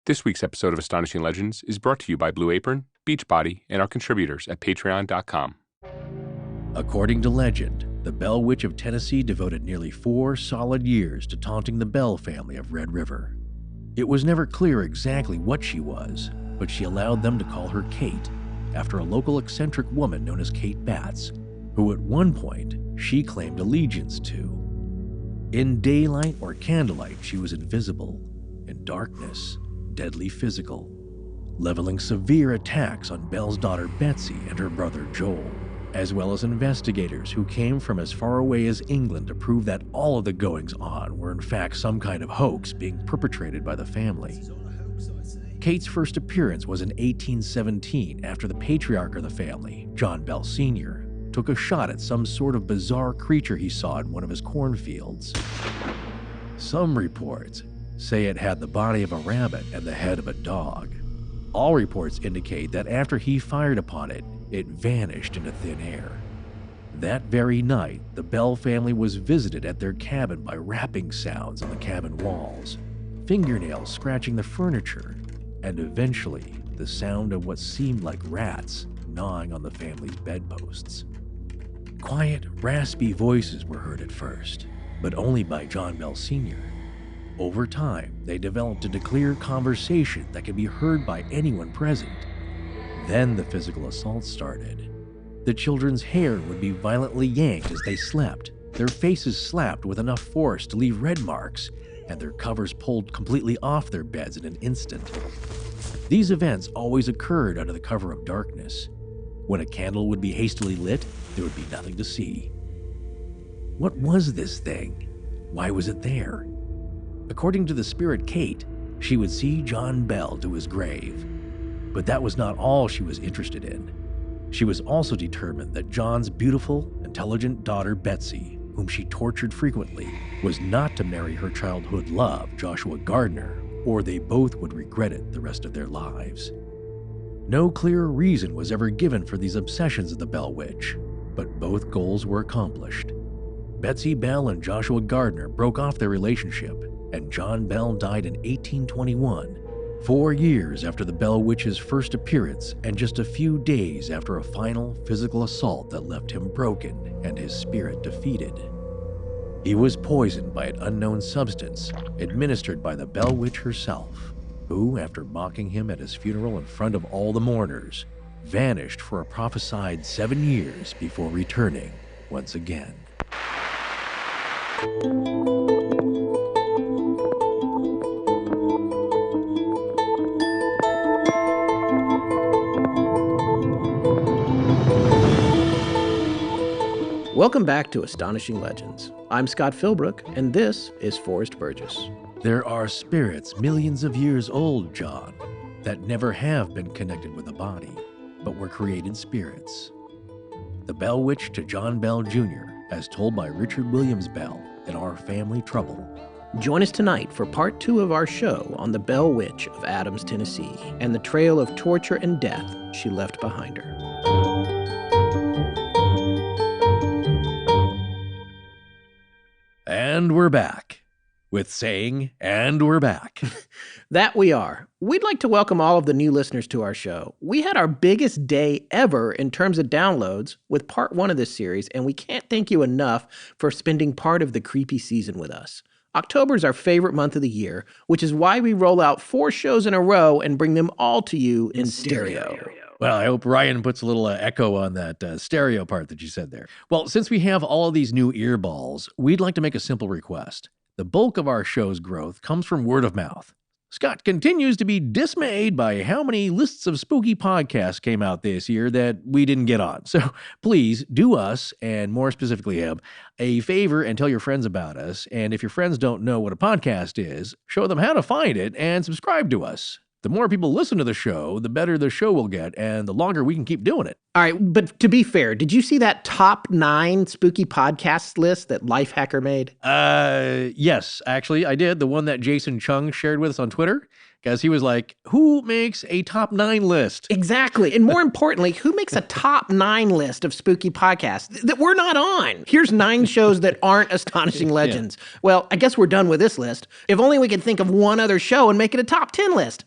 This week's episode of Astonishing Legends is brought to you by Blue Apron, Beachbody, and our contributors at patreon.com. According to legend, the Bell Witch of Tennessee devoted nearly 4 solid years to taunting the Bell family of Red River. It was never clear exactly what she was, but she allowed them to call her Kate, after a local eccentric woman known as Kate Batts, who at one point she claimed allegiance to. In daylight or candlelight, she was invisible. In darkness, deadly physical, leveling severe attacks on Bell's daughter Betsy and her brother Joel, as well as investigators who came from as far away as England to prove that all of the goings-on were in fact some kind of hoax being perpetrated by the family. Kate's first appearance was in 1817 after the patriarch of the family, John Bell Sr., took a shot at some sort of bizarre creature he saw in one of his cornfields. Some reports say it had the body of a rabbit and the head of a dog. All reports indicate that after he fired upon it, it vanished into thin air. That very night, the Bell family was visited at their cabin by rapping sounds on the cabin walls, fingernails scratching the furniture, and eventually the sound of what seemed like rats gnawing on the family's bedposts. Quiet, raspy voices were heard at first, but only by John Bell Sr. Over time, they developed into clear conversation that could be heard by anyone present. Then the physical assault started. The children's hair would be violently yanked as they slept, their faces slapped with enough force to leave red marks, and their covers pulled completely off their beds in an instant. These events always occurred under the cover of darkness. When a candle would be hastily lit, there would be nothing to see. What was this thing? Why was it there? According to the spirit Kate, she would see John Bell to his grave. But that was not all she was interested in. She was also determined that John's beautiful, intelligent daughter Betsy, whom she tortured frequently, was not to marry her childhood love, Joshua Gardner, or they both would regret it the rest of their lives. No clear reason was ever given for these obsessions of the Bell Witch, but both goals were accomplished. Betsy Bell and Joshua Gardner broke off their relationship, and John Bell died in 1821, 4 years after the Bell Witch's first appearance and just a few days after a final physical assault that left him broken and his spirit defeated. He was poisoned by an unknown substance administered by the Bell Witch herself, who, after mocking him at his funeral in front of all the mourners, vanished for a prophesied 7 years before returning once again. Welcome back to Astonishing Legends. I'm Scott Philbrook, and this is Forrest Burgess. There are spirits millions of years old, John, that never have been connected with a body, but were created spirits. The Bell Witch to John Bell Jr., as told by Richard Williams Bell in Our Family Trouble. Join us tonight for part 2 of our show on the Bell Witch of Adams, Tennessee, and the trail of torture and death she left behind her. And we're back. With saying, and we're back. That we are. We'd like to welcome all of the new listeners to our show. We had our biggest day ever in terms of downloads with part 1 of this series, and we can't thank you enough for spending part of the creepy season with us. October is our favorite month of the year, which is why we roll out 4 shows in a row and bring them all to you in stereo. Well, I hope Ryan puts a little echo on that stereo part that you said there. Well, since we have all of these new earballs, we'd like to make a simple request. The bulk of our show's growth comes from word of mouth. Scott continues to be dismayed by how many lists of spooky podcasts came out this year that we didn't get on. So please do us, and more specifically him, a favor and tell your friends about us. And if your friends don't know what a podcast is, show them how to find it and subscribe to us. The more people listen to the show, the better the show will get, and the longer we can keep doing it. All right, but to be fair, did you see that top 9 spooky podcasts list that Lifehacker made? Yes, actually, I did. The one that Jason Chung shared with us on Twitter. Because he was like, who makes a top 9 list? Exactly. And more importantly, who makes a top 9 list of spooky podcasts that we're not on? Here's 9 shows that aren't Astonishing Legends. Yeah. Well, I guess we're done with this list. If only we could think of one other show and make it a top 10 list.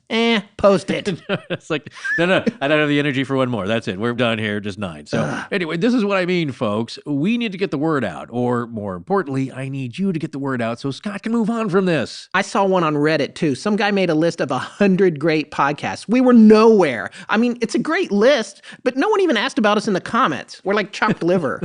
Post it. It's like, no, I don't have the energy for one more. That's it. We're done here, just 9. So anyway, this is what I mean, folks. We need to get the word out. Or more importantly, I need you to get the word out so Scott can move on from this. I saw one on Reddit, too. Some guy made a list of 100 great podcasts. We were nowhere. I mean, it's a great list, but no one even asked about us in the comments. We're like chopped liver.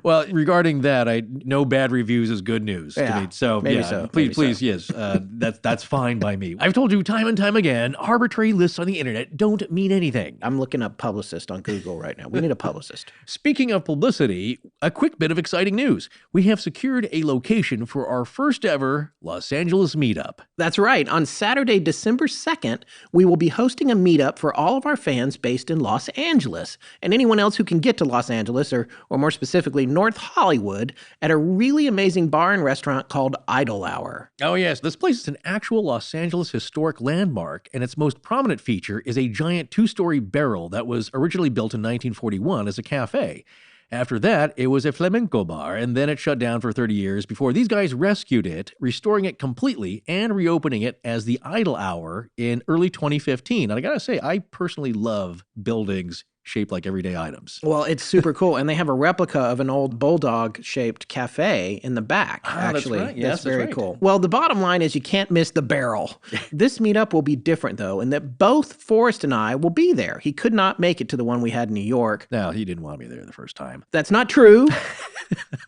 Well, regarding that, no bad reviews is good news to me. So, maybe so. Please, yes. That's fine by me. I've told you time and time again, arbitrary lists on the internet don't mean anything. I'm looking up publicist on Google right now. We need a publicist. Speaking of publicity, a quick bit of exciting news. We have secured a location for our first ever Los Angeles meetup. That's right. On Saturday, December 2nd, we will be hosting a meetup for all of our fans based in Los Angeles and anyone else who can get to Los Angeles or more specifically North Hollywood at a really amazing bar and restaurant called Idle Hour. Oh yes, this place is an actual Los Angeles historic landmark, and its most prominent feature is a giant 2-story barrel that was originally built in 1941 as a cafe. After that, it was a flamenco bar, and then it shut down for 30 years before these guys rescued it, restoring it completely and reopening it as the Idle Hour in early 2015. And I gotta say, I personally love buildings shaped like everyday items. Well, it's super cool. And they have a replica of an old bulldog-shaped cafe in the back, actually. That's right. Yes, that's very right. cool. Well, the bottom line is you can't miss the barrel. This meetup will be different, though, in that both Forrest and I will be there. He could not make it to the one we had in New York. No, he didn't want me there the first time. That's not true.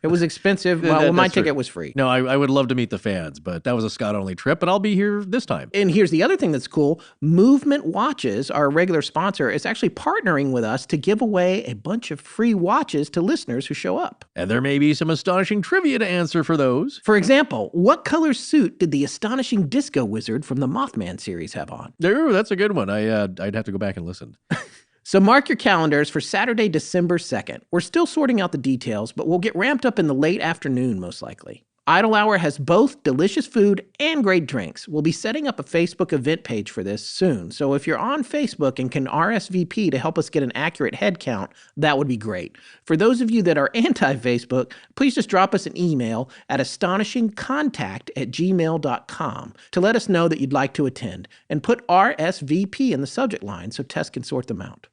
It was expensive. Well, my ticket was free. No, I would love to meet the fans, but that was a Scott-only trip, but I'll be here this time. And here's the other thing that's cool. Movement Watches, our regular sponsor, is actually partnering with us to give away a bunch of free watches to listeners who show up. And there may be some astonishing trivia to answer for those. For example, what color suit did the astonishing disco wizard from the Mothman series have on? Ooh, that's a good one. I'd have to go back and listen. So mark your calendars for Saturday, December 2nd. We're still sorting out the details, but we'll get ramped up in the late afternoon, most likely. Idle Hour has both delicious food and great drinks. We'll be setting up a Facebook event page for this soon. So if you're on Facebook and can RSVP to help us get an accurate head count, that would be great. For those of you that are anti-Facebook, please just drop us an email at astonishingcontact@gmail.com to let us know that you'd like to attend. And put RSVP in the subject line so Tess can sort them out.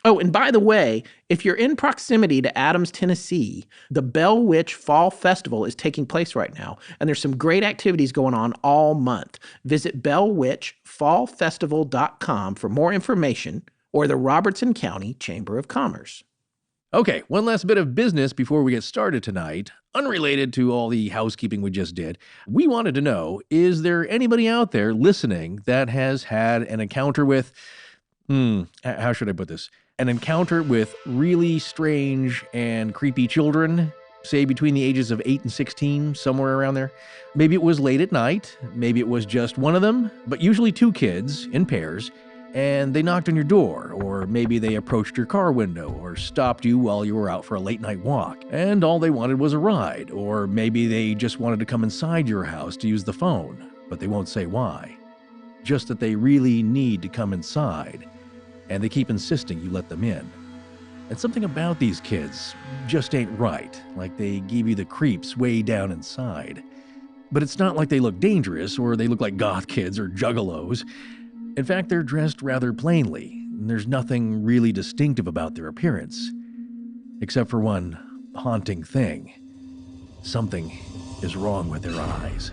Oh, and by the way, if you're in proximity to Adams, Tennessee, the Bell Witch Fall Festival is taking place right now, and there's some great activities going on all month. Visit bellwitchfallfestival.com for more information, or the Robertson County Chamber of Commerce. Okay, one last bit of business before we get started tonight. Unrelated to all the housekeeping we just did, we wanted to know, is there anybody out there listening that has had an encounter with, how should I put this? An encounter with really strange and creepy children, say between the ages of 8 and 16, somewhere around there. Maybe it was late at night, maybe it was just one of them, but usually 2 kids in pairs, and they knocked on your door, or maybe they approached your car window or stopped you while you were out for a late night walk, and all they wanted was a ride, or maybe they just wanted to come inside your house to use the phone, but they won't say why. Just that they really need to come inside, and they keep insisting you let them in. And something about these kids just ain't right, like they give you the creeps way down inside. But it's not like they look dangerous, or they look like goth kids or juggalos. In fact, they're dressed rather plainly, and there's nothing really distinctive about their appearance. Except for one haunting thing. Something is wrong with their eyes.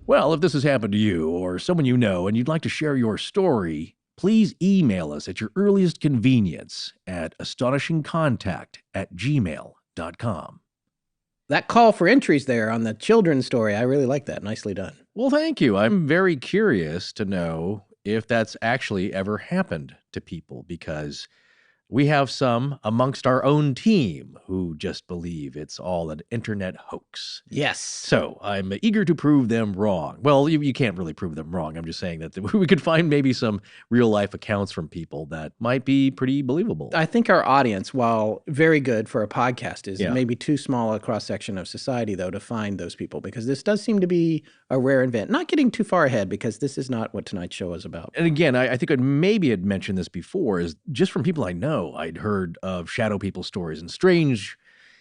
Well, if this has happened to you, or someone you know, and you'd like to share your story, please email us at your earliest convenience at astonishingcontact@gmail.com. That call for entries there on the children's story, I really like that. Nicely done. Well, thank you. I'm very curious to know if that's actually ever happened to people because, we have some amongst our own team who just believe it's all an internet hoax. Yes. So I'm eager to prove them wrong. Well, you can't really prove them wrong. I'm just saying that we could find maybe some real-life accounts from people that might be pretty believable. I think our audience, while very good for a podcast, is Yeah. maybe too small a cross-section of society, though, to find those people, because this does seem to be a rare event. Not getting too far ahead, because this is not what tonight's show is about. And again, I think I maybe had mentioned this before, is just from people I know, I'd heard of shadow people stories and strange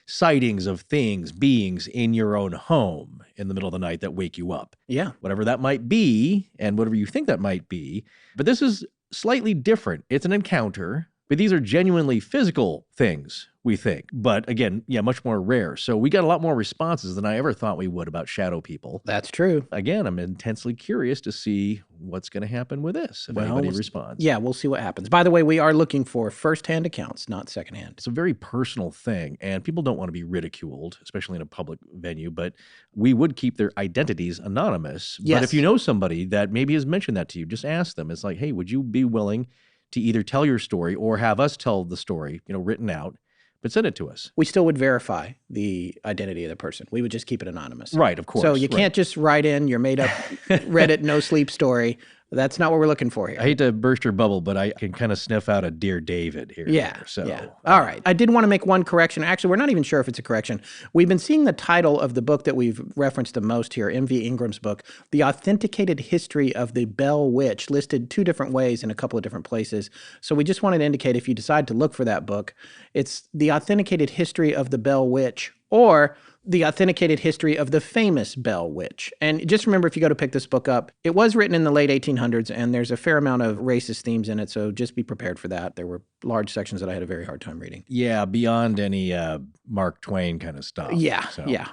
sightings of things, beings in your own home in the middle of the night that wake you up. Yeah. Whatever that might be, and whatever you think that might be. But this is slightly different. It's an encounter, but these are genuinely physical things, we think. But again, much more rare. So we got a lot more responses than I ever thought we would about shadow people. That's true. Again, I'm intensely curious to see what's going to happen with this, if anybody responds. Yeah, we'll see what happens. By the way, we are looking for first-hand accounts, not second-hand. It's a very personal thing, and people don't want to be ridiculed, especially in a public venue, but we would keep their identities anonymous. Yes. But if you know somebody that maybe has mentioned that to you, just ask them. It's like, hey, would you be willing to either tell your story or have us tell the story, written out, but send it to us? We still would verify the identity of the person. We would just keep it anonymous. Right, of course. So you can't just write in your made-up Reddit no-sleep story. That's not what we're looking for here. I hate to burst your bubble, but I can kind of sniff out a Dear David here. Yeah. There, so. Yeah. All right. I did want to make one correction. Actually, we're not even sure if it's a correction. We've been seeing the title of the book that we've referenced the most here, M.V. Ingram's book, The Authenticated History of the Bell Witch, listed two different ways in a couple of different places. So we just wanted to indicate, if you decide to look for that book, it's The Authenticated History of the Bell Witch, or The Authenticated History of the Famous Bell Witch. And just remember, if you go to pick this book up, it was written in the late 1800s, and there's a fair amount of racist themes in it, so just be prepared for that. There were large sections that I had a very hard time reading. Yeah, beyond any Mark Twain kind of stuff. Yeah,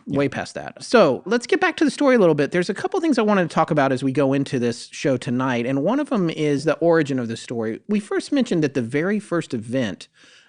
way past that. So let's get back to the story a little bit. There's a couple things I wanted to talk about as we go into this show tonight, and one of them is the origin of the story. We first mentioned that the very first event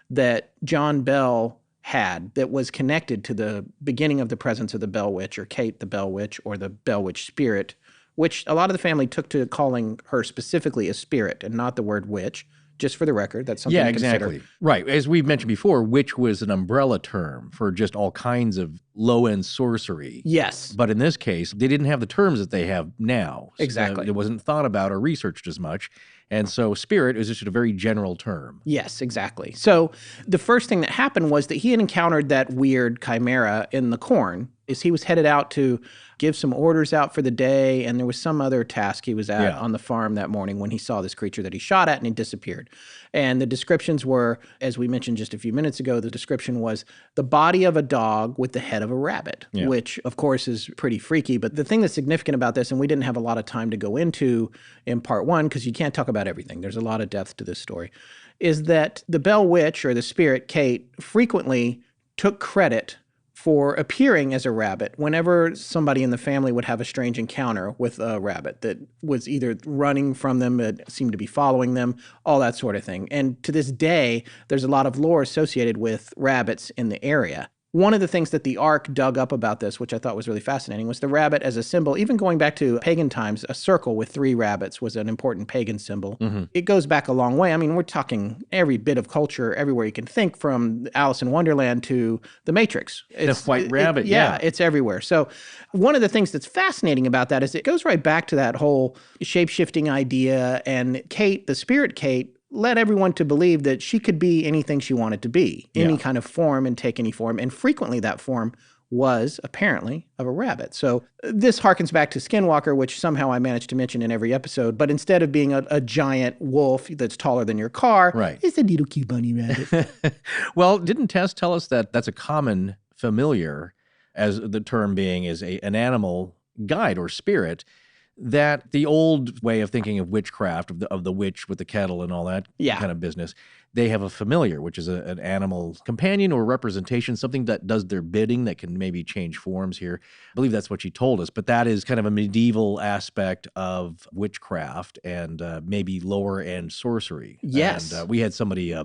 that John Bell had that was connected to the beginning of the presence of the Bell Witch, or Kate the Bell Witch, or the Bell Witch spirit, which a lot of the family took to calling her specifically a spirit and not the word witch. Just for the record, that's something to consider. Exactly. Right. As we've mentioned before, witch was an umbrella term for just all kinds of low-end sorcery. Yes. But in this case, they didn't have the terms that they have now. So Exactly. it wasn't thought about or researched as much. And so spirit is just a very general term. Yes, exactly. So the first thing that happened was that he had encountered that weird chimera in the corn. He was headed out to give some orders out for the day, and there was some other task he was at on the farm that morning when he saw this creature that he shot at, and he disappeared. And the descriptions were, as we mentioned just a few minutes ago, the description was the body of a dog with the head of a rabbit, which of course is pretty freaky. But the thing that's significant about this, and we didn't have a lot of time to go into in part one, because you can't talk about everything, there's a lot of depth to this story, is that the Bell Witch, or the spirit Kate, frequently took credit for appearing as a rabbit whenever somebody in the family would have a strange encounter with a rabbit that was either running from them, it seemed to be following them, all that sort of thing. And to this day, there's a lot of lore associated with rabbits in the area. One of the things that the Ark dug up about this, which I thought was really fascinating, was the rabbit as a symbol. Even going back to pagan times, a circle with 3 rabbits was an important pagan symbol. Mm-hmm. It goes back a long way. I mean, we're talking every bit of culture, everywhere you can think, from Alice in Wonderland to The Matrix. The white rabbit, it's everywhere. So one of the things that's fascinating about that is it goes right back to that whole shape-shifting idea. And Kate, the spirit Kate, led everyone to believe that she could be anything she wanted to be, any kind of form, and take any form. And frequently that form was apparently of a rabbit. So this harkens back to Skinwalker, which somehow I managed to mention in every episode. But instead of being a giant wolf that's taller than your car, it's a little cute bunny rabbit. Well, didn't Tess tell us that that's a common familiar, as the term being is an animal guide or spirit, that the old way of thinking of witchcraft, of the witch with the kettle and all that kind of business, they have a familiar, which is an animal companion or representation, something that does their bidding, that can maybe change forms here. I believe that's what she told us, but that is kind of a medieval aspect of witchcraft and maybe lower end sorcery. Yes. And we had somebody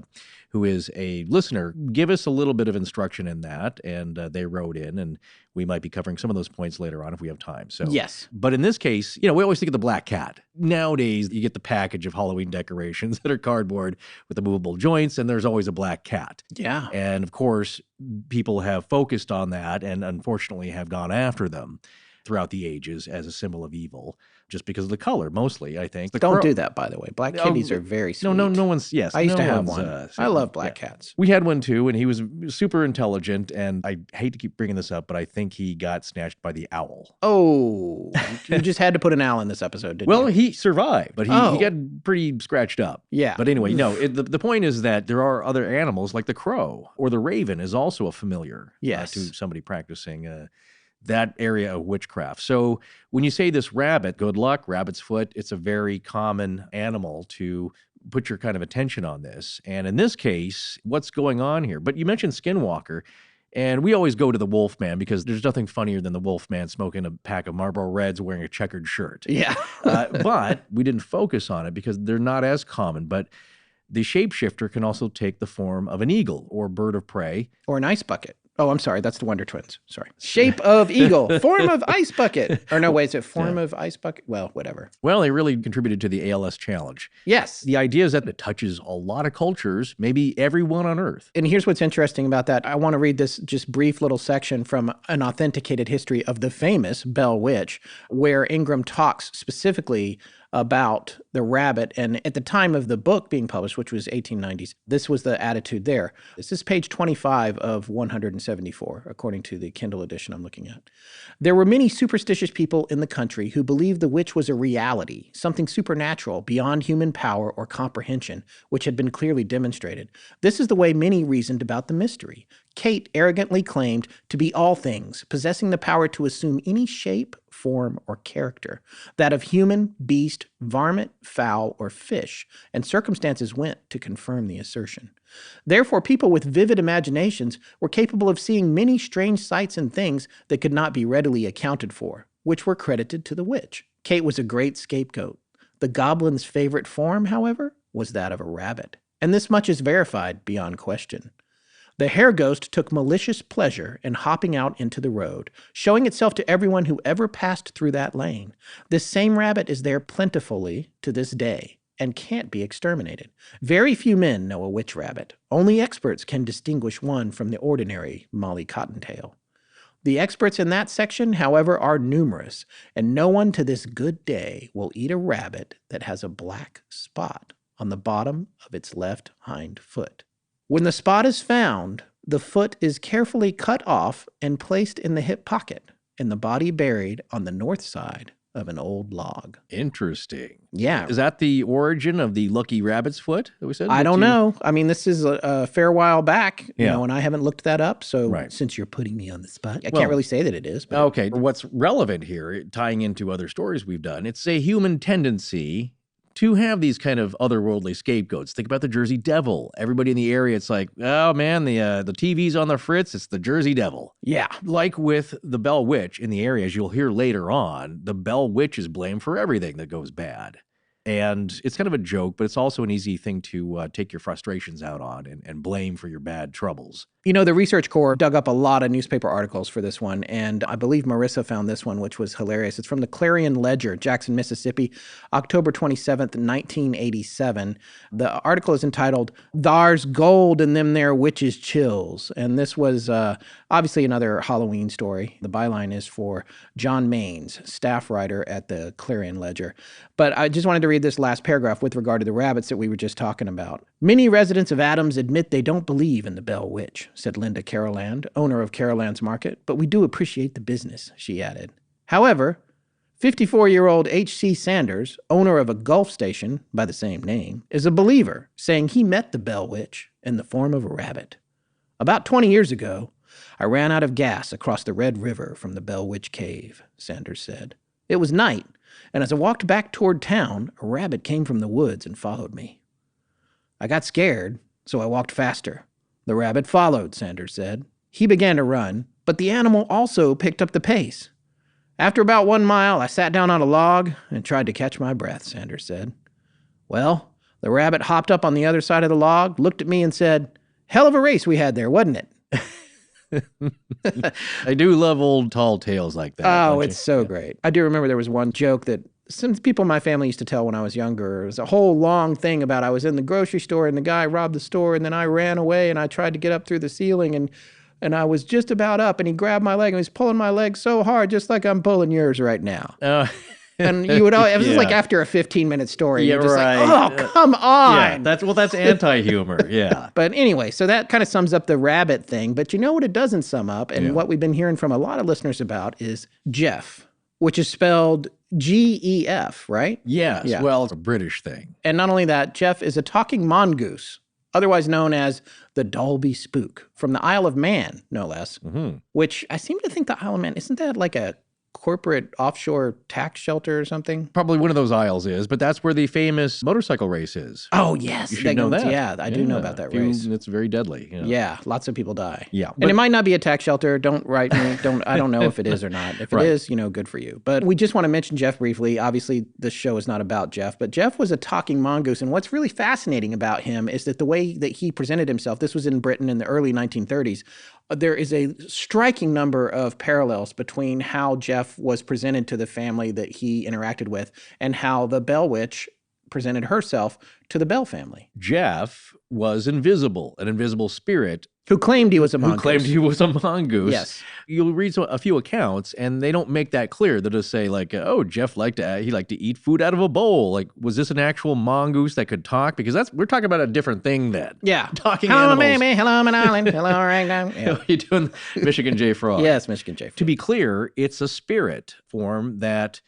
who is a listener give us a little bit of instruction in that, and they wrote in, and We might be covering some of those points later on if we have time. So Yes. But in this case, we always think of the black cat. Nowadays, you get the package of Halloween decorations that are cardboard with the movable joints, and there's always a black cat. Yeah. And of course, people have focused on that and unfortunately have gone after them throughout the ages as a symbol of evil, just because of the color, mostly, I think. Don't do that, by the way. Black kitties are very sweet. No one's, yes. I used to have one's, one. I love black cats. We had one too, and he was super intelligent, and I hate to keep bringing this up, but I think he got snatched by the owl. Oh, you just had to put an owl in this episode, didn't you? Well, he survived, but he got pretty scratched up. Yeah. But anyway, no, the point is that there are other animals like the crow or the raven is also a familiar to somebody practicing that area of witchcraft. So when you say this rabbit, good luck, rabbit's foot, it's a very common animal to put your kind of attention on this. And in this case, what's going on here? But you mentioned Skinwalker, and we always go to the Wolfman because there's nothing funnier than the Wolfman smoking a pack of Marlboro Reds wearing a checkered shirt. Yeah. But we didn't focus on it because they're not as common. But the shapeshifter can also take the form of an eagle or bird of prey. Or an ice bucket. Oh, I'm sorry. That's the Wonder Twins. Sorry. Shape of eagle. Form of ice bucket. Or no, wait, is it form of ice bucket? Well, whatever. Well, they really contributed to the ALS challenge. Yes. The idea is that it touches a lot of cultures, maybe everyone on Earth. And here's what's interesting about that. I want to read this just brief little section from an authenticated history of the famous Bell Witch, where Ingram talks specifically about the rabbit. And at the time of the book being published, which was 1890s, this was the attitude there. This is page 25 of 174, according to the Kindle edition I'm looking at. There were many superstitious people in the country who believed the witch was a reality, something supernatural beyond human power or comprehension, which had been clearly demonstrated. This is the way many reasoned about the mystery. Kate arrogantly claimed to be all things, possessing the power to assume any shape, form, or character, that of human, beast, varmint, fowl, or fish, and circumstances went to confirm the assertion. Therefore, people with vivid imaginations were capable of seeing many strange sights and things that could not be readily accounted for, which were credited to the witch. Kate was a great scapegoat. The goblin's favorite form, however, was that of a rabbit, and this much is verified beyond question. The hair ghost took malicious pleasure in hopping out into the road, showing itself to everyone who ever passed through that lane. This same rabbit is there plentifully to this day and can't be exterminated. Very few men know a witch rabbit. Only experts can distinguish one from the ordinary Molly Cottontail. The experts in that section, however, are numerous, and no one to this good day will eat a rabbit that has a black spot on the bottom of its left hind foot. When the spot is found, the foot is carefully cut off and placed in the hip pocket, and the body buried on the north side of an old log. Interesting. Yeah. Is that the origin of the lucky rabbit's foot that we said? I don't know. I mean, this is a fair while back, Yeah. and I haven't looked that up. So since you're putting me on the spot, I can't really say that it is. But Okay. What's relevant here, tying into other stories we've done, it's a human tendency to have these kind of otherworldly scapegoats. Think about the Jersey Devil. Everybody in the area, it's like, oh man, the TV's on the fritz. It's the Jersey Devil. Yeah. Like with the Bell Witch in the area, as you'll hear later on, the Bell Witch is blamed for everything that goes bad. And it's kind of a joke, but it's also an easy thing to take your frustrations out on and blame for your bad troubles. You know, the Research Corps dug up a lot of newspaper articles for this one, and I believe Marissa found this one, which was hilarious. It's from the Clarion Ledger, Jackson, Mississippi, October 27th, 1987. The article is entitled, "Thar's Gold in Them There Witches' Chills," and this was obviously another Halloween story. The byline is for John Maines, staff writer at the Clarion Ledger. But I just wanted to read this last paragraph with regard to the rabbits that we were just talking about. "Many residents of Adams admit they don't believe in the Bell Witch," said Linda Caroland, owner of Caroland's Market, "but we do appreciate the business," she added. However, 54-year-old H.C. Sanders, owner of a Gulf station by the same name, is a believer, saying he met the Bell Witch in the form of a rabbit. "About 20 years ago, I ran out of gas across the Red River from the Bell Witch Cave," Sanders said. "It was night, and as I walked back toward town, a rabbit came from the woods and followed me. I got scared, so I walked faster. The rabbit followed," Sanders said. "He began to run, but the animal also picked up the pace. After about 1 mile, I sat down on a log and tried to catch my breath," Sanders said. "Well, the rabbit hopped up on the other side of the log, looked at me and said, 'Hell of a race we had there, wasn't it?'" I do love old tall tales like that. Oh, don't it's you? so great. I do remember there was one joke that some people in my family used to tell when I was younger. It was a whole long thing about I was in the grocery store and the guy robbed the store and then I ran away and I tried to get up through the ceiling and I was just about up and he grabbed my leg and he was pulling my leg so hard, just like I'm pulling yours right now. And you would always, it was like after a 15-minute story, you're just like, oh, come on. Yeah, that's anti-humor, yeah. But anyway, so that kind of sums up the rabbit thing. But you know what it doesn't sum up, and what we've been hearing from a lot of listeners about is Jeff, which is spelled G-E-F, right? Yes, Yeah. well, it's a British thing. And not only that, Jeff is a talking mongoose, otherwise known as the Dalby Spook, from the Isle of Man, no less, which I seem to think the Isle of Man, isn't that like a corporate offshore tax shelter or something? Probably one of those isles is, but that's where the famous motorcycle race is. Oh, yes. You should know that. Yeah, I do know about that race. It's very deadly. You know? Yeah, lots of people die. Yeah. And it might not be a tax shelter. Don't write me. I don't know if it is or not. If it is, good for you. But we just want to mention Jeff briefly. Obviously, this show is not about Jeff, but Jeff was a talking mongoose. And what's really fascinating about him is that the way that he presented himself, this was in Britain in the early 1930s, there is a striking number of parallels between how Jeff was presented to the family that he interacted with and how the Bell Witch presented herself to the Bell family. Jeff was invisible, an invisible spirit. Who claimed he was a mongoose. Who claimed he was a mongoose. Yes. You'll read a few accounts, and they don't make that clear. They'll just say, like, oh, Jeff liked to eat food out of a bowl. Like, was this an actual mongoose that could talk? Because we're talking about a different thing then. Yeah. Talking hello, animals. baby. Hello, my darling. Hello, right now. Yeah. You're doing Michigan J. Frog. Yes, Michigan J. Frog. To be clear, it's a spirit form that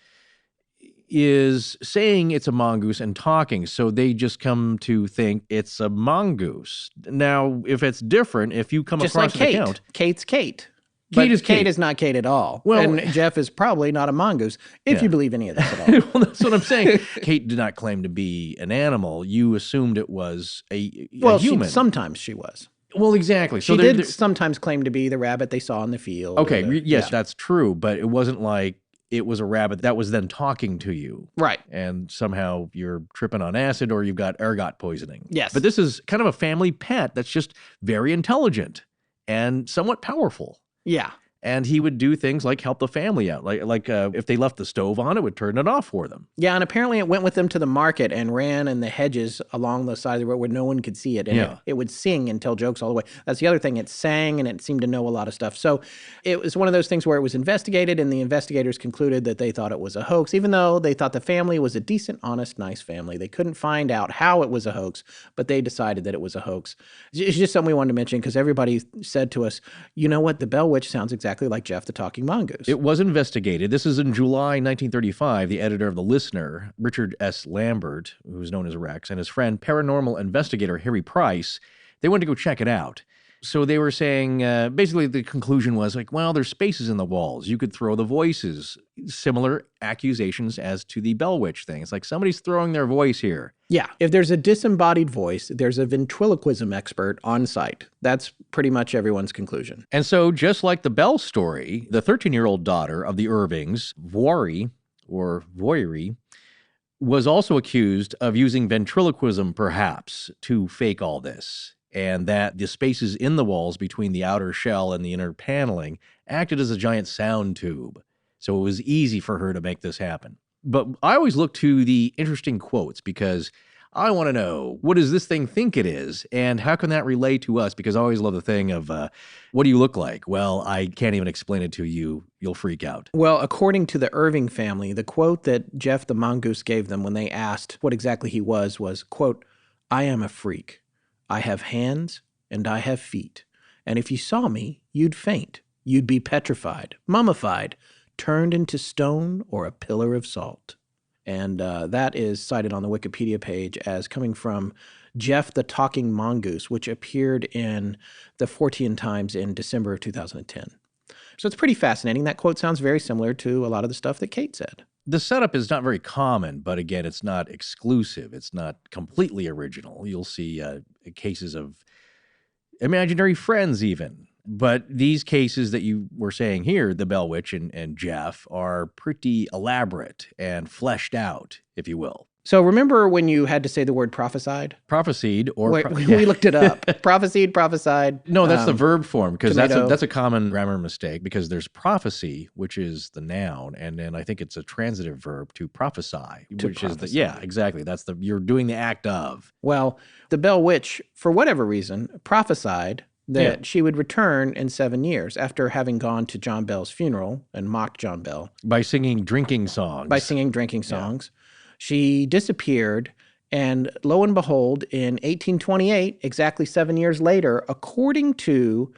is saying it's a mongoose and talking, so they just come to think it's a mongoose. Now, if it's different, if you come just across like Kate. an account... Kate's Kate. Kate is Kate Kate. is not Kate at all. Well, and Jeff is probably not a mongoose, if you believe any of this at all. Well, that's what I'm saying. Kate did not claim to be an animal. You assumed it was a human. Sometimes she was. Well, exactly. So she did sometimes claim to be the rabbit they saw in the field. Okay, yes, that's true, but it wasn't like it was a rabbit that was then talking to you. Right. And somehow you're tripping on acid or you've got ergot poisoning. Yes. But this is kind of a family pet that's just very intelligent and somewhat powerful. Yeah. And he would do things like help the family out. Like if they left the stove on, it would turn it off for them. Yeah, and apparently it went with them to the market and ran in the hedges along the side of the road where no one could see it. And it would sing and tell jokes all the way. That's the other thing. It sang and it seemed to know a lot of stuff. So it was one of those things where it was investigated and the investigators concluded that they thought it was a hoax, even though they thought the family was a decent, honest, nice family. They couldn't find out how it was a hoax, but they decided that it was a hoax. It's just something we wanted to mention because everybody said to us, you know what, the Bell Witch sounds exactly like Jeff the Talking Mongoose. It was investigated. This is in July 1935. The editor of The Listener, Richard S. Lambert, who's known as Rex, and his friend, paranormal investigator Harry Price, they went to go check it out. So they were saying, basically the conclusion was like, well, there's spaces in the walls. You could throw the voices. Similar accusations as to the Bell Witch thing. It's like somebody's throwing their voice here. Yeah. If there's a disembodied voice, there's a ventriloquism expert on site. That's pretty much everyone's conclusion. And so just like the Bell story, the 13-year-old daughter of the Irvings, Voiry, was also accused of using ventriloquism, perhaps, to fake all this. And that the spaces in the walls between the outer shell and the inner paneling acted as a giant sound tube. So it was easy for her to make this happen. But I always look to the interesting quotes because I want to know, what does this thing think it is? And how can that relate to us? Because I always love the thing of, what do you look like? Well, I can't even explain it to you. You'll freak out. Well, according to the Irving family, the quote that Jeff the Mongoose gave them when they asked what exactly he was, quote, "I am a freak. I have hands and I have feet. And if you saw me, you'd faint. You'd be petrified, mummified, turned into stone or a pillar of salt." And that is cited on the Wikipedia page as coming from Jeff the Talking Mongoose, which appeared in the Fortean Times in December of 2010. So it's pretty fascinating. That quote sounds very similar to a lot of the stuff that Kate said. The setup is not very common, but again, it's not exclusive. It's not completely original. You'll see cases of imaginary friends even. But these cases that you were saying here, the Bell Witch and Jeff, are pretty elaborate and fleshed out, if you will. So remember when you had to say the word prophesied? Prophesied or... We looked it up. Prophesied. No, that's the verb form, because that's a common grammar mistake, because there's prophecy, which is the noun, and then I think it's a transitive verb to prophesy, yeah, exactly. You're doing the act of. Well, the Bell Witch, for whatever reason, prophesied that she would return in 7 years after having gone to John Bell's funeral and mocked John Bell. By singing drinking songs. Yeah. She disappeared, and lo and behold, in 1828, exactly 7 years later, according to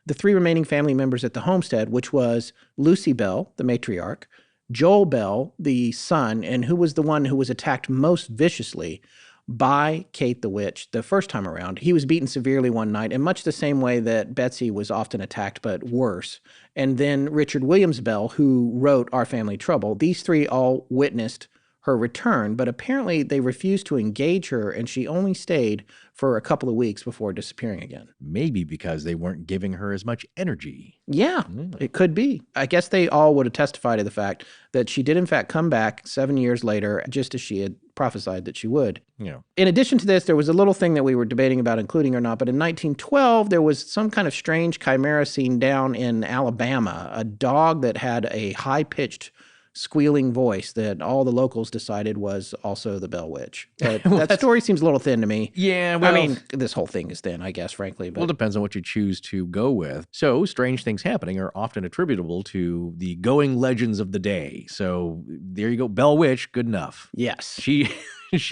the 3 remaining family members at the homestead, which was Lucy Bell, the matriarch, Joel Bell, the son, and who was the one who was attacked most viciously by Kate the Witch the first time around. He was beaten severely one night in much the same way that Betsy was often attacked, but worse. And then Richard Williams Bell, who wrote Our Family Trouble. These 3 all witnessed her return, but apparently they refused to engage her, and she only stayed for a couple of weeks before disappearing again. Maybe because they weren't giving her as much energy. Yeah, It could be. I guess they all would have testified to the fact that she did in fact come back 7 years later, just as she had prophesied that she would. Yeah. In addition to this, there was a little thing that we were debating about including or not, but in 1912, there was some kind of strange chimera seen down in Alabama, a dog that had a high-pitched squealing voice that all the locals decided was also the Bell Witch. But that story seems a little thin to me. Yeah, well... I mean, this whole thing is thin, I guess, frankly. But... Well, it depends on what you choose to go with. So, strange things happening are often attributable to the going legends of the day. So, there you go. Bell Witch, good enough. Yes. She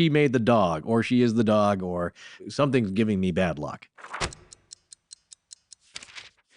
made the dog, or she is the dog, or something's giving me bad luck.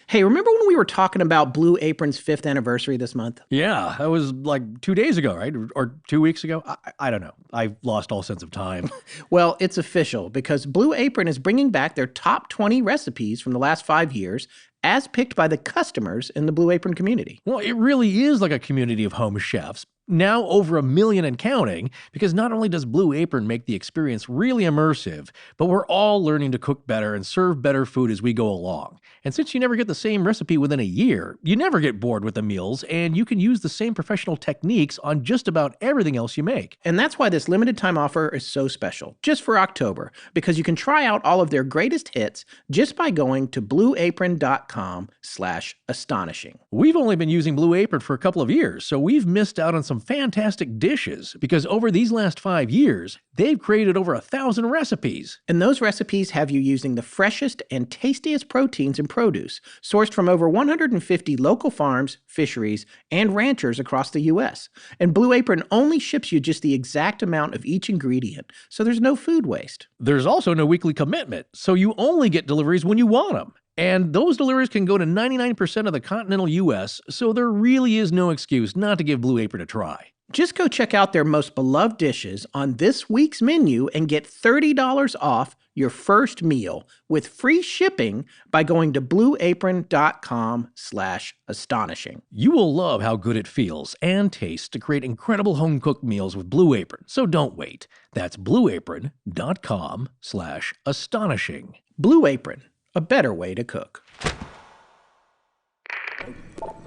Hey, remember when we were talking about Blue Apron's 5th anniversary this month? Yeah, that was like 2 days ago, right? Or 2 weeks ago? I don't know. I've lost all sense of time. Well, it's official because Blue Apron is bringing back their top 20 recipes from the last 5 years as picked by the customers in the Blue Apron community. Well, it really is like a community of home chefs. Now over 1 million and counting, because not only does Blue Apron make the experience really immersive, but we're all learning to cook better and serve better food as we go along. And since you never get the same recipe within a year, you never get bored with the meals, and you can use the same professional techniques on just about everything else you make. And that's why this limited time offer is so special, just for October, because you can try out all of their greatest hits just by going to blueapron.com/astonishing. We've only been using Blue Apron for a couple of years, so we've missed out on some fantastic dishes, because over these last 5 years, they've created over 1,000 recipes. And those recipes have you using the freshest and tastiest proteins and produce, sourced from over 150 local farms, fisheries, and ranchers across the U.S. And Blue Apron only ships you just the exact amount of each ingredient, so there's no food waste. There's also no weekly commitment, so you only get deliveries when you want them. And those deliveries can go to 99% of the continental U.S., so there really is no excuse not to give Blue Apron a try. Just go check out their most beloved dishes on this week's menu and get $30 off your first meal with free shipping by going to blueapron.com/astonishing. You will love how good it feels and tastes to create incredible home-cooked meals with Blue Apron, so don't wait. That's blueapron.com/astonishing. Blue Apron, a better way to cook.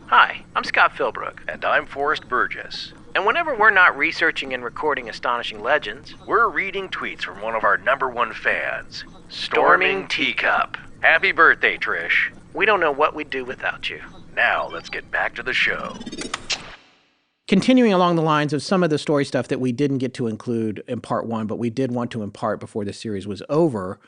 Hi, I'm Scott Philbrook. And I'm Forrest Burgess. And whenever we're not researching and recording astonishing legends, we're reading tweets from one of our #1 fans, Storming Teacup. Happy birthday, Trish. We don't know what we'd do without you. Now let's get back to the show. Continuing along the lines of some of the story stuff that we didn't get to include in part 1, but we did want to impart before the series was over,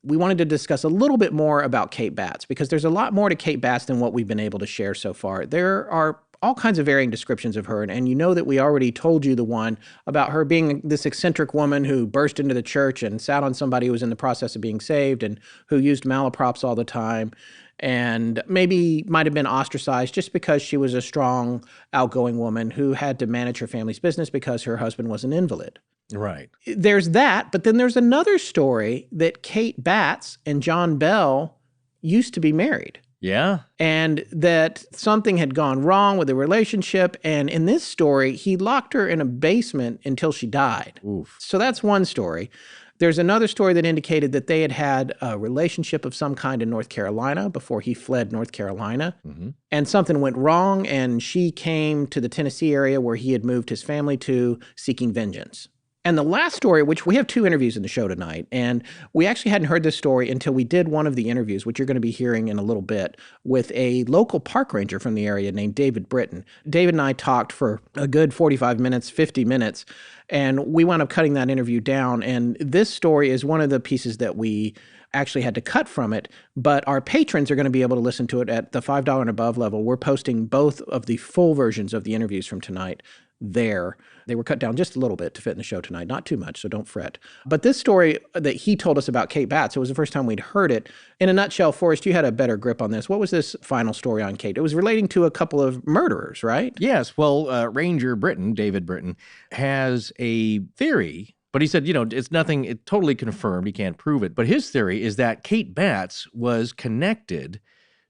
we wanted to discuss a little bit more about Kate Batts, because there's a lot more to Kate Batts than what we've been able to share so far. There are all kinds of varying descriptions of her, and you know that we already told you the one about her being this eccentric woman who burst into the church and sat on somebody who was in the process of being saved and who used malaprops all the time, and maybe might have been ostracized just because she was a strong, outgoing woman who had to manage her family's business because her husband was an invalid. Right. There's that, but then there's another story that Kate Batts and John Bell used to be married. Yeah. And that something had gone wrong with the relationship, and in this story, he locked her in a basement until she died. Oof. So that's one story. There's another story that indicated that they had had a relationship of some kind in North Carolina before he fled North Carolina. Mm-hmm. And something went wrong, and she came to the Tennessee area where he had moved his family to, seeking vengeance. And the last story, which we have 2 interviews in the show tonight, and we actually hadn't heard this story until we did one of the interviews, which you're going to be hearing in a little bit, with a local park ranger from the area named David Britton. David and I talked for a good 45 minutes, 50 minutes, and we wound up cutting that interview down. And this story is one of the pieces that we actually had to cut from it, but our patrons are going to be able to listen to it at the $5 and above level. We're posting both of the full versions of the interviews from tonight there. They were cut down just a little bit to fit in the show tonight, not too much, so don't fret. But this story that he told us about Kate Batts, it was the first time we'd heard it. In a nutshell, Forrest, you had a better grip on this. What was this final story on Kate? It was relating to a couple of murderers, right? Yes. Well, Ranger Britton, David Britton, has a theory, but he said, it's nothing, it's totally confirmed. He can't prove it. But his theory is that Kate Batts was connected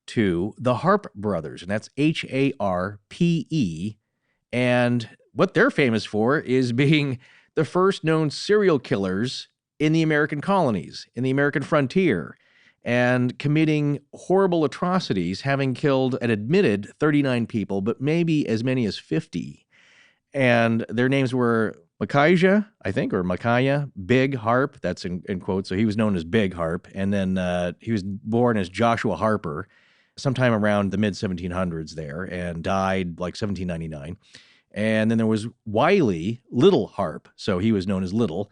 to the Harpe brothers, and that's Harpe. And what they're famous for is being the first known serial killers in the American colonies, in the American frontier, and committing horrible atrocities, having killed and admitted 39 people, but maybe as many as 50. And their names were Micaiah, I think, or Micaiah, Big Harpe, that's in quotes, so he was known as Big Harpe. And then he was born as Joshua Harper sometime around the mid-1700s there, and died like 1799. And then there was Wiley, Little Harpe, so he was known as Little,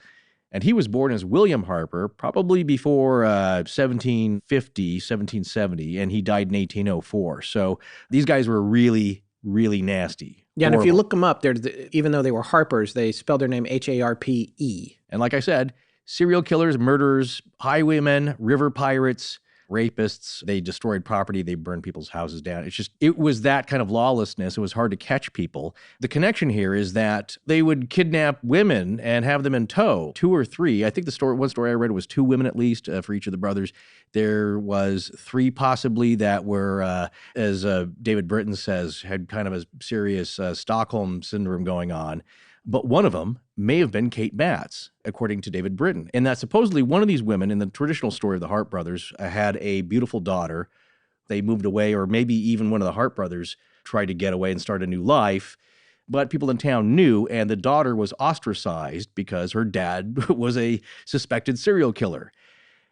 and he was born as William Harper, probably before 1750, 1770, and he died in 1804. So these guys were really, really nasty. Yeah, horrible. And if you look them up, even though they were Harpers, they spelled their name Harpe. And like I said, serial killers, murderers, highwaymen, river pirates, rapists. They destroyed property. They burned people's houses down. It was that kind of lawlessness. It was hard to catch people. The connection here is that they would kidnap women and have them in tow, 2 or 3. I think one story I read was 2 women at least for each of the brothers. There was 3 possibly that were, as David Britton says, had kind of a serious Stockholm syndrome going on. But one of them may have been Kate Batts, according to David Britton. And that supposedly one of these women in the traditional story of the Harpe brothers had a beautiful daughter. They moved away, or maybe even one of the Harpe brothers tried to get away and start a new life. But people in town knew, and the daughter was ostracized because her dad was a suspected serial killer.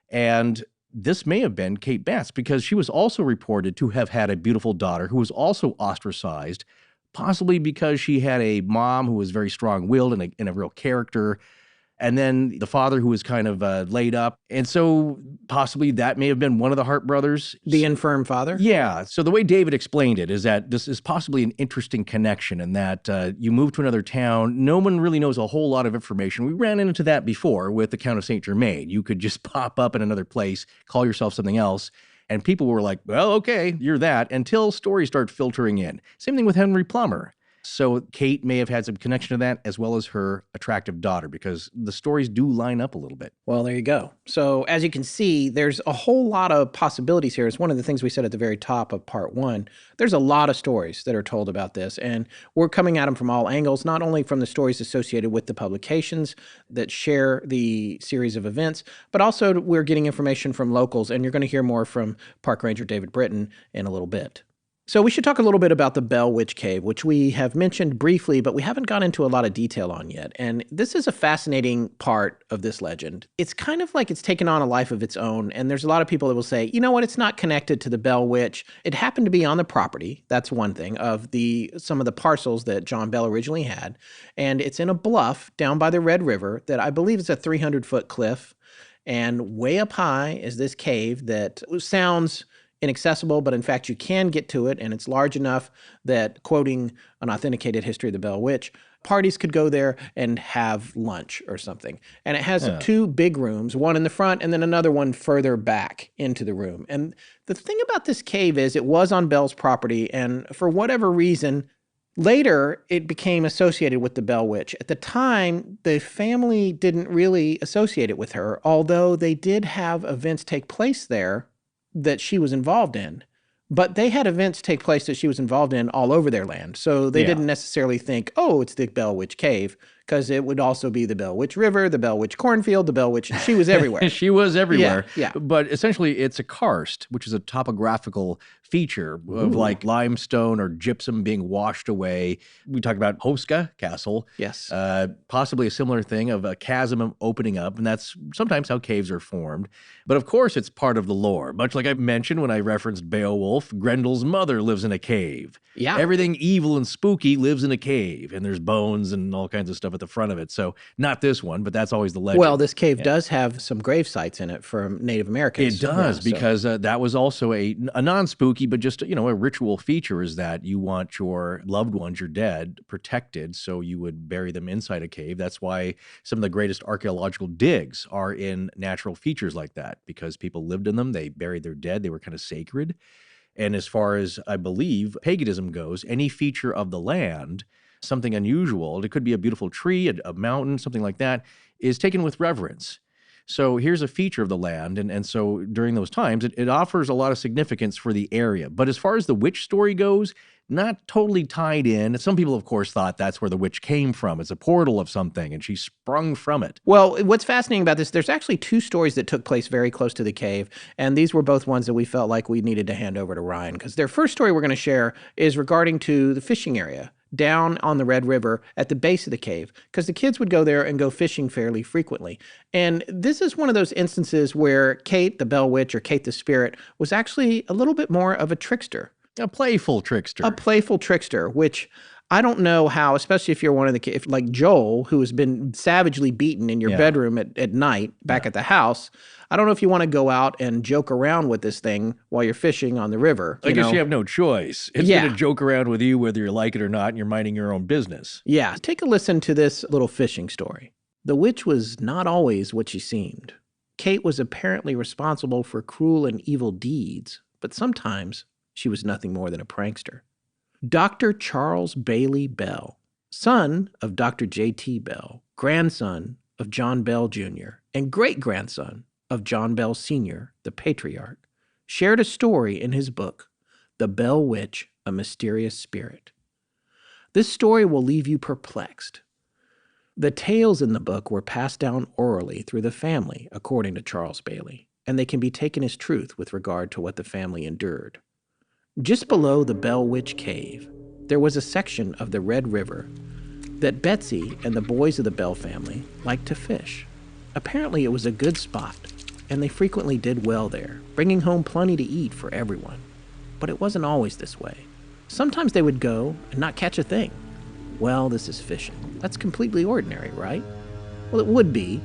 And this may have been Kate Batts because she was also reported to have had a beautiful daughter who was also ostracized, possibly because she had a mom who was very strong-willed and a real character, and then the father who was kind of laid up. And so possibly that may have been one of the Harpe brothers. The infirm father? Yeah. So the way David explained it is that this is possibly an interesting connection, and that you move to another town. No one really knows a whole lot of information. We ran into that before with the Count of St. Germain. You could just pop up in another place, call yourself something else, and people were like, well, okay, you're that, until stories start filtering in. Same thing with Henry Plummer. So Kate may have had some connection to that, as well as her attractive daughter, because the stories do line up a little bit. Well, there you go. So as you can see, there's a whole lot of possibilities here. It's one of the things we said at the very top of part 1. There's a lot of stories that are told about this, and we're coming at them from all angles, not only from the stories associated with the publications that share the series of events, but also we're getting information from locals, and you're going to hear more from Park Ranger David Britton in a little bit. So we should talk a little bit about the Bell Witch Cave, which we have mentioned briefly, but we haven't gone into a lot of detail on yet. And this is a fascinating part of this legend. It's kind of like it's taken on a life of its own. And there's a lot of people that will say, you know what, it's not connected to the Bell Witch. It happened to be on the property, that's one thing, of some of the parcels that John Bell originally had. And it's in a bluff down by the Red River that I believe is a 300-foot cliff. And way up high is this cave that sounds inaccessible, but in fact you can get to it, and it's large enough that, quoting an authenticated history of the Bell Witch, parties could go there and have lunch or something. And it has 2 big rooms, one in the front and then another one further back into the room. And the thing about this cave is it was on Bell's property, and for whatever reason, later it became associated with the Bell Witch. At the time, the family didn't really associate it with her, although they did have events take place there that she was involved in. But they had events take place that she was involved in all over their land. So they didn't necessarily think, oh, it's the Bell Witch Cave, because it would also be the Bell Witch River, the Bell Witch Cornfield, the Bell Witch. She was everywhere. She was everywhere. Yeah. But essentially, it's a karst, which is a topographical feature of like limestone or gypsum being washed away. We talk about Hoska Castle. Yes. Possibly a similar thing of a chasm opening up, and that's sometimes how caves are formed. But of course, it's part of the lore. Much like I mentioned when I referenced Beowulf, Grendel's mother lives in a cave. Yeah. Everything evil and spooky lives in a cave, and there's bones and all kinds of stuff at the front of it. So not this one, but that's always the legend. Well, this cave does have some grave sites in it for Native Americans. It does, because that was also a non-spooky, but just, a ritual feature, is that you want your loved ones, your dead, protected, so you would bury them inside a cave. That's why some of the greatest archaeological digs are in natural features like that, because people lived in them, they buried their dead, they were kind of sacred. And as far as, I believe, paganism goes, any feature of the land, something unusual, it could be a beautiful tree, a mountain, something like that, is taken with reverence. So here's a feature of the land, and so during those times, it offers a lot of significance for the area. But as far as the witch story goes, not totally tied in. Some people, of course, thought that's where the witch came from. It's a portal of something, and she sprung from it. Well, what's fascinating about this, there's actually two stories that took place very close to the cave, and these were both ones that we felt like we needed to hand over to Ryan, because their first story we're going to share is regarding to the fishing area down on the Red River at the base of the cave, because the kids would go there and go fishing fairly frequently. And this is one of those instances where Kate, the Bell Witch, or Kate the Spirit, was actually a little bit more of a trickster. A playful trickster. A playful trickster, which I don't know how, especially if you're one of the kids, like Joel, who has been savagely beaten in your bedroom at night back at the house. I don't know if you want to go out and joke around with this thing while you're fishing on the river. I guess you have no choice. It's going to joke around with you whether you like it or not, and you're minding your own business. Yeah. Take a listen to this little fishing story. The witch was not always what she seemed. Kate was apparently responsible for cruel and evil deeds, but sometimes she was nothing more than a prankster. Dr. Charles Bailey Bell, son of Dr. J.T. Bell, grandson of John Bell Jr., and great-grandson of John Bell Sr., the patriarch, shared a story in his book, The Bell Witch, A Mysterious Spirit. This story will leave you perplexed. The tales in the book were passed down orally through the family, according to Charles Bailey, and they can be taken as truth with regard to what the family endured. Just below the Bell Witch Cave, there was a section of the Red River that Betsy and the boys of the Bell family liked to fish. Apparently it was a good spot, and they frequently did well there, bringing home plenty to eat for everyone. But it wasn't always this way. Sometimes they would go and not catch a thing. Well, this is fishing. That's completely ordinary, right? Well, it would be,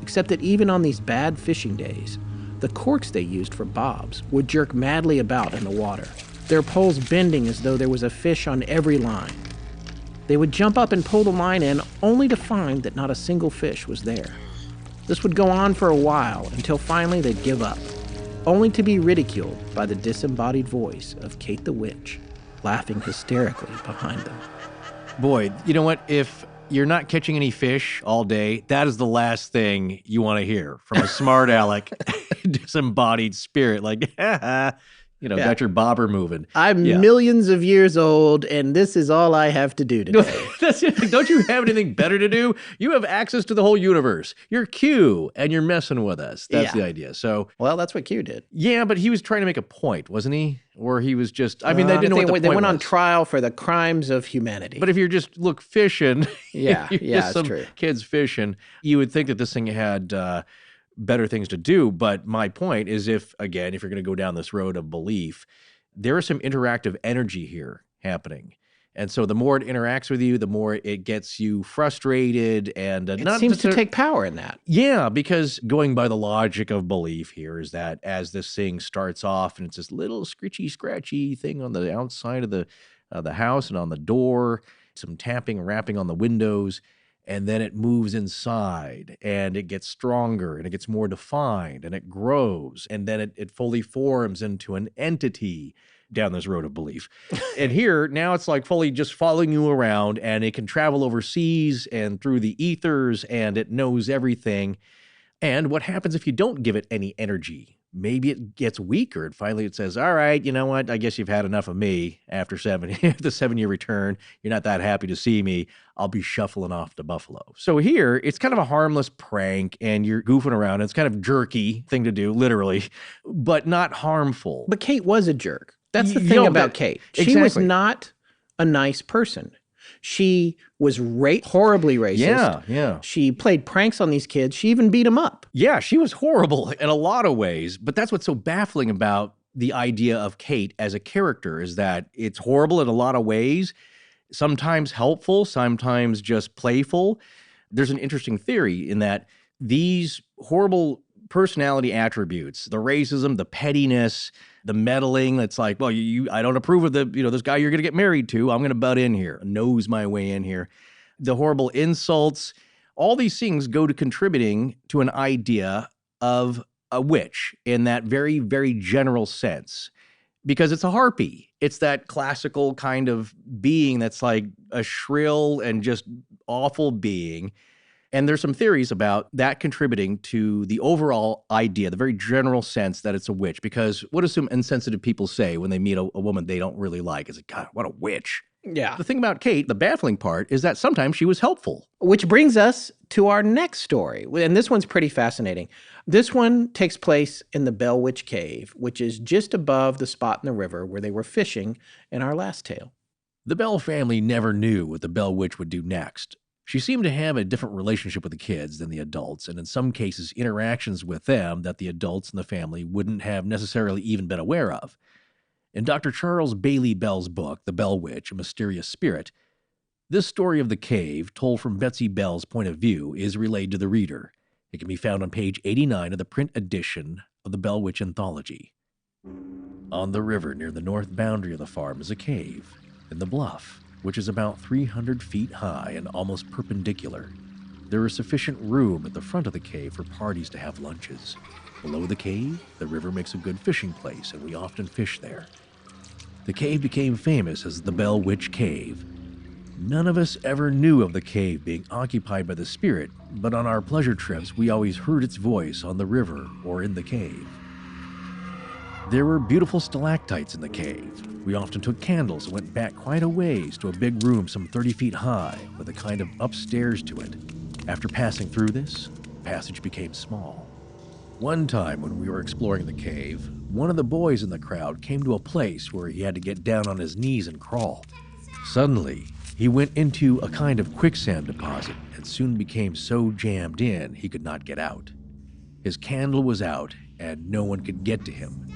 except that even on these bad fishing days, the corks they used for bobs would jerk madly about in the water, their poles bending as though there was a fish on every line. They would jump up and pull the line in, only to find that not a single fish was there. This would go on for a while until finally they'd give up, only to be ridiculed by the disembodied voice of Kate the Witch, laughing hysterically behind them. Boy, you know what? If you're not catching any fish all day, that is the last thing you want to hear from a smart aleck, disembodied spirit. Like, got your bobber moving. I'm millions of years old, and this is all I have to do today. Don't you have anything better to do? You have access to the whole universe. You're Q, and you're messing with us. That's the idea. So, well, that's what Q did. Yeah, but he was trying to make a point, wasn't he? Or he was just, they didn't know what the point was. They went on trial for the crimes of humanity. But if you're just, fishing, it's some true. Kids fishing, you would think that this thing had better things to do. But my point is if you're going to go down this road of belief, there is some interactive energy here happening. And so the more it interacts with you, the more it gets you frustrated. And it seems to take power in that. Yeah, because going by the logic of belief here is that as this thing starts off and it's this little scritchy, scratchy thing on the outside of the house and on the door, some tapping and rapping on the windows, and then it moves inside and it gets stronger and it gets more defined and it grows and then it fully forms into an entity down this road of belief. And here, now it's like fully just following you around, and it can travel overseas and through the ethers, and it knows everything. And what happens if you don't give it any energy? maybe it gets weaker. And finally it says, all right, you know what? I guess you've had enough of me after the 7-year return. You're not that happy to see me. I'll be shuffling off to Buffalo. So here, it's kind of a harmless prank and you're goofing around. It's kind of jerky thing to do, literally, but not harmful. But Kate was a jerk. That's the thing about Kate. She was not a nice person. She was horribly racist. Yeah. She played pranks on these kids. She even beat them up. Yeah, she was horrible in a lot of ways. But that's what's so baffling about the idea of Kate as a character is that it's horrible in a lot of ways, sometimes helpful, sometimes just playful. There's an interesting theory in that these horrible personality attributes, the racism, the pettiness, the meddling, that's like, well, I don't approve of this guy you're going to get married to. I'm going to butt in here, nose my way in here. The horrible insults, all these things go to contributing to an idea of a witch in that very, very general sense. Because it's a harpy. It's that classical kind of being that's like a shrill and just awful being. And there's some theories about that contributing to the overall idea, the very general sense that it's a witch. Because what do some insensitive people say when they meet a woman they don't really like? Is like, God, what a witch. Yeah. The thing about Kate, the baffling part, is that sometimes she was helpful. Which brings us to our next story. And this one's pretty fascinating. This one takes place in the Bell Witch Cave, which is just above the spot in the river where they were fishing in our last tale. The Bell family never knew what the Bell Witch would do next. She seemed to have a different relationship with the kids than the adults, and in some cases, interactions with them that the adults in the family wouldn't have necessarily even been aware of. In Dr. Charles Bailey Bell's book, The Bell Witch, A Mysterious Spirit, this story of the cave, told from Betsy Bell's point of view, is relayed to the reader. It can be found on page 89 of the print edition of the Bell Witch Anthology. On the river near the north boundary of the farm is a cave, in the bluff, which is about 300 feet high and almost perpendicular. There is sufficient room at the front of the cave for parties to have lunches. Below the cave, the river makes a good fishing place, and we often fish there. The cave became famous as the Bell Witch Cave. None of us ever knew of the cave being occupied by the spirit, but on our pleasure trips, we always heard its voice on the river or in the cave. There were beautiful stalactites in the cave. We often took candles and went back quite a ways to a big room some 30 feet high with a kind of upstairs to it. After passing through this, the passage became small. One time when we were exploring the cave, one of the boys in the crowd came to a place where he had to get down on his knees and crawl. Suddenly, he went into a kind of quicksand deposit and soon became so jammed in he could not get out. His candle was out and no one could get to him.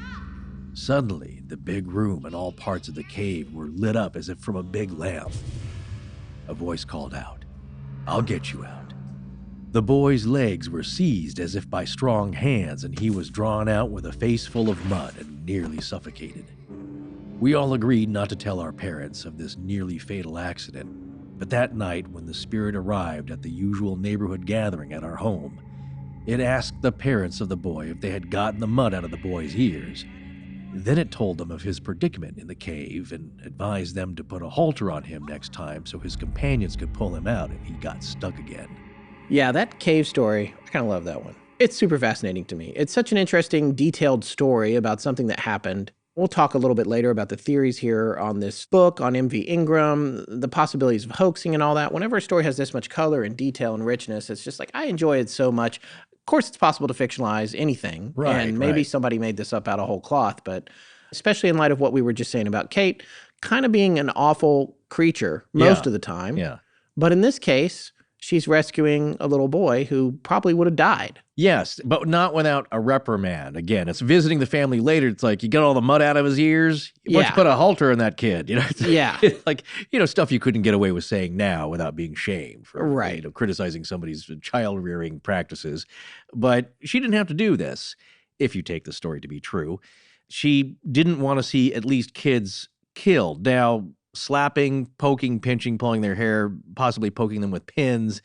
Suddenly, the big room and all parts of the cave were lit up as if from a big lamp. A voice called out, "I'll get you out." The boy's legs were seized as if by strong hands, and he was drawn out with a face full of mud and nearly suffocated. We all agreed not to tell our parents of this nearly fatal accident, but that night when the spirit arrived at the usual neighborhood gathering at our home, it asked the parents of the boy if they had gotten the mud out of the boy's ears. Then it told them of his predicament in the cave and advised them to put a halter on him next time so his companions could pull him out if he got stuck again. Yeah, that cave story, I kind of love that one. It's super fascinating to me. It's such an interesting, detailed story about something that happened. We'll talk a little bit later about the theories here on this book, on M.V. Ingram, the possibilities of hoaxing and all that. Whenever a story has this much color and detail and richness, it's just like, I enjoy it so much. Of course, it's possible to fictionalize anything, and maybe somebody made this up out of whole cloth, but especially in light of what we were just saying about Kate, kind of being an awful creature most of the time. Yeah. But in this case, she's rescuing a little boy who probably would have died. Yes, but not without a reprimand. Again, it's visiting the family later. It's like, you get all the mud out of his ears. Why don't you put a halter on that kid? You know, it's like, stuff you couldn't get away with saying now without being shamed for criticizing somebody's child rearing practices. But she didn't have to do this, if you take the story to be true. She didn't want to see at least kids killed. Now, slapping, poking, pinching, pulling their hair, possibly poking them with pins,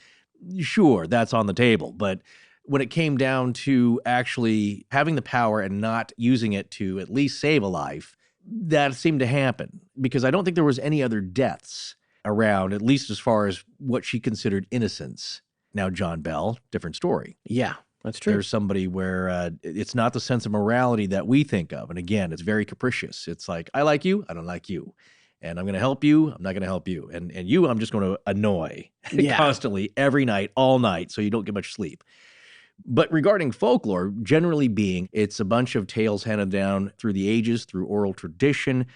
sure, that's on the table. But when it came down to actually having the power and not using it to at least save a life, that seemed to happen. Because I don't think there was any other deaths around, at least as far as what she considered innocence. Now, John Bell, different story. Yeah. That's true. There's somebody where it's not the sense of morality that we think of. And again, it's very capricious. It's like, I like you, I don't like you. And I'm going to help you, I'm not going to help you. And you, I'm just going to annoy constantly, every night, all night, so you don't get much sleep. But regarding folklore, generally being, it's a bunch of tales handed down through the ages, through oral tradition.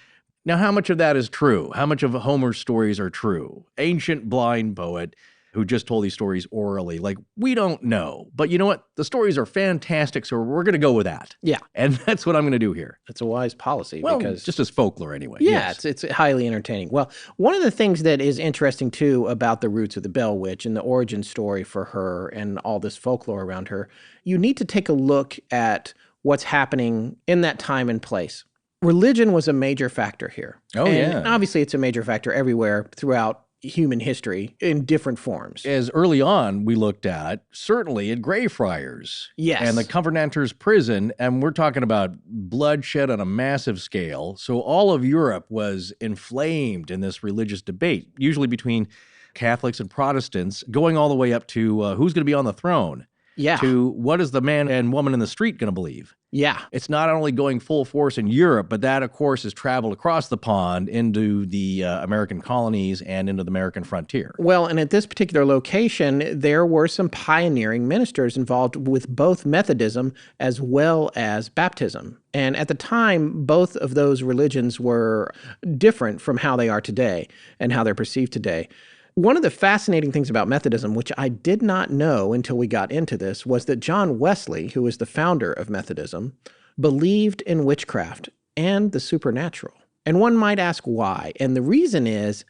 Now, how much of that is true? How much of Homer's stories are true? Ancient blind poet who just told these stories orally. Like, we don't know. But you know what? The stories are fantastic, so we're going to go with that. Yeah. And that's what I'm going to do here. It's a wise policy. Well, because just as folklore anyway. Yeah, yes. it's highly entertaining. Well, one of the things that is interesting, too, about the roots of the Bell Witch and the origin story for her and all this folklore around her, you need to take a look at what's happening in that time and place. Religion was a major factor here. Oh, and obviously, it's a major factor everywhere throughout human history in different forms. As early on we looked at, certainly at Greyfriars. Yes. And the Covenanters prison, and we're talking about bloodshed on a massive scale. So all of Europe was inflamed in this religious debate, usually between Catholics and Protestants, going all the way up to who's going to be on the throne. Yeah. To what is the man and woman in the street going to believe? Yeah. It's not only going full force in Europe, but that, of course, has traveled across the pond into the American colonies and into the American frontier. Well, and at this particular location, there were some pioneering ministers involved with both Methodism as well as baptism. And at the time, both of those religions were different from how they are today and how they're perceived today. One of the fascinating things about Methodism, which I did not know until we got into this, was that John Wesley, who was the founder of Methodism, believed in witchcraft and the supernatural. And one might ask why. And the reason is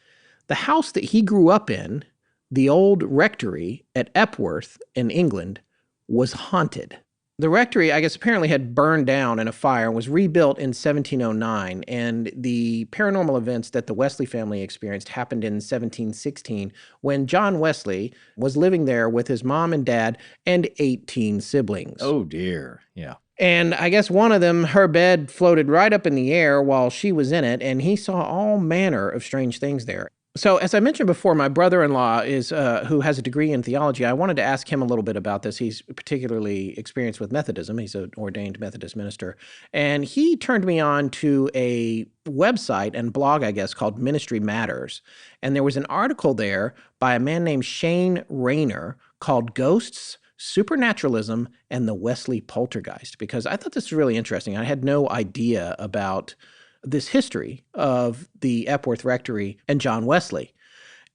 the house that he grew up in, the old rectory at Epworth in England, was haunted. The rectory, I guess, apparently had burned down in a fire and was rebuilt in 1709. And the paranormal events that the Wesley family experienced happened in 1716 when John Wesley was living there with his mom and dad and 18 siblings. Oh, dear. Yeah. And I guess one of them, her bed floated right up in the air while she was in it, and he saw all manner of strange things there. So as I mentioned before, my brother-in-law is who has a degree in theology. I wanted to ask him a little bit about this. He's particularly experienced with Methodism. He's an ordained Methodist minister. And he turned me on to a website and blog, I guess, called Ministry Matters. And there was an article there by a man named Shane Rayner called Ghosts, Supernaturalism, and the Wesley Poltergeist, because I thought this was really interesting. I had no idea about this history of the Epworth Rectory and John Wesley.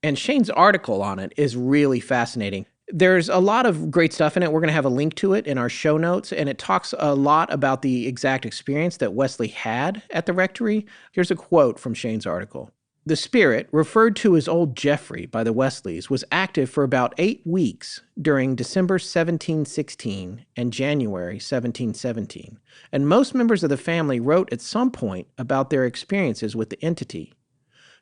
And Shane's article on it is really fascinating. There's a lot of great stuff in it. We're going to have a link to it in our show notes, and it talks a lot about the exact experience that Wesley had at the rectory. Here's a quote from Shane's article. The spirit, referred to as Old Jeffrey by the Wesleys, was active for about 8 weeks during December 1716 and January 1717, and most members of the family wrote at some point about their experiences with the entity.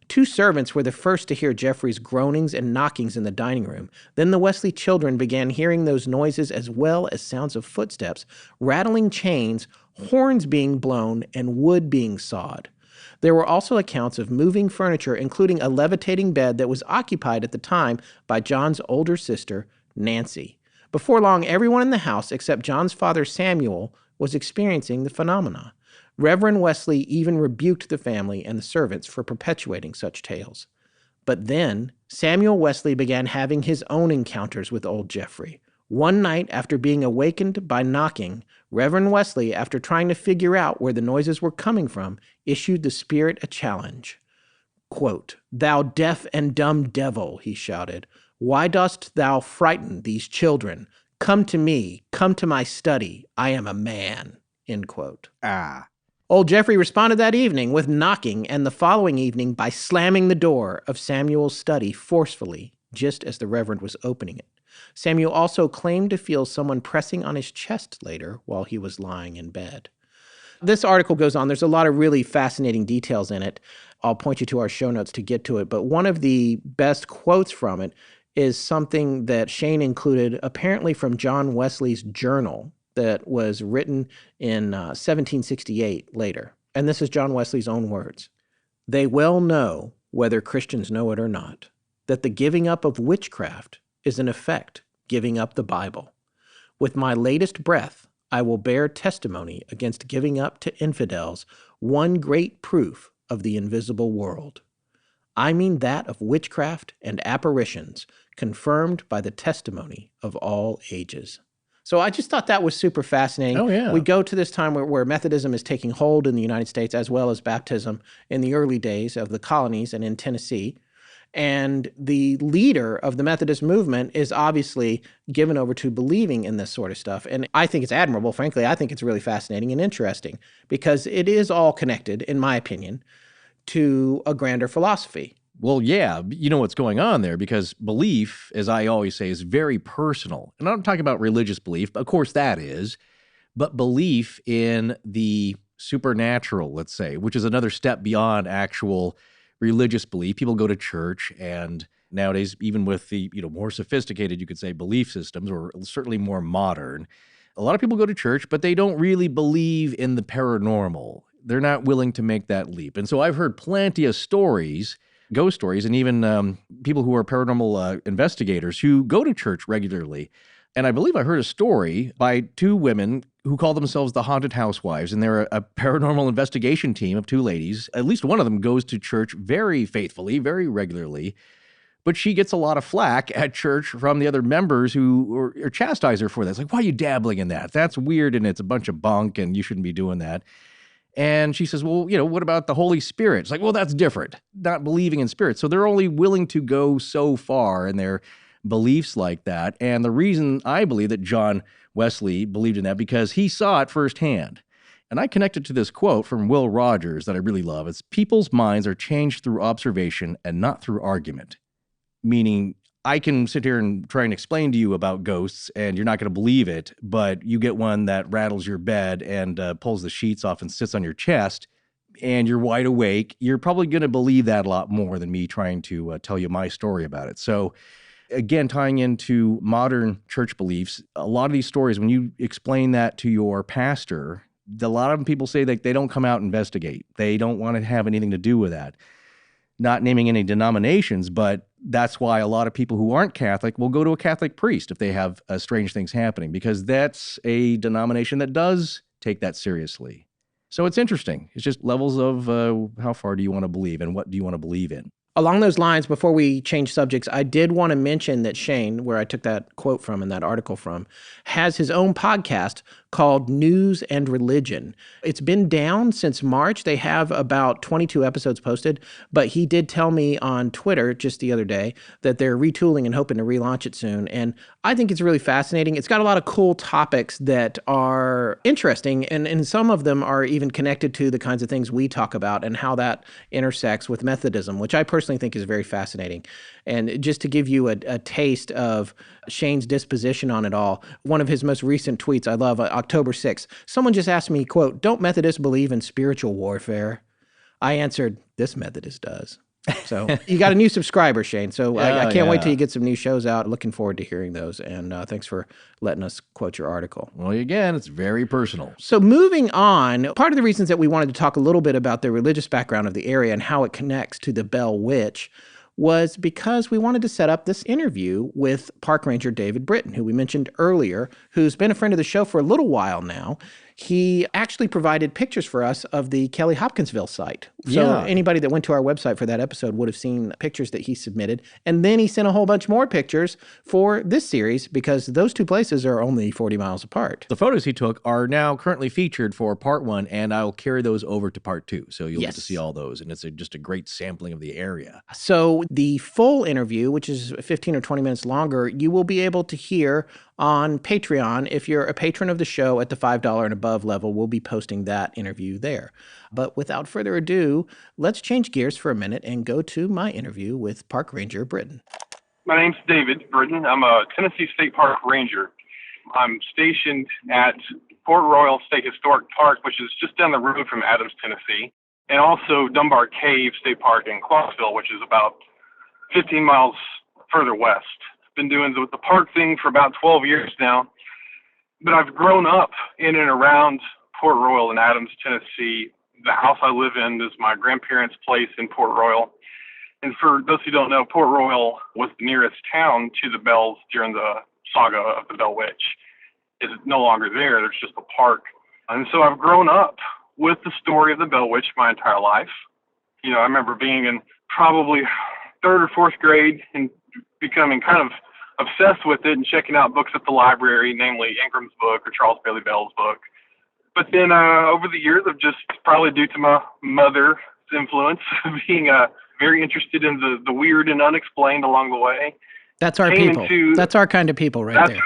2 servants were the first to hear Jeffrey's groanings and knockings in the dining room. Then the Wesley children began hearing those noises as well as sounds of footsteps, rattling chains, horns being blown, and wood being sawed. There were also accounts of moving furniture, including a levitating bed that was occupied at the time by John's older sister, Nancy. Before long, everyone in the house, except John's father, Samuel, was experiencing the phenomena. Reverend Wesley even rebuked the family and the servants for perpetuating such tales. But then, Samuel Wesley began having his own encounters with old Jeffrey. One night, after being awakened by knocking, Reverend Wesley, after trying to figure out where the noises were coming from, issued the spirit a challenge. Quote, "Thou deaf and dumb devil," he shouted, "why dost thou frighten these children? Come to me, come to my study. I am a man." End quote. Old Jeffrey responded that evening with knocking, and the following evening by slamming the door of Samuel's study forcefully, just as the Reverend was opening it. Samuel also claimed to feel someone pressing on his chest later while he was lying in bed. This article goes on. There's a lot of really fascinating details in it. I'll point you to our show notes to get to it. But one of the best quotes from it is something that Shane included, apparently from John Wesley's journal that was written in 1768 later. And this is John Wesley's own words. "They well know, whether Christians know it or not, that the giving up of witchcraft is in effect giving up the Bible. With my latest breath, I will bear testimony against giving up to infidels one great proof of the invisible world. I mean that of witchcraft and apparitions confirmed by the testimony of all ages. So I just thought that was super fascinating. Oh, yeah. We go to this time where Methodism is taking hold in the United States, as well as baptism in the early days of the colonies and in Tennessee. And the leader of the Methodist movement is obviously given over to believing in this sort of stuff. And I think it's admirable. Frankly, I think it's really fascinating and interesting because it is all connected, in my opinion, to a grander philosophy. Well, yeah, you know what's going on there because belief, as I always say, is very personal. And I'm not talking about religious belief, but of course that is, but belief in the supernatural, let's say, which is another step beyond actual religious belief. People go to church, and nowadays, even with the more sophisticated, you could say, belief systems, or certainly more modern, a lot of people go to church, but they don't really believe in the paranormal. They're not willing to make that leap. And so I've heard plenty of stories, ghost stories, and even people who are paranormal investigators who go to church regularly. And I believe I heard a story by two women who call themselves the Haunted Housewives, and they're a paranormal investigation team of two ladies. At least one of them goes to church very faithfully, very regularly, but she gets a lot of flack at church from the other members who are chastise her for that. It's like, why are you dabbling in that? That's weird, and it's a bunch of bunk, and you shouldn't be doing that. And she says, well, what about the Holy Spirit? It's like, well, that's different, not believing in spirits. So they're only willing to go so far in their beliefs like that. And the reason I believe that John Wesley believed in that, because he saw it firsthand. And I connected to this quote from Will Rogers that I really love. It's, people's minds are changed through observation and not through argument. Meaning, I can sit here and try and explain to you about ghosts, and you're not going to believe it, but you get one that rattles your bed and pulls the sheets off and sits on your chest, and you're wide awake. You're probably going to believe that a lot more than me trying to tell you my story about it. So, again, tying into modern church beliefs, a lot of these stories, when you explain that to your pastor, a lot of people say that they don't come out and investigate. They don't want to have anything to do with that. Not naming any denominations, but that's why a lot of people who aren't Catholic will go to a Catholic priest if they have strange things happening, because that's a denomination that does take that seriously. So it's interesting. It's just levels of how far do you want to believe and what do you want to believe in? Along those lines, before we change subjects, I did want to mention that Shane, where I took that quote from and that article from, has his own podcast called News and Religion. It's been down since March. They have about 22 episodes posted, but he did tell me on Twitter just the other day that they're retooling and hoping to relaunch it soon. And I think it's really fascinating. It's got a lot of cool topics that are interesting, and some of them are even connected to the kinds of things we talk about and how that intersects with Methodism, which I personally think is very fascinating. And just to give you a taste of Shane's disposition on it all, one of his most recent tweets, I love, October 6th, someone just asked me, quote, "Don't Methodists believe in spiritual warfare?" I answered, "This Methodist does." So you got a new subscriber, Shane. So I can't wait till you get some new shows out. Looking forward to hearing those. And thanks for letting us quote your article. Well, again, it's very personal. So moving on, part of the reasons that we wanted to talk a little bit about the religious background of the area and how it connects to the Bell Witch was because we wanted to set up this interview with Park Ranger David Britton, who we mentioned earlier, who's been a friend of the show for a little while now. He actually provided pictures for us of the Kelly Hopkinsville site. So anybody that went to our website for that episode would have seen pictures that he submitted. And then he sent a whole bunch more pictures for this series because those two places are only 40 miles apart. The photos he took are now currently featured for part 1, and I'll carry those over to part 2. So you'll get to see all those. And it's just a great sampling of the area. So the full interview, which is 15 or 20 minutes longer, you will be able to hear on Patreon. If you're a patron of the show at the $5 and above level, we'll be posting that interview there. But without further ado, let's change gears for a minute and go to my interview with Park Ranger Britton. My name's David Britton. I'm a Tennessee State Park Ranger. I'm stationed at Port Royal State Historic Park, which is just down the road from Adams, Tennessee, and also Dunbar Cave State Park in Clarksville, which is about 15 miles further west. Been doing the park thing for about 12 years now, but I've grown up in and around Port Royal and Adams, Tennessee. The house I live in is my grandparents' place in Port Royal. And for those who don't know, Port Royal was the nearest town to the Bells during the saga of the Bell Witch. is no longer there. There's just a park. And so I've grown up with the story of the Bell Witch my entire life. I remember being in probably third or fourth grade and becoming kind of obsessed with it and checking out books at the library, namely Ingram's book or Charles Bailey Bell's book. But then over the years, I've just, probably due to my mother's influence, being very interested in the weird and unexplained along the way. That's our people. That's our kind of people right there.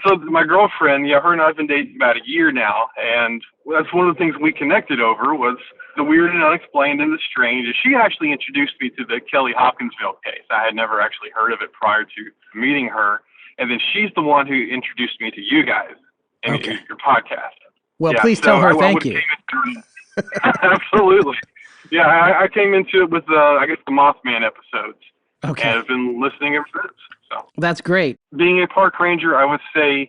So my girlfriend, her and I have been dating about a year now, and that's one of the things we connected over was the weird and unexplained and the strange. She actually introduced me to the Kelly Hopkinsville case. I had never actually heard of it prior to meeting her, and then she's the one who introduced me to you guys and your podcast. Well, please tell her thank you. Absolutely. Yeah, I came into it with, the Mothman episodes. Okay. And I've been listening ever since. So that's great. Being a park ranger, I would say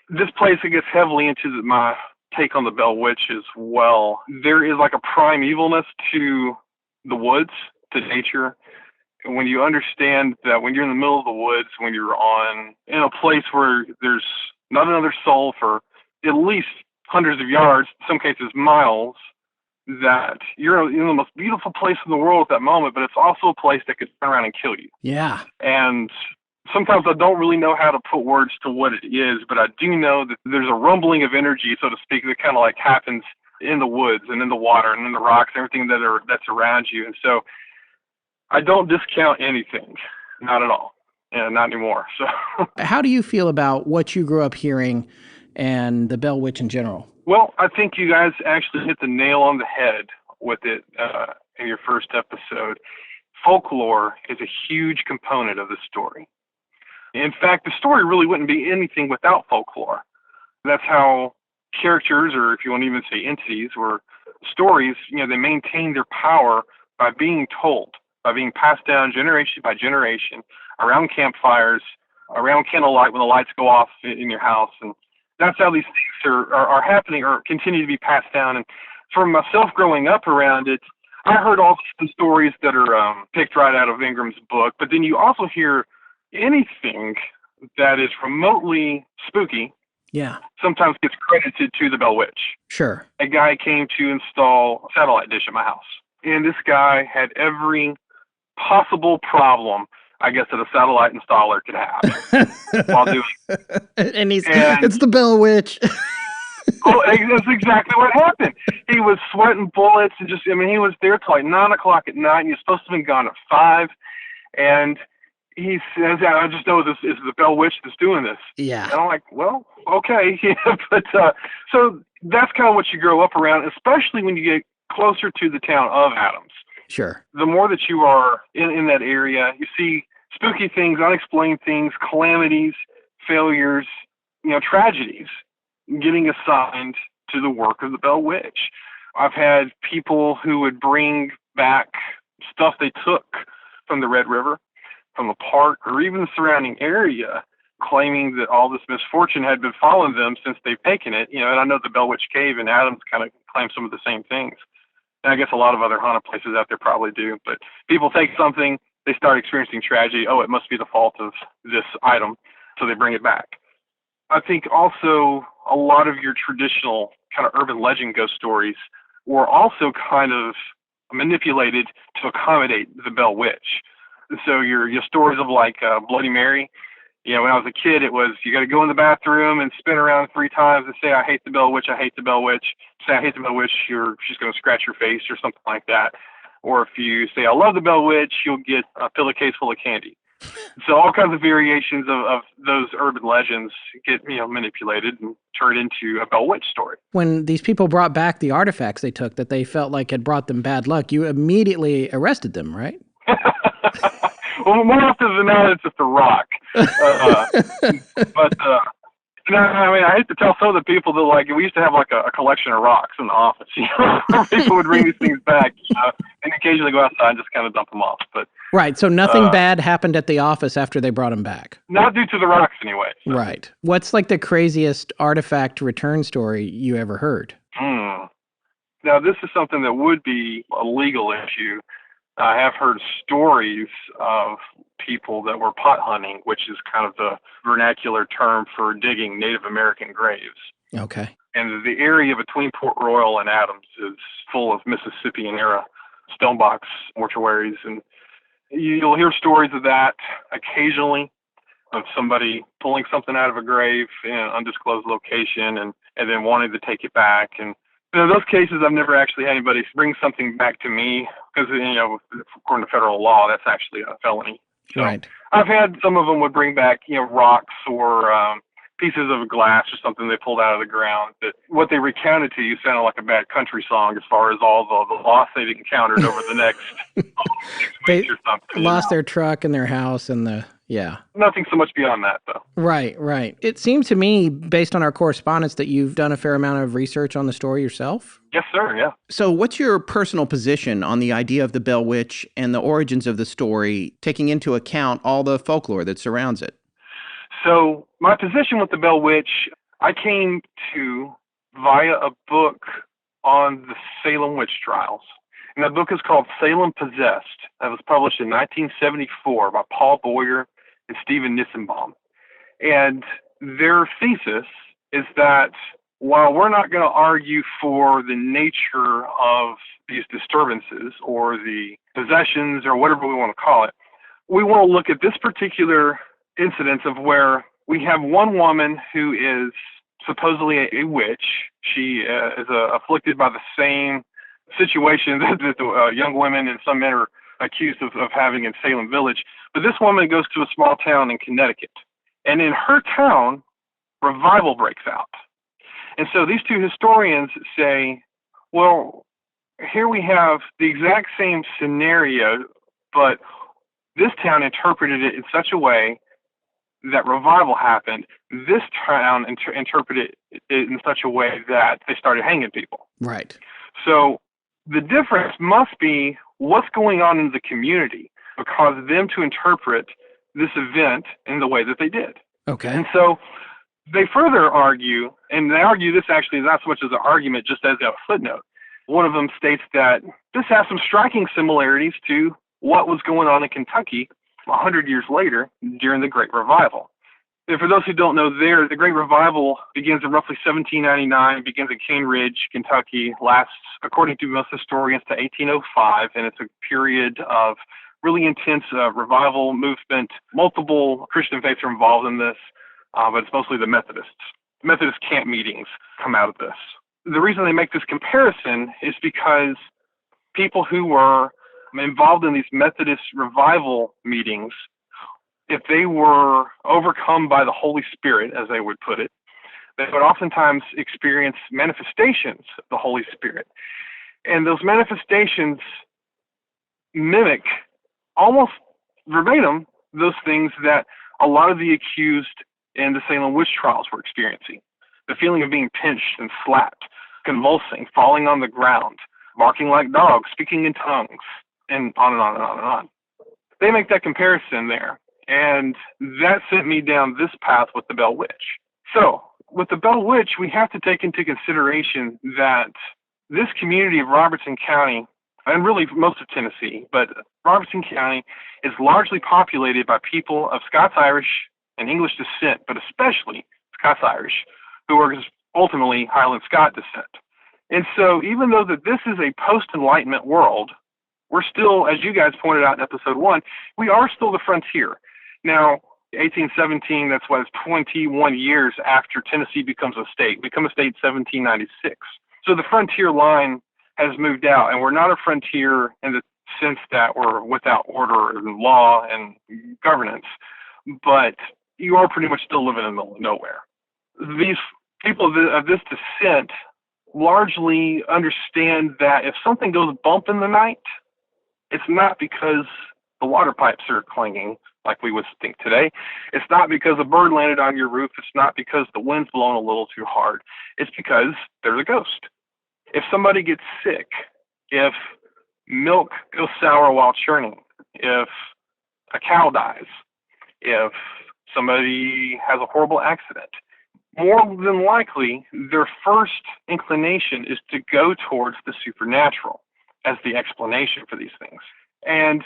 this place gets heavily into my take on the Bell Witch as well. There is like a primevalness to the woods, to nature. And when you understand that when you're in the middle of the woods, when you're in a place where there's not another soul for at least hundreds of yards, in some cases miles, that you're in the most beautiful place in the world at that moment, but it's also a place that could turn around and kill you. Yeah. And sometimes I don't really know how to put words to what it is, but I do know that there's a rumbling of energy, so to speak, that kind of like happens in the woods and in the water and in the rocks, everything that's around you. And so I don't discount anything, not at all, and not anymore. So how do you feel about what you grew up hearing and the Bell Witch in general? Well, I think you guys actually hit the nail on the head with it in your first episode. Folklore is a huge component of the story. In fact, the story really wouldn't be anything without folklore. That's how characters, or if you want to even say entities, or stories, they maintain their power by being told, by being passed down generation by generation, around campfires, around candlelight when the lights go off in your house. And that's how these things are happening or continue to be passed down. And for myself growing up around it, I heard all the stories that are picked right out of Ingram's book, but then you also hear anything that is remotely spooky. Yeah. Sometimes gets credited to the Bell Witch. Sure. A guy came to install a satellite dish at my house, and this guy had every possible problem I guess that a satellite installer could have while doing and it's the Bell Witch. Oh, that's exactly what happened. He was sweating bullets and he was there till like 9 o'clock at night, and he was supposed to have been gone at 5. And he says, I just know this is the Bell Witch that's doing this. Yeah. And I'm like, well, okay. But so that's kind of what you grow up around, especially when you get closer to the town of Adams. Sure. The more that you are in that area, you see spooky things, unexplained things, calamities, failures, tragedies getting assigned to the work of the Bell Witch. I've had people who would bring back stuff they took from the Red River, from the park, or even the surrounding area, claiming that all this misfortune had befallen them since they've taken it. And I know the Bell Witch Cave in Adams kind of claims some of the same things. And I guess a lot of other haunted places out there probably do. But people take something, they start experiencing tragedy. Oh, it must be the fault of this item, so they bring it back. I think also a lot of your traditional kind of urban legend ghost stories were also kind of manipulated to accommodate the Bell Witch. So your stories of like Bloody Mary, when I was a kid, it was you got to go in the bathroom and spin around 3 times and say, I hate the Bell Witch, I hate the Bell Witch. Say, I hate the Bell Witch, she's going to scratch your face or something like that. Or if you say, I love the Bell Witch, you'll get a pillowcase full of candy. So all kinds of variations of those urban legends get manipulated and turned into a Bell Witch story. When these people brought back the artifacts they took that they felt like had brought them bad luck, you immediately arrested them, right? Well, more often than not, it's just a rock. I hate to tell some of the people that we used to have like a collection of rocks in the office. People would bring these things back, and occasionally go outside and just kind of dump them off. But right, so nothing bad happened at the office after they brought them back. Not due to the rocks, anyway. So. Right. What's like the craziest artifact return story you ever heard? Now, this is something that would be a legal issue. I have heard stories of people that were pot hunting, which is kind of the vernacular term for digging Native American graves. Okay. And the area between Port Royal and Adams is full of Mississippian-era stonebox mortuaries, and you'll hear stories of that occasionally, of somebody pulling something out of a grave in an undisclosed location and then wanting to take it back. And in those cases, I've never actually had anybody bring something back to me because, according to federal law, that's actually a felony. So Right. I've had some of them would bring back, rocks or pieces of glass or something they pulled out of the ground. But what they recounted to you sounded like a bad country song as far as all the loss they've encountered over the next 6 They weeks or something. lost their truck and their house and yeah. Nothing so much beyond that, though. Right, right. It seems to me, based on our correspondence, that you've done a fair amount of research on the story yourself. Yes, sir, yeah. So what's your personal position on the idea of the Bell Witch and the origins of the story, taking into account all the folklore that surrounds it? So my position with the Bell Witch, I came to via a book on the Salem witch trials. And that book is called Salem Possessed. That was published in 1974 by Paul Boyer and Stephen Nissenbaum. And their thesis is that while we're not going to argue for the nature of these disturbances or the possessions or whatever we want to call it, we want to look at this particular incidence of where we have one woman who is supposedly a witch. She is afflicted by the same situation that the young women and some men are accused of having in Salem Village. But this woman goes to a small town in Connecticut. And in her town, revival breaks out. And so these two historians say, well, here we have the exact same scenario, but this town interpreted it in such a way that revival happened. This town interpreted it in such a way that they started hanging people. Right. So the difference must be what's going on in the community that caused them to interpret this event in the way that they did. Okay. And so they further argue, and they argue this actually not so much as an argument, just as a footnote. One of them states that this has some striking similarities to what was going on in Kentucky 100 years later during the Great Revival. And for those who don't know, the Great Revival begins in roughly 1799, begins in Cane Ridge, Kentucky, lasts, according to most historians, to 1805, and it's a period of really intense revival movement. Multiple Christian faiths are involved in this, but it's mostly the Methodists. Methodist camp meetings come out of this. The reason they make this comparison is because people who were involved in these Methodist revival meetings, if they were overcome by the Holy Spirit, as they would put it, they would oftentimes experience manifestations of the Holy Spirit. And those manifestations mimic almost verbatim those things that a lot of the accused in the Salem witch trials were experiencing. The feeling of being pinched and slapped, convulsing, falling on the ground, barking like dogs, speaking in tongues, and on and on and on and on. They make that comparison there. And that sent me down this path with the Bell Witch. So with the Bell Witch, we have to take into consideration that this community of Robertson County, and really most of Tennessee, but Robertson County is largely populated by people of Scots-Irish and English descent, but especially Scots-Irish, who are ultimately Highland Scot descent. And so even though that this is a post-Enlightenment world, we're still, as you guys pointed out in episode 1, we are still the frontier. Now, 1817, that's what, it's 21 years after Tennessee becomes a state. We become a state in 1796. So the frontier line has moved out, and we're not a frontier in the sense that we're without order and law and governance, but you are pretty much still living in the middle of nowhere. These people of this descent largely understand that if something goes bump in the night, it's not because the water pipes are clanging like we would think today. It's not because a bird landed on your roof. It's not because the wind's blowing a little too hard. It's because there's a ghost. If somebody gets sick, if milk goes sour while churning, if a cow dies, if somebody has a horrible accident, more than likely, their first inclination is to go towards the supernatural as the explanation for these things. And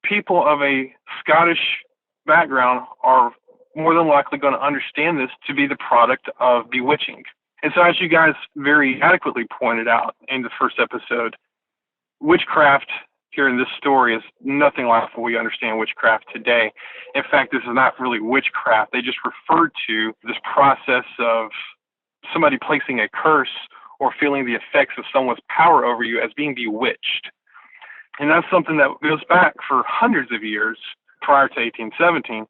people of a Scottish background are more than likely going to understand this to be the product of bewitching. And so, as you guys very adequately pointed out in the first episode, witchcraft here in this story is nothing like what we understand witchcraft today. In fact, this is not really witchcraft. They just refer to this process of somebody placing a curse or feeling the effects of someone's power over you as being bewitched. And that's something that goes back for hundreds of years prior to 1817.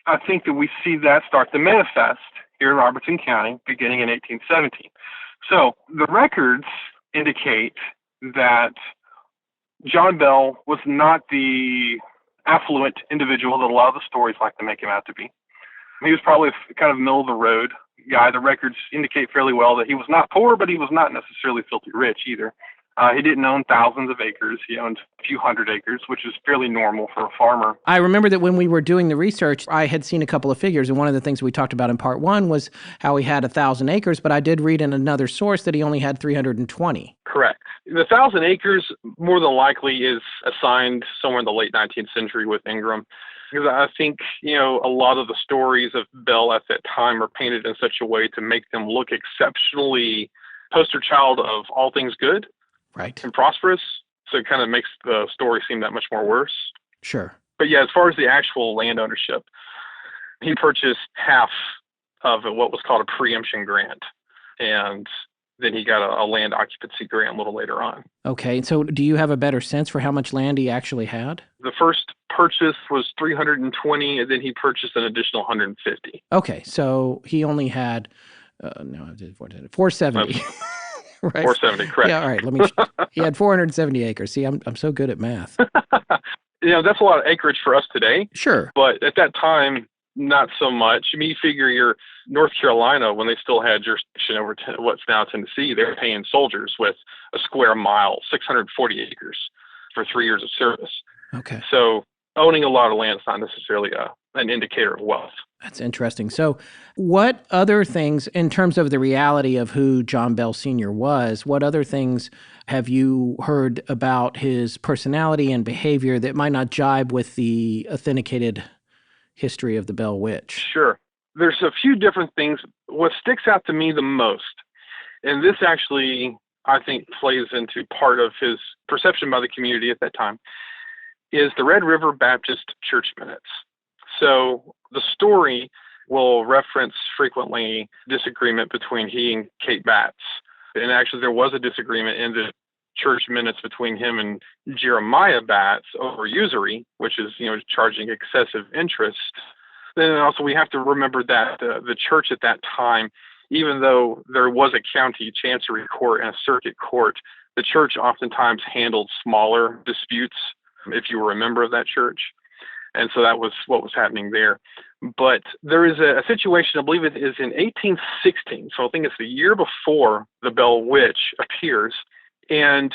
I think that we see that start to manifest here in Robertson County beginning in 1817. So the records indicate that John Bell was not the affluent individual that a lot of the stories like to make him out to be. He was probably a kind of middle of the road guy. The records indicate fairly well that he was not poor, but he was not necessarily filthy rich either. He didn't own thousands of acres. He owned a few hundred acres, which is fairly normal for a farmer. I remember that when we were doing the research, I had seen a couple of figures, and one of the things we talked about in part one was how he had 1,000 acres, but I did read in another source that he only had 320. Correct. The 1,000 acres more than likely is assigned somewhere in the late 19th century with Ingram. Because I think, a lot of the stories of Bell at that time are painted in such a way to make them look exceptionally poster child of all things good. Right. And prosperous. So it kind of makes the story seem that much more worse. Sure. But yeah, as far as the actual land ownership, he purchased half of what was called a preemption grant. And then he got a land occupancy grant a little later on. Okay. So do you have a better sense for how much land he actually had? The first purchase was 320, and then he purchased an additional 150. Okay. So he only had, 470. Right. 470, correct. Yeah, all right. He had 470 acres. See, I'm so good at math. That's a lot of acreage for us today. Sure. But at that time, not so much. You figure you're North Carolina, when they still had jurisdiction over what's now Tennessee, they were paying soldiers with a square mile, 640 acres for 3 years of service. Okay. So owning a lot of land is not necessarily an indicator of wealth. That's interesting. So what other things, in terms of the reality of who John Bell Sr. was, what other things have you heard about his personality and behavior that might not jibe with the authenticated history of the Bell Witch? Sure. There's a few different things. What sticks out to me the most, and this actually, I think, plays into part of his perception by the community at that time, is the Red River Baptist Church minutes. So the story will reference frequently disagreement between he and Kate Batts. And actually there was a disagreement in the church minutes between him and Jeremiah Batts over usury, which is, charging excessive interest. Then also we have to remember that the church at that time, even though there was a county chancery court and a circuit court, the church oftentimes handled smaller disputes, if you were a member of that church. And so that was what was happening there. But there is a situation, I believe it is in 1816, so I think it's the year before the Bell Witch appears, and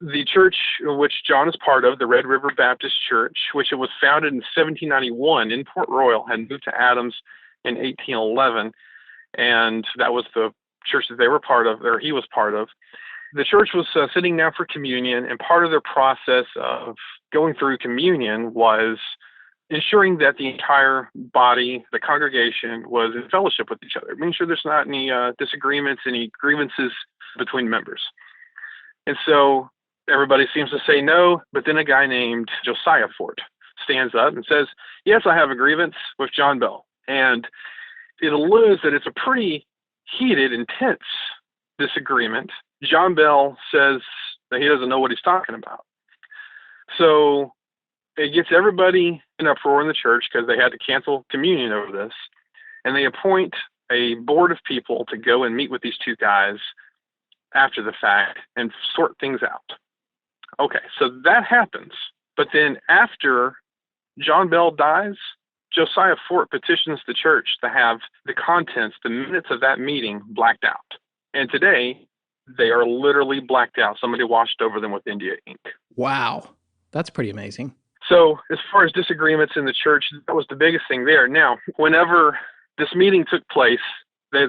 the church which John is part of, the Red River Baptist Church, which it was founded in 1791 in Port Royal, had moved to Adams in 1811, and that was the church that they were part of, or he was part of. The church was sitting down for communion, and part of their process of going through communion was ensuring that the entire body, the congregation, was in fellowship with each other, making sure there's not any disagreements, any grievances between members. And so everybody seems to say no, but then a guy named Josiah Fort stands up and says, yes, I have a grievance with John Bell. And it alludes that it's a pretty heated, intense disagreement. John Bell says that he doesn't know what he's talking about. So it gets everybody in uproar in the church because they had to cancel communion over this. And they appoint a board of people to go and meet with these two guys after the fact and sort things out. Okay, so that happens. But then after John Bell dies, Josiah Fort petitions the church to have the contents, the minutes of that meeting, blacked out. And today, they are literally blacked out. Somebody washed over them with India ink. Wow. That's pretty amazing. So as far as disagreements in the church, that was the biggest thing there. Now, whenever this meeting took place, they're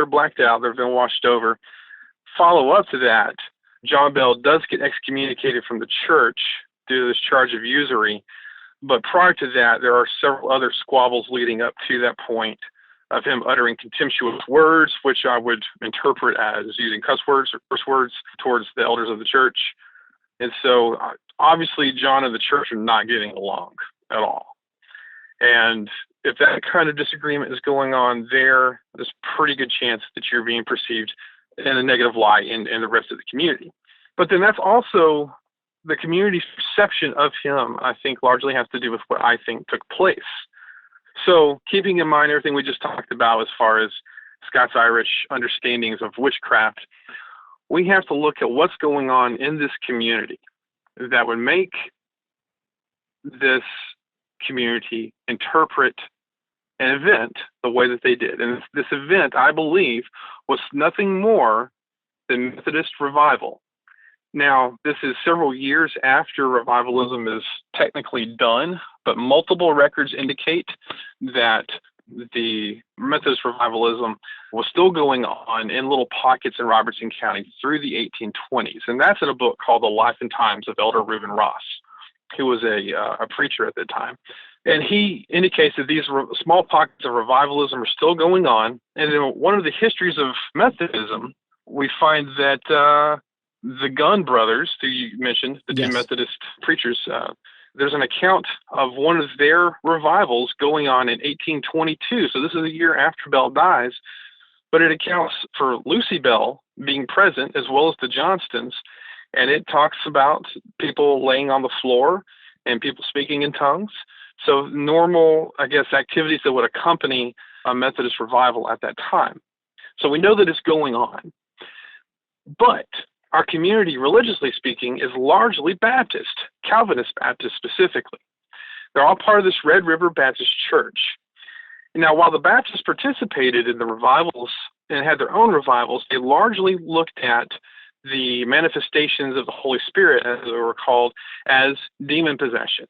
blacked out, they've been washed over. Follow up to that, John Bell does get excommunicated from the church due to this charge of usury. But prior to that, there are several other squabbles leading up to that point of him uttering contemptuous words, which I would interpret as using cuss words or curse words towards the elders of the church. And so obviously John and the church are not getting along at all. And if that kind of disagreement is going on there, there's a pretty good chance that you're being perceived in a negative light in the rest of the community. But then that's also the community's perception of him, I think, largely has to do with what I think took place. So keeping in mind everything we just talked about as far as Scots-Irish understandings of witchcraft, we have to look at what's going on in this community that would make this community interpret an event the way that they did. And this event, I believe, was nothing more than Methodist revival. Now, this is several years after revivalism is technically done, but multiple records indicate that the Methodist revivalism was still going on in little pockets in Robertson County through the 1820s. And that's in a book called The Life and Times of Elder Reuben Ross, who was a preacher at the time. And he indicates that these small pockets of revivalism are still going on. And in one of the histories of Methodism, we find that the Gunn brothers, who you mentioned, the two Methodist preachers, there's an account of one of their revivals going on in 1822. So this is a year after Bell dies, but it accounts for Lucy Bell being present as well as the Johnstons. And it talks about people laying on the floor and people speaking in tongues. So normal, I guess, activities that would accompany a Methodist revival at that time. So we know that it's going on. But our community, religiously speaking, is largely Baptist, Calvinist Baptist specifically. They're all part of this Red River Baptist Church. Now, while the Baptists participated in the revivals and had their own revivals, they largely looked at the manifestations of the Holy Spirit, as they were called, as demon possession,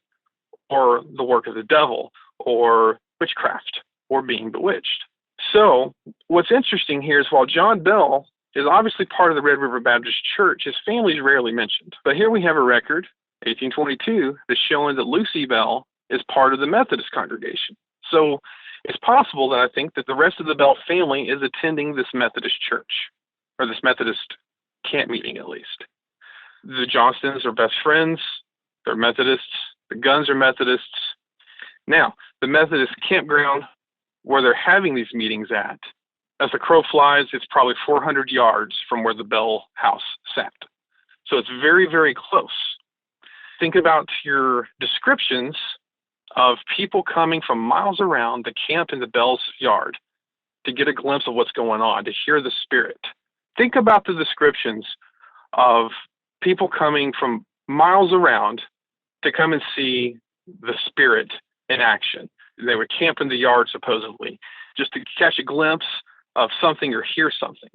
or the work of the devil, or witchcraft, or being bewitched. So what's interesting here is while John Bell is obviously part of the Red River Baptist Church, his family is rarely mentioned. But here we have a record, 1822, that's showing that Lucy Bell is part of the Methodist congregation. So it's possible that I think that the rest of the Bell family is attending this Methodist church, or this Methodist camp meeting at least. The Johnstons are best friends. They're Methodists. The Gunns are Methodists. Now, the Methodist campground where they're having these meetings at, as the crow flies, it's probably 400 yards from where the Bell house sat. So it's very, very close. Think about your descriptions of people coming from miles around to camp in the Bell's yard to get a glimpse of what's going on, to hear the spirit. Think about the descriptions of people coming from miles around to come and see the spirit in action. They would camp in the yard, supposedly, just to catch a glimpse of something or hear something.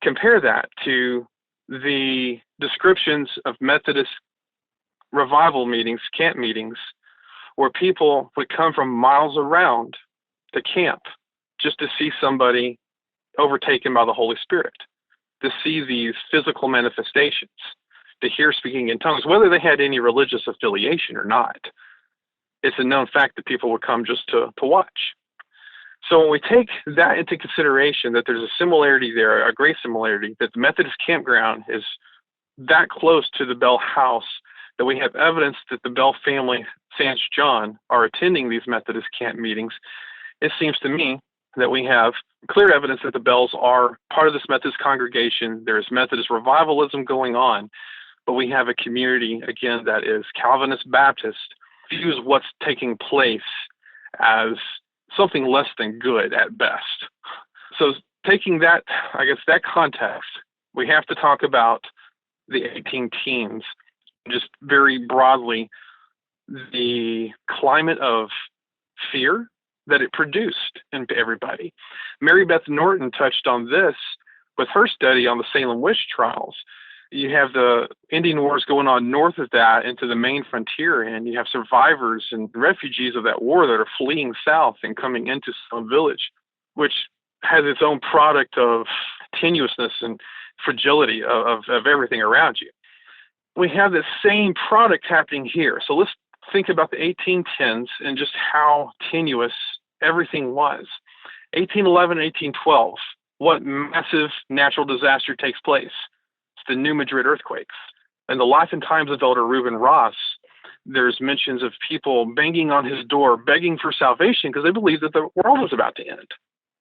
Compare that to the descriptions of Methodist revival meetings, camp meetings, where people would come from miles around to camp just to see somebody overtaken by the Holy Spirit, to see these physical manifestations, to hear speaking in tongues, whether they had any religious affiliation or not. It's a known fact that people would come just to watch. So when we take that into consideration, that there's a similarity there, a great similarity, that the Methodist campground is that close to the Bell house, that we have evidence that the Bell family, St. John, are attending these Methodist camp meetings, it seems to me that we have clear evidence that the Bells are part of this Methodist congregation. There's Methodist revivalism going on, but we have a community, again, that is Calvinist Baptist, views what's taking place as something less than good at best. So taking that, I guess, that context, we have to talk about the 18 teens, just very broadly, the climate of fear that it produced in everybody. Mary Beth Norton touched on this with her study on the Salem witch trials. You have the Indian Wars going on north of that into the main frontier, and you have survivors and refugees of that war that are fleeing south and coming into some village, which has its own product of tenuousness and fragility of everything around you. we have the same product happening here. So let's think about the 1810s and just how tenuous everything was. 1811, 1812, what massive natural disaster takes place? It's the New Madrid earthquakes. In the life and times of Elder Reuben Ross, there's mentions of people banging on his door, begging for salvation because they believed that the world was about to end.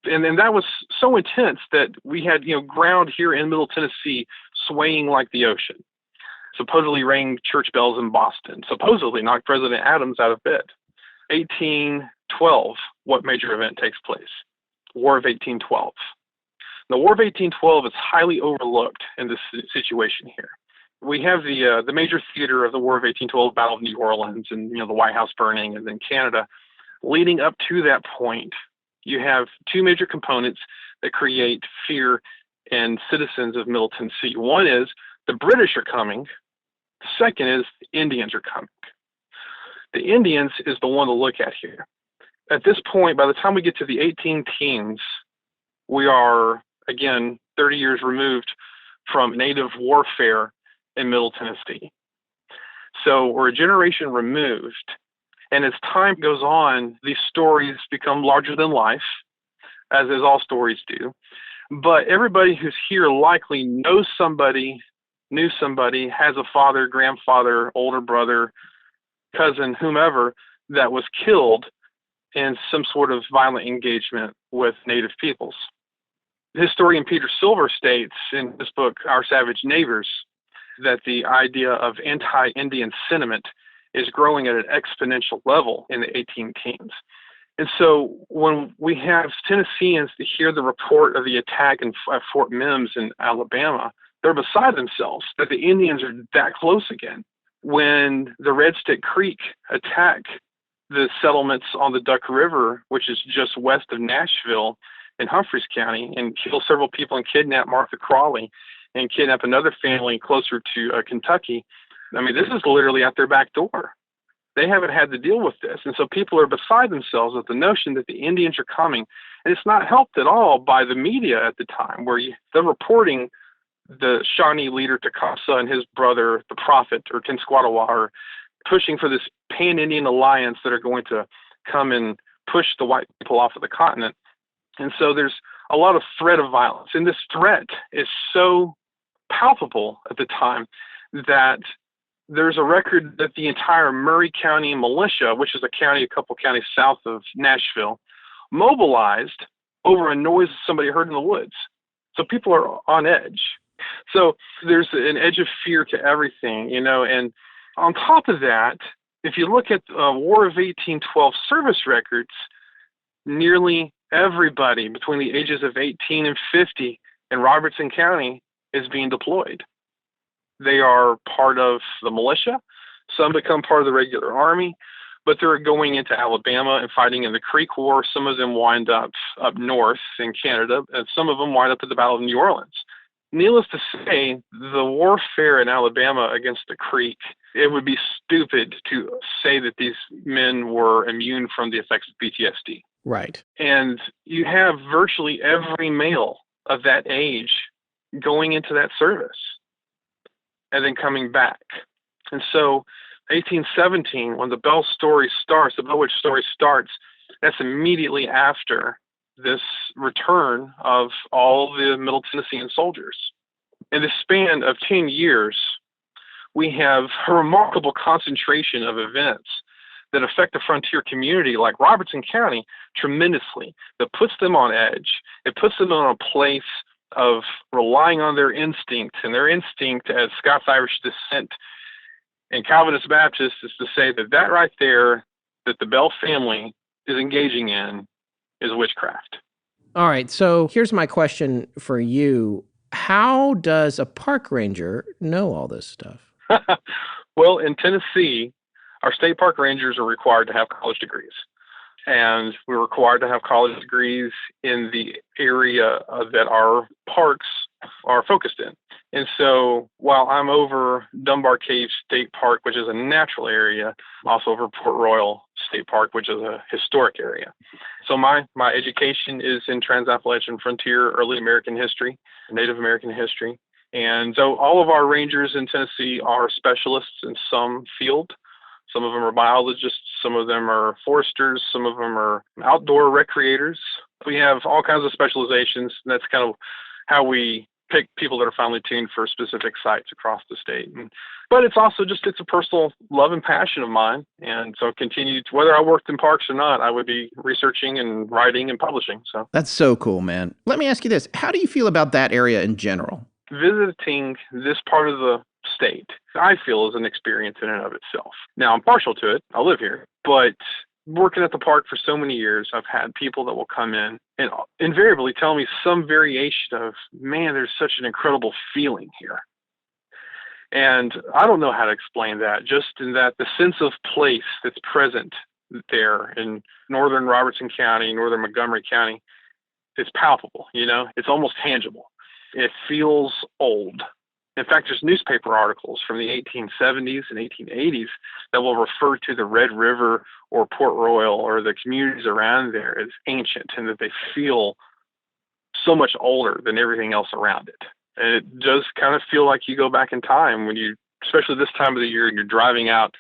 And then that was so intense that we had, ground here in Middle Tennessee swaying like the ocean. Supposedly rang church bells in Boston. Supposedly knocked President Adams out of bed. 1812, what major event takes place? War of 1812. The War of 1812 is highly overlooked in this situation here. We have the major theater of the War of 1812, Battle of New Orleans, and the White House burning, and then Canada. Leading up to that point, you have two major components that create fear in citizens of Middle Tennessee. One is the British are coming. The second is the Indians are coming. The Indians is the one to look at here. At this point, by the time we get to the 18 teens, we are, again, 30 years removed from native warfare in Middle Tennessee. So we're a generation removed. And as time goes on, these stories become larger than life, as all stories do. But everybody who's here likely knows somebody, knew somebody, has a father, grandfather, older brother, cousin, whomever, that was killed in some sort of violent engagement with Native peoples. Historian Peter Silver states in his book, Our Savage Neighbors, that the idea of anti-Indian sentiment is growing at an exponential level in the 18 teens. And so when we have Tennesseans to hear the report of the attack at Fort Mims in Alabama, they're beside themselves that the Indians are that close again. When the Red Stick Creek attack the settlements on the Duck River, which is just west of Nashville in Humphreys County, and kill several people and kidnap Martha Crawley and kidnap another family closer to Kentucky, I mean, this is literally at their back door. They haven't had to deal with this. And so people are beside themselves with the notion that the Indians are coming. And it's not helped at all by the media at the time, where they're reporting the Shawnee leader Tecumseh and his brother, the Prophet, or Tenskwatawa, are pushing for this pan-Indian alliance that are going to come and push the white people off of the continent. And so there's a lot of threat of violence. And this threat is so palpable at the time that there's a record that the entire Murray County militia, which is a couple counties south of Nashville, mobilized over a noise somebody heard in the woods. So people are on edge. So there's an edge of fear to everything, and on top of that, if you look at War of 1812 service records, nearly everybody between the ages of 18 and 50 in Robertson County is being deployed. They are part of the militia. Some become part of the regular army, but they're going into Alabama and fighting in the Creek War. Some of them wind up north in Canada, and some of them wind up at the Battle of New Orleans. Needless to say, the warfare in Alabama against the Creek, it would be stupid to say that these men were immune from the effects of PTSD. Right. And you have virtually every male of that age going into that service and then coming back. And so 1817, when the Bell story starts, the Bell Witch story starts, that's immediately after this return of all the Middle Tennessean soldiers. In the span of 10 years, we have a remarkable concentration of events that affect the frontier community like Robertson County tremendously, that puts them on edge. It puts them on a place of relying on their instinct, and their instinct as Scots-Irish descent and Calvinist Baptist is to say that right there that the Bell family is engaging in is witchcraft. All right, so here's my question for you. How does a park ranger know all this stuff? Well, in Tennessee, our state park rangers are required to have college degrees. And we're required to have college degrees in the area that our parks are focused in. And so while I'm over Dunbar Cave State Park, which is a natural area, I'm also over Port Royal State Park, which is a historic area. So my education is in Trans-Appalachian Frontier, early American history, Native American history. And so all of our rangers in Tennessee are specialists in some field. Some of them are biologists, some of them are foresters, some of them are outdoor recreators. We have all kinds of specializations, and that's kind of how we pick people that are finely tuned for specific sites across the state. But it's also it's a personal love and passion of mine. And so whether I worked in parks or not, I would be researching and writing and publishing. So That's so cool, man. Let me ask you this. How do you feel about that area in general? visiting this part of the state, I feel, is an experience in and of itself. Now, I'm partial to it. I live here. But working at the park for so many years, I've had people that will come in and invariably tell me some variation of, man, there's such an incredible feeling here. And I don't know how to explain that, just in that the sense of place that's present there in northern Robertson County, northern Montgomery County, is palpable, you know? It's almost tangible. It feels old. In fact, there's newspaper articles from the 1870s and 1880s that will refer to the Red River or Port Royal or the communities around there as ancient, and that they feel so much older than everything else around it. And it does kind of feel like you go back in time when you, especially this time of the year, and you're driving out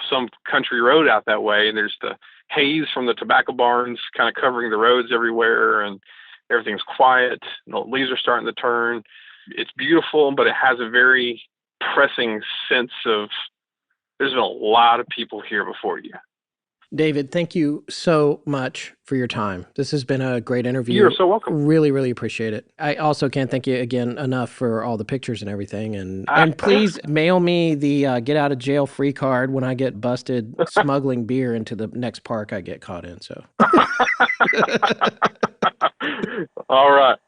some country road out that way, and there's the haze from the tobacco barns kind of covering the roads everywhere, and everything's quiet, and the leaves are starting to turn. It's beautiful, but it has a very pressing sense of there's been a lot of people here before you. David, thank you so much for your time. This has been a great interview. You're so welcome. Really, really appreciate it. I also can't thank you again enough for all the pictures and everything. And please mail me the get out of jail free card when I get busted smuggling beer into the next park I get caught in. So, all right.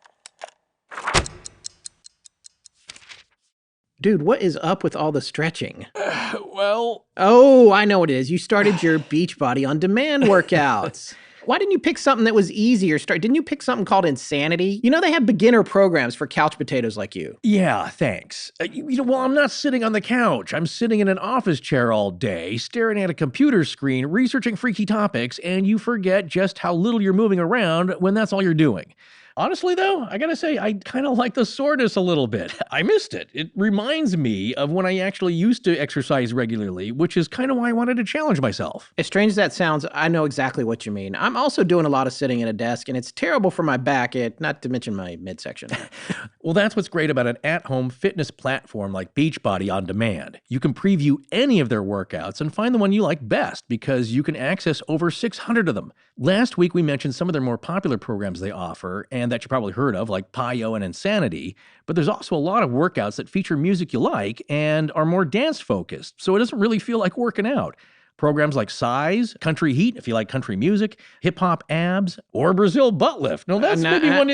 Dude, what is up with all the stretching? Well... Oh, I know what it is. You started your Beachbody on demand workouts. Why didn't you pick something that was easier? Didn't you pick something called Insanity? You know, they have beginner programs for couch potatoes like you. Yeah, thanks. Well, I'm not sitting on the couch. I'm sitting in an office chair all day, staring at a computer screen, researching freaky topics, and you forget just how little you're moving around when that's all you're doing. Honestly, though, I gotta say, I kind of like the soreness a little bit. I missed it. It reminds me of when I actually used to exercise regularly, which is kind of why I wanted to challenge myself. As strange as that sounds, I know exactly what you mean. I'm also doing a lot of sitting at a desk, and it's terrible for my back, not to mention my midsection. Well, that's what's great about an at-home fitness platform like Beachbody on demand. You can preview any of their workouts and find the one you like best because you can access over 600 of them. Last week, we mentioned some of their more popular programs they offer, and that you probably heard of, like Pio and Insanity, but there's also a lot of workouts that feature music you like and are more dance-focused, so it doesn't really feel like working out. Programs like Size, Country Heat, if you like country music, Hip Hop Abs, or Brazil Butt Lift. No, that's maybe one...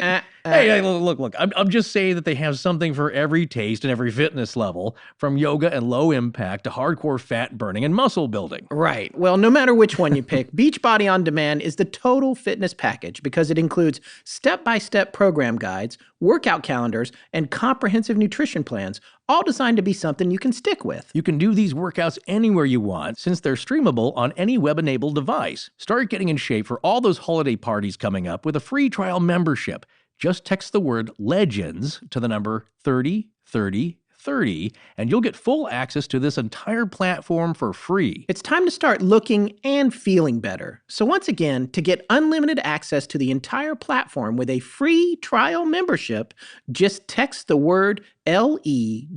Hey, look, I'm just saying that they have something for every taste and every fitness level, from yoga and low impact to hardcore fat burning and muscle building. Right. Well, no matter which one you pick, Beachbody on Demand is the total fitness package because it includes step-by-step program guides, workout calendars, and comprehensive nutrition plans, all designed to be something you can stick with. You can do these workouts anywhere you want since they're streamable on any web-enabled device. Start getting in shape for all those holiday parties coming up with a free trial membership. Just text the word LEGENDS to the number 303030, and you'll get full access to this entire platform for free. It's time to start looking and feeling better. So once again, to get unlimited access to the entire platform with a free trial membership, just text the word LEGENDS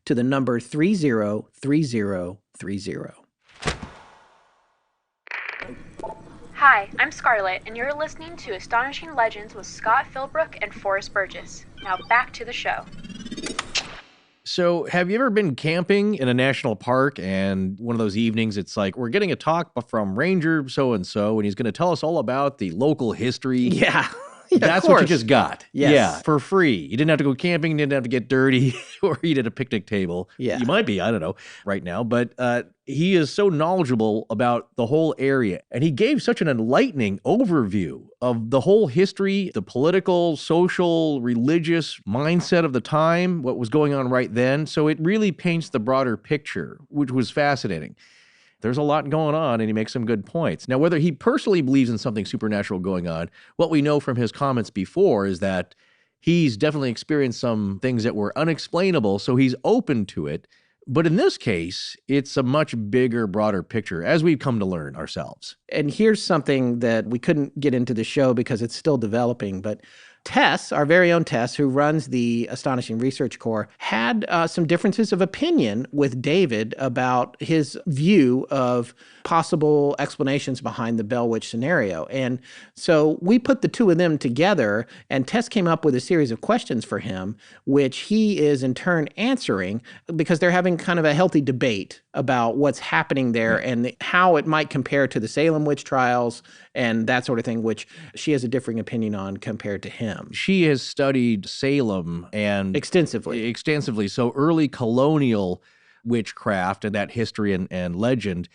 to the number 303030. Hi, I'm Scarlett, and you're listening to Astonishing Legends with Scott Philbrook and Forrest Burgess. Now back to the show. So, have you ever been camping in a national park and one of those evenings, it's like, we're getting a talk from Ranger so-and-so, and he's going to tell us all about the local history? Yeah. That's what you just got. Yes. Yeah, for free. You didn't have to go camping, you didn't have to get dirty or eat at a picnic table. Yeah. You might be, I don't know, right now. But he is so knowledgeable about the whole area. And he gave such an enlightening overview of the whole history, the political, social, religious mindset of the time, what was going on right then. So it really paints the broader picture, which was fascinating. There's a lot going on, and he makes some good points. Now, whether he personally believes in something supernatural going on, what we know from his comments before is that he's definitely experienced some things that were unexplainable, so he's open to it. But in this case, it's a much bigger, broader picture, as we've come to learn ourselves. And here's something that we couldn't get into the show because it's still developing, but Tess, our very own Tess, who runs the Astonishing Research Corps, had some differences of opinion with David about his view of possible explanations behind the Bell Witch scenario. And so we put the two of them together, and Tess came up with a series of questions for him, which he is in turn answering because they're having kind of a healthy debate about what's happening there and how it might compare to the Salem witch trials and that sort of thing, which she has a differing opinion on compared to him. She has studied Salem and extensively. So early colonial witchcraft and that history and legend,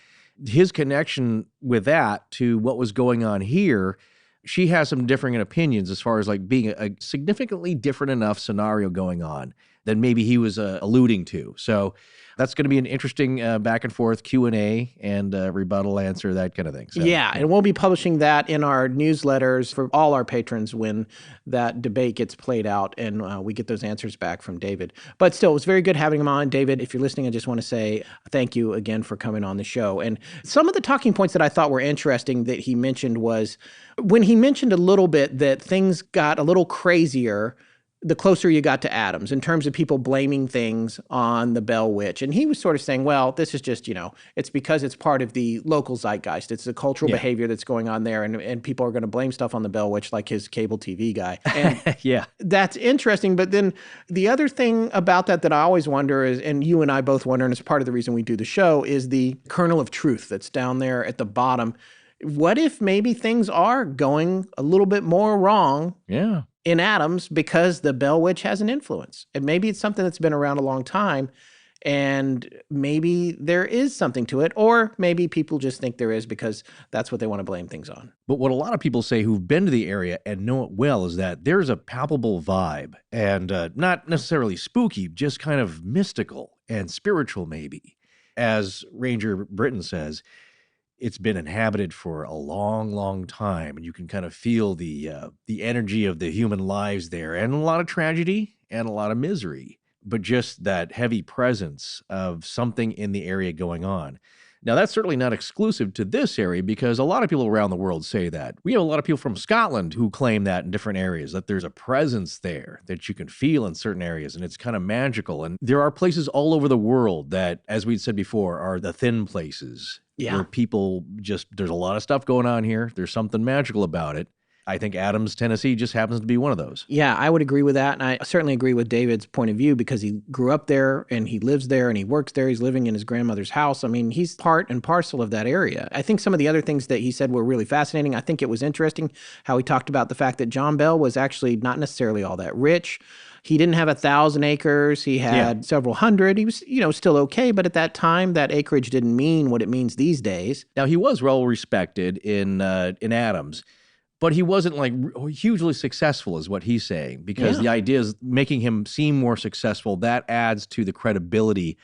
his connection with that to what was going on here, she has some differing opinions as far as like being a significantly different enough scenario going on than maybe he was alluding to. So that's going to be an interesting back and forth Q&A and rebuttal answer, that kind of thing. So, yeah, and we'll be publishing that in our newsletters for all our patrons when that debate gets played out and we get those answers back from David. But still, it was very good having him on. David, if you're listening, I just want to say thank you again for coming on the show. And some of the talking points that I thought were interesting that he mentioned was when he mentioned a little bit that things got a little crazier the closer you got to Adams in terms of people blaming things on the Bell Witch. And he was sort of saying, well, this is just, it's because it's part of the local zeitgeist. It's the cultural behavior that's going on there. And people are going to blame stuff on the Bell Witch like his cable TV guy. And yeah, that's interesting. But then the other thing about that I always wonder is, and you and I both wonder, and it's part of the reason we do the show, is the kernel of truth that's down there at the bottom. What if maybe things are going a little bit more wrong? Yeah. In Adams because the Bell Witch has an influence. And maybe it's something that's been around a long time and maybe there is something to it, or maybe people just think there is because that's what they want to blame things on. But what a lot of people say who've been to the area and know it well is that there's a palpable vibe and not necessarily spooky, just kind of mystical and spiritual maybe. As Ranger Britton says, it's been inhabited for a long, long time, and you can kind of feel the energy of the human lives there, and a lot of tragedy and a lot of misery, but just that heavy presence of something in the area going on. Now, that's certainly not exclusive to this area because a lot of people around the world say that. We have a lot of people from Scotland who claim that in different areas, that there's a presence there that you can feel in certain areas, and it's kind of magical. And there are places all over the world that, as we'd said before, are the thin places. Yeah. Where people there's a lot of stuff going on here. There's something magical about it. I think Adams, Tennessee just happens to be one of those. Yeah, I would agree with that. And I certainly agree with David's point of view because he grew up there and he lives there and he works there. He's living in his grandmother's house. I mean, he's part and parcel of that area. I think some of the other things that he said were really fascinating. I think it was interesting how he talked about the fact that John Bell was actually not necessarily all that rich. He didn't have 1,000 acres. He had several hundred. He was, still okay. But at that time, that acreage didn't mean what it means these days. Now, he was well respected in Adams, but he wasn't like hugely successful is what he's saying, because the idea is making him seem more successful. That adds to the credibility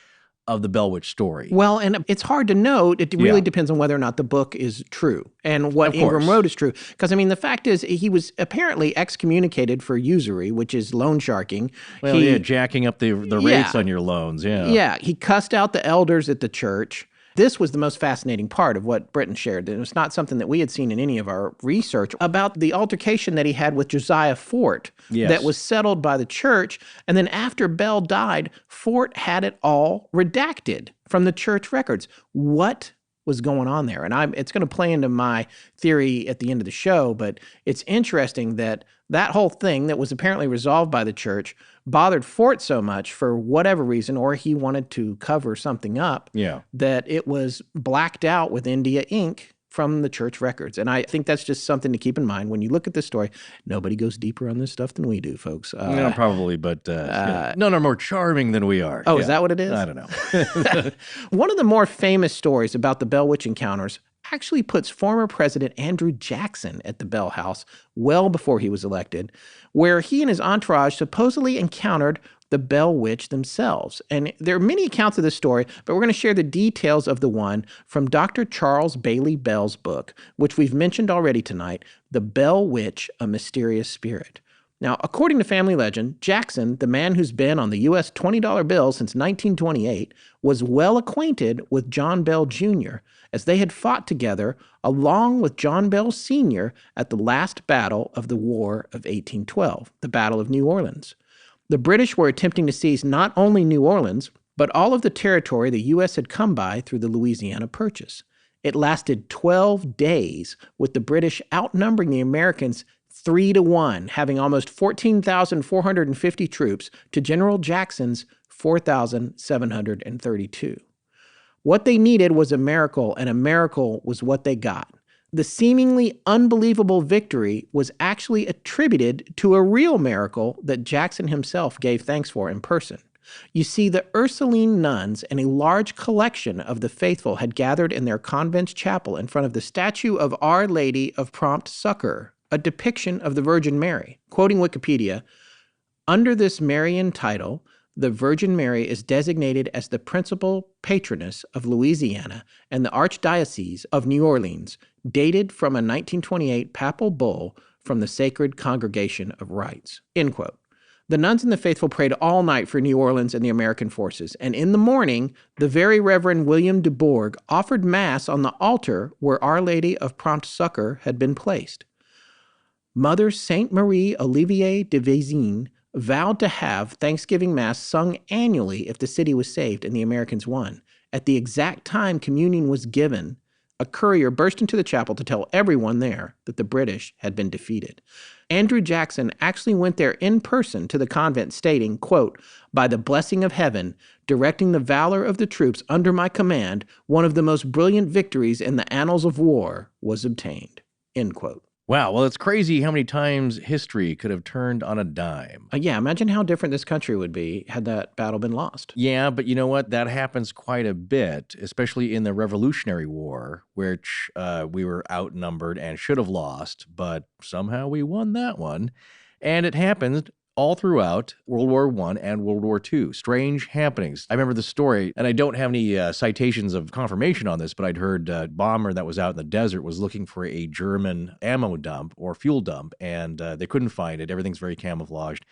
of the Bell Witch story. Well, and it's hard to know. It really depends on whether or not the book is true and what Ingram wrote is true. Because, the fact is he was apparently excommunicated for usury, which is loan sharking. Well, jacking up the rates on your loans, Yeah, he cussed out the elders at the church. This was the most fascinating part of what Britton shared. It was not something that we had seen in any of our research about the altercation that he had with Josiah Fort that was settled by the church. And then after Bell died, Fort had it all redacted from the church records. What was going on there? And it's going to play into my theory at the end of the show, but it's interesting that whole thing that was apparently resolved by the church bothered Fort so much for whatever reason, or he wanted to cover something up, that it was blacked out with India ink from the church records. And I think that's just something to keep in mind when you look at this story. Nobody goes deeper on this stuff than we do, folks. No, probably, but none are more charming than we are. Oh, is that what it is? I don't know. One of the more famous stories about the Bell Witch encounters actually puts former President Andrew Jackson at the Bell House well before he was elected, where he and his entourage supposedly encountered the Bell Witch themselves. And there are many accounts of this story, but we're going to share the details of the one from Dr. Charles Bailey Bell's book, which we've mentioned already tonight, The Bell Witch, A Mysterious Spirit. Now, according to family legend, Jackson, the man who's been on the U.S. $20 bill since 1928, was well acquainted with John Bell Jr., as they had fought together along with John Bell Sr. at the last battle of the War of 1812, the Battle of New Orleans. The British were attempting to seize not only New Orleans, but all of the territory the U.S. had come by through the Louisiana Purchase. It lasted 12 days, with the British outnumbering the Americans 3-1, having almost 14,450 troops to General Jackson's 4,732. What they needed was a miracle, and a miracle was what they got. The seemingly unbelievable victory was actually attributed to a real miracle that Jackson himself gave thanks for in person. You see, the Ursuline nuns and a large collection of the faithful had gathered in their convent's chapel in front of the statue of Our Lady of Prompt Succor, a depiction of the Virgin Mary. Quoting Wikipedia, under this Marian title, the Virgin Mary is designated as the principal patroness of Louisiana and the Archdiocese of New Orleans, dated from a 1928 papal bull from the Sacred Congregation of Rites. End quote. The nuns and the faithful prayed all night for New Orleans and the American forces, and in the morning, the Very Reverend William de Bourgh offered Mass on the altar where Our Lady of Prompt Succor had been placed. Mother Sainte Marie Olivier de Vezine vowed to have Thanksgiving Mass sung annually if the city was saved and the Americans won. At the exact time communion was given, a courier burst into the chapel to tell everyone there that the British had been defeated. Andrew Jackson actually went there in person to the convent, stating, quote, by the blessing of heaven, directing the valor of the troops under my command, one of the most brilliant victories in the annals of war was obtained, end quote. Wow, well, it's crazy how many times history could have turned on a dime. Yeah, imagine how different this country would be had that battle been lost. Yeah, but you know what? That happens quite a bit, especially in the Revolutionary War, which we were outnumbered and should have lost, but somehow we won that one. And it happened all throughout World War I and World War II. Strange happenings. I remember the story, and I don't have any citations of confirmation on this, but I'd heard a bomber that was out in the desert was looking for a German ammo dump or fuel dump, and they couldn't find it. Everything's very camouflaged.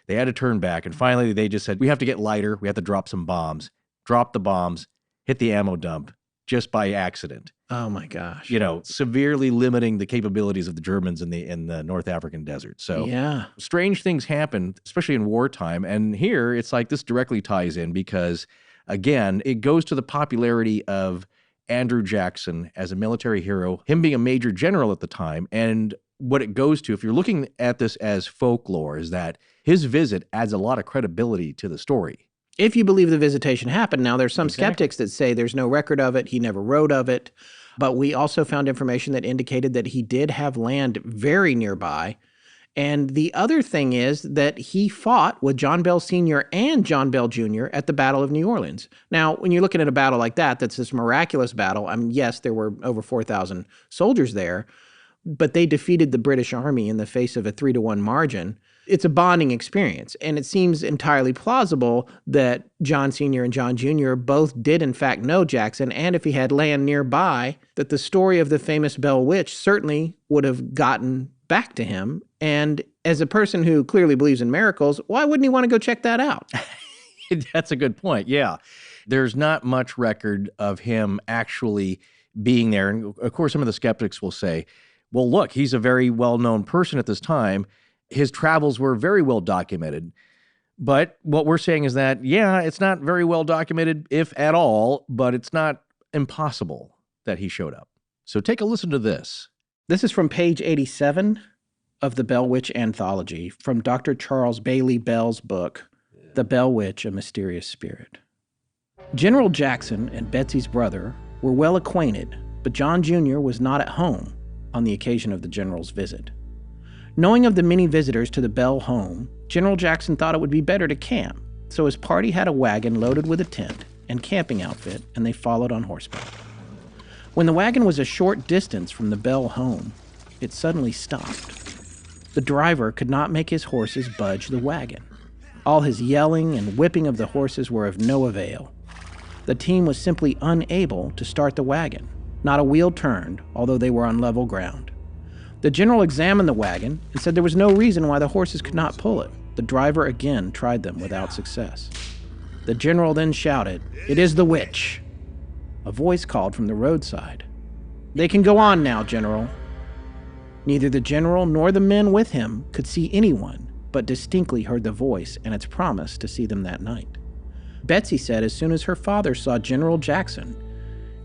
They had to turn back, and finally they just said, we have to get lighter. We have to drop some bombs. Drop the bombs, hit the ammo dump just by accident. Oh my gosh. You know, severely limiting the capabilities of the Germans in the North African desert. So yeah, strange things happen, especially in wartime. And here it's like this directly ties in because, again, it goes to the popularity of Andrew Jackson as a military hero, him being a major general at the time. And what it goes to, if you're looking at this as folklore, is that his visit adds a lot of credibility to the story. If you believe the visitation happened. Now, there's some skeptics that say there's no record of it, he never wrote of it, but we also found information that indicated that he did have land very nearby. And the other thing is that he fought with John Bell Sr. and John Bell Jr. at the Battle of New Orleans. Now, when you're looking at a battle like that, that's this miraculous battle. I mean, yes, there were over 4,000 soldiers there, but they defeated the British Army in the face of a 3-1 margin. It's a bonding experience, and it seems entirely plausible that John Sr. and John Jr. both did in fact know Jackson, and if he had land nearby, that the story of the famous Bell Witch certainly would have gotten back to him. And as a person who clearly believes in miracles, why wouldn't he want to go check that out? That's a good point, yeah. There's not much record of him actually being there, and of course some of the skeptics will say, well, look, he's a very well-known person at this time. His travels were very well documented. But what we're saying is that, yeah, it's not very well documented, if at all, but it's not impossible that he showed up. So take a listen to this. This is from page 87 of the Bell Witch Anthology from Dr. Charles Bailey Bell's book, The Bell Witch, A Mysterious Spirit. General Jackson and Betsy's brother were well acquainted, but John Jr. was not at home on the occasion of the general's visit. Knowing of the many visitors to the Bell home, General Jackson thought it would be better to camp, so his party had a wagon loaded with a tent and camping outfit, and they followed on horseback. When the wagon was a short distance from the Bell home, it suddenly stopped. The driver could not make his horses budge the wagon. All his yelling and whipping of the horses were of no avail. The team was simply unable to start the wagon. Not a wheel turned, although they were on level ground. The general examined the wagon and said there was no reason why the horses could not pull it. The driver again tried them without success. The general then shouted, "It is the witch." A voice called from the roadside, "They can go on now, General." Neither the general nor the men with him could see anyone, but distinctly heard the voice and its promise to see them that night. Betsy said as soon as her father saw General Jackson,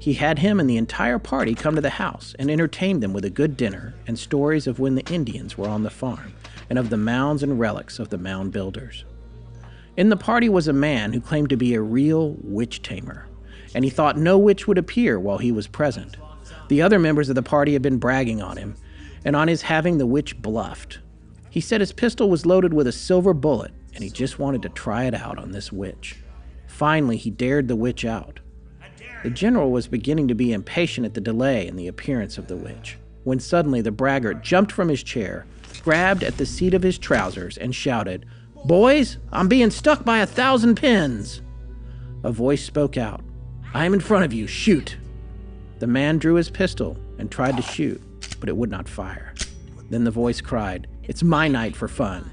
he had him and the entire party come to the house and entertained them with a good dinner and stories of when the Indians were on the farm and of the mounds and relics of the mound builders. In the party was a man who claimed to be a real witch tamer, and he thought no witch would appear while he was present. The other members of the party had been bragging on him and on his having the witch bluffed. He said his pistol was loaded with a silver bullet, and he just wanted to try it out on this witch. Finally, he dared the witch out. The general was beginning to be impatient at the delay in the appearance of the witch, when suddenly the braggart jumped from his chair, grabbed at the seat of his trousers, and shouted, "Boys, I'm being stuck by 1,000 pins." A voice spoke out, "I am in front of you, shoot." The man drew his pistol and tried to shoot, but it would not fire. Then the voice cried, "It's my night for fun."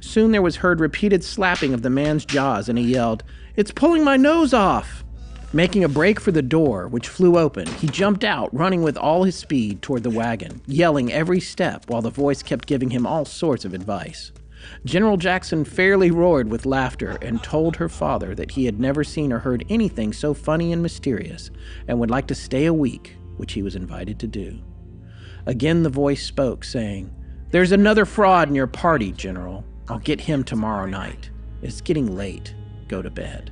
Soon there was heard repeated slapping of the man's jaws, and he yelled, "It's pulling my nose off!" Making a break for the door, which flew open, he jumped out, running with all his speed toward the wagon, yelling every step while the voice kept giving him all sorts of advice. General Jackson fairly roared with laughter and told her father that he had never seen or heard anything so funny and mysterious and would like to stay a week, which he was invited to do. Again the voice spoke, saying, "There's another fraud in your party, General. I'll get him tomorrow night. It's getting late. Go to bed."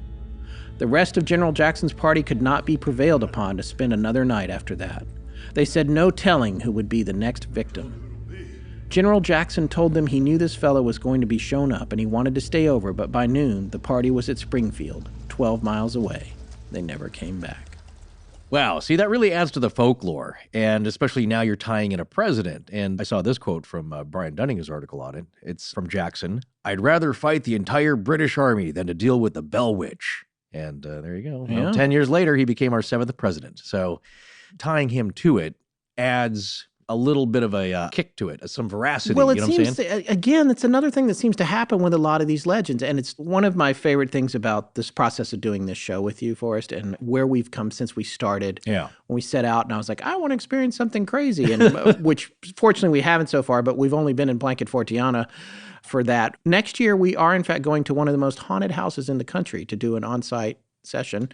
The rest of General Jackson's party could not be prevailed upon to spend another night after that. They said no telling who would be the next victim. General Jackson told them he knew this fellow was going to be shown up and he wanted to stay over, but by noon the party was at Springfield, 12 miles away. They never came back. Wow, see, that really adds to the folklore, and especially now you're tying in a president. And I saw this quote from Brian Dunning's article on it. It's from Jackson. "I'd rather fight the entire British Army than to deal with the Bell Witch." And there you go. Yeah. Well, 10 years later, he became our 7th president. So tying him to it adds a little bit of a kick to it, some veracity. Well, it you know what I'm seems, saying? again, it's another thing that seems to happen with a lot of these legends. And it's one of my favorite things about this process of doing this show with you, Forrest, and where we've come since we started. Yeah. When we set out and I was like, I want to experience something crazy, and which fortunately we haven't so far, but we've only been in Blanket Fortiana for that. Next year, we are in fact going to one of the most haunted houses in the country to do an on-site session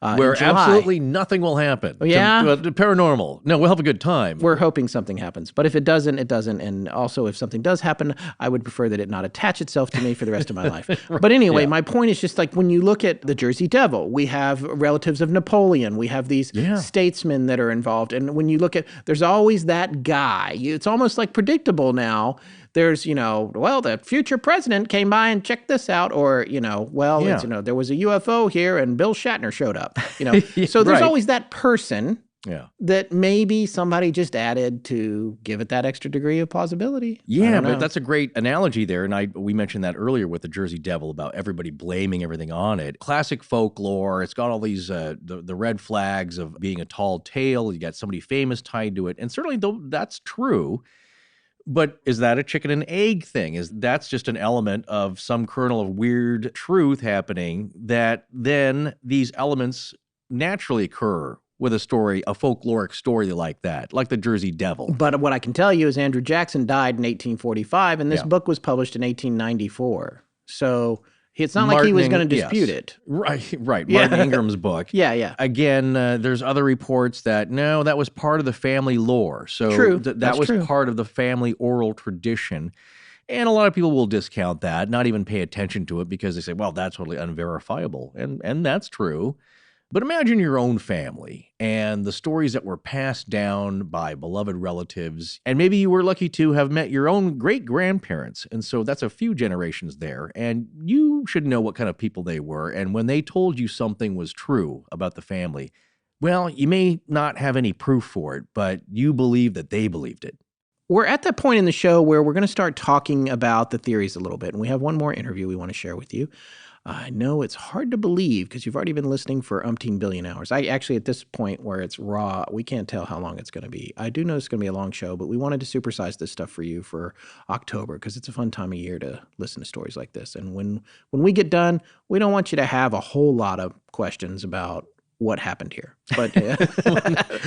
where in July. absolutely nothing will happen. Oh, yeah? Paranormal. No, we'll have a good time. We're hoping something happens. But if it doesn't, it doesn't. And also, if something does happen, I would prefer that it not attach itself to me for the rest of my life. Right. But anyway, my point is just like when you look at the Jersey Devil, we have relatives of Napoleon. We have these statesmen that are involved. And when you look at, there's always that guy. It's almost like predictable now. There's, well, the future president came by and checked this out, or, it's, there was a UFO here and Bill Shatner showed up, So there's always that person that maybe somebody just added to give it that extra degree of plausibility. Yeah, but that's a great analogy there. And we mentioned that earlier with the Jersey Devil about everybody blaming everything on it. Classic folklore. It's got all these, the red flags of being a tall tale. You got somebody famous tied to it. And certainly that's true. But is that a chicken and egg thing? That's just an element of some kernel of weird truth happening that then these elements naturally occur with a folkloric story like that, like the Jersey Devil. But what I can tell you is Andrew Jackson died in 1845, and this book was published in 1894. So it's not like he was going to dispute it. Right. Martin Ingram's book. Yeah. Again, there's other reports that, no, that was part of the family lore. So true. That was true. Part of the family oral tradition. And a lot of people will discount that, not even pay attention to it because they say, well, that's totally unverifiable. And that's true. But imagine your own family and the stories that were passed down by beloved relatives. And maybe you were lucky to have met your own great-grandparents. And so that's a few generations there. And you should know what kind of people they were. And when they told you something was true about the family, well, you may not have any proof for it, but you believe that they believed it. We're at that point in the show where we're going to start talking about the theories a little bit, and we have one more interview we want to share with you. I know it's hard to believe because you've already been listening for umpteen billion hours. I actually, at this point where it's raw, we can't tell how long it's going to be. I do know it's going to be a long show, but we wanted to supersize this stuff for you for October because it's a fun time of year to listen to stories like this. And when we get done, we don't want you to have a whole lot of questions about what happened here. But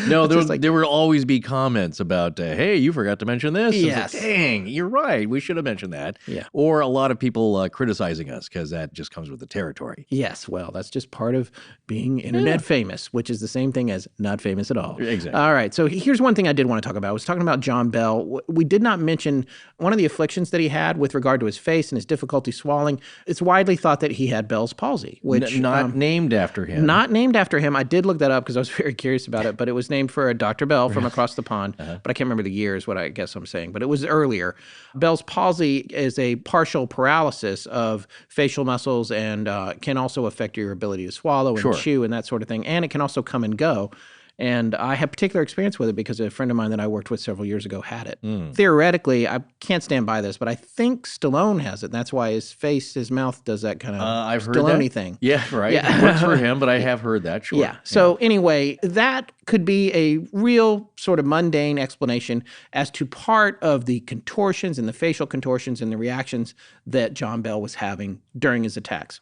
no, there will always be comments about, hey, you forgot to mention this. Yes. Like, dang, you're right. We should have mentioned that. Yeah. Or a lot of people criticizing us because that just comes with the territory. Yes. Well, that's just part of being internet famous, which is the same thing as not famous at all. Exactly. All right. So here's one thing I did want to talk about. I was talking about John Bell. We did not mention one of the afflictions that he had with regard to his face and his difficulty swallowing. It's widely thought that he had Bell's palsy, which not named after him. Not named after him. I did look that up because I was very curious about it, but it was named for a Dr. Bell from across the pond, but I can't remember the year is what I guess I'm saying, but it was earlier. Bell's palsy is a partial paralysis of facial muscles and can also affect your ability to swallow and chew and that sort of thing, and it can also come and go. And I have particular experience with it because a friend of mine that I worked with several years ago had it. Theoretically, I can't stand by this, but I think Stallone has it. And that's why his mouth does that kind of Stallone thing. Yeah, right. Yeah. It works for him, but I have heard that, sure. Yeah. So anyway, that could be a real sort of mundane explanation as to part of the contortions and the facial contortions and the reactions that John Bell was having during his attacks.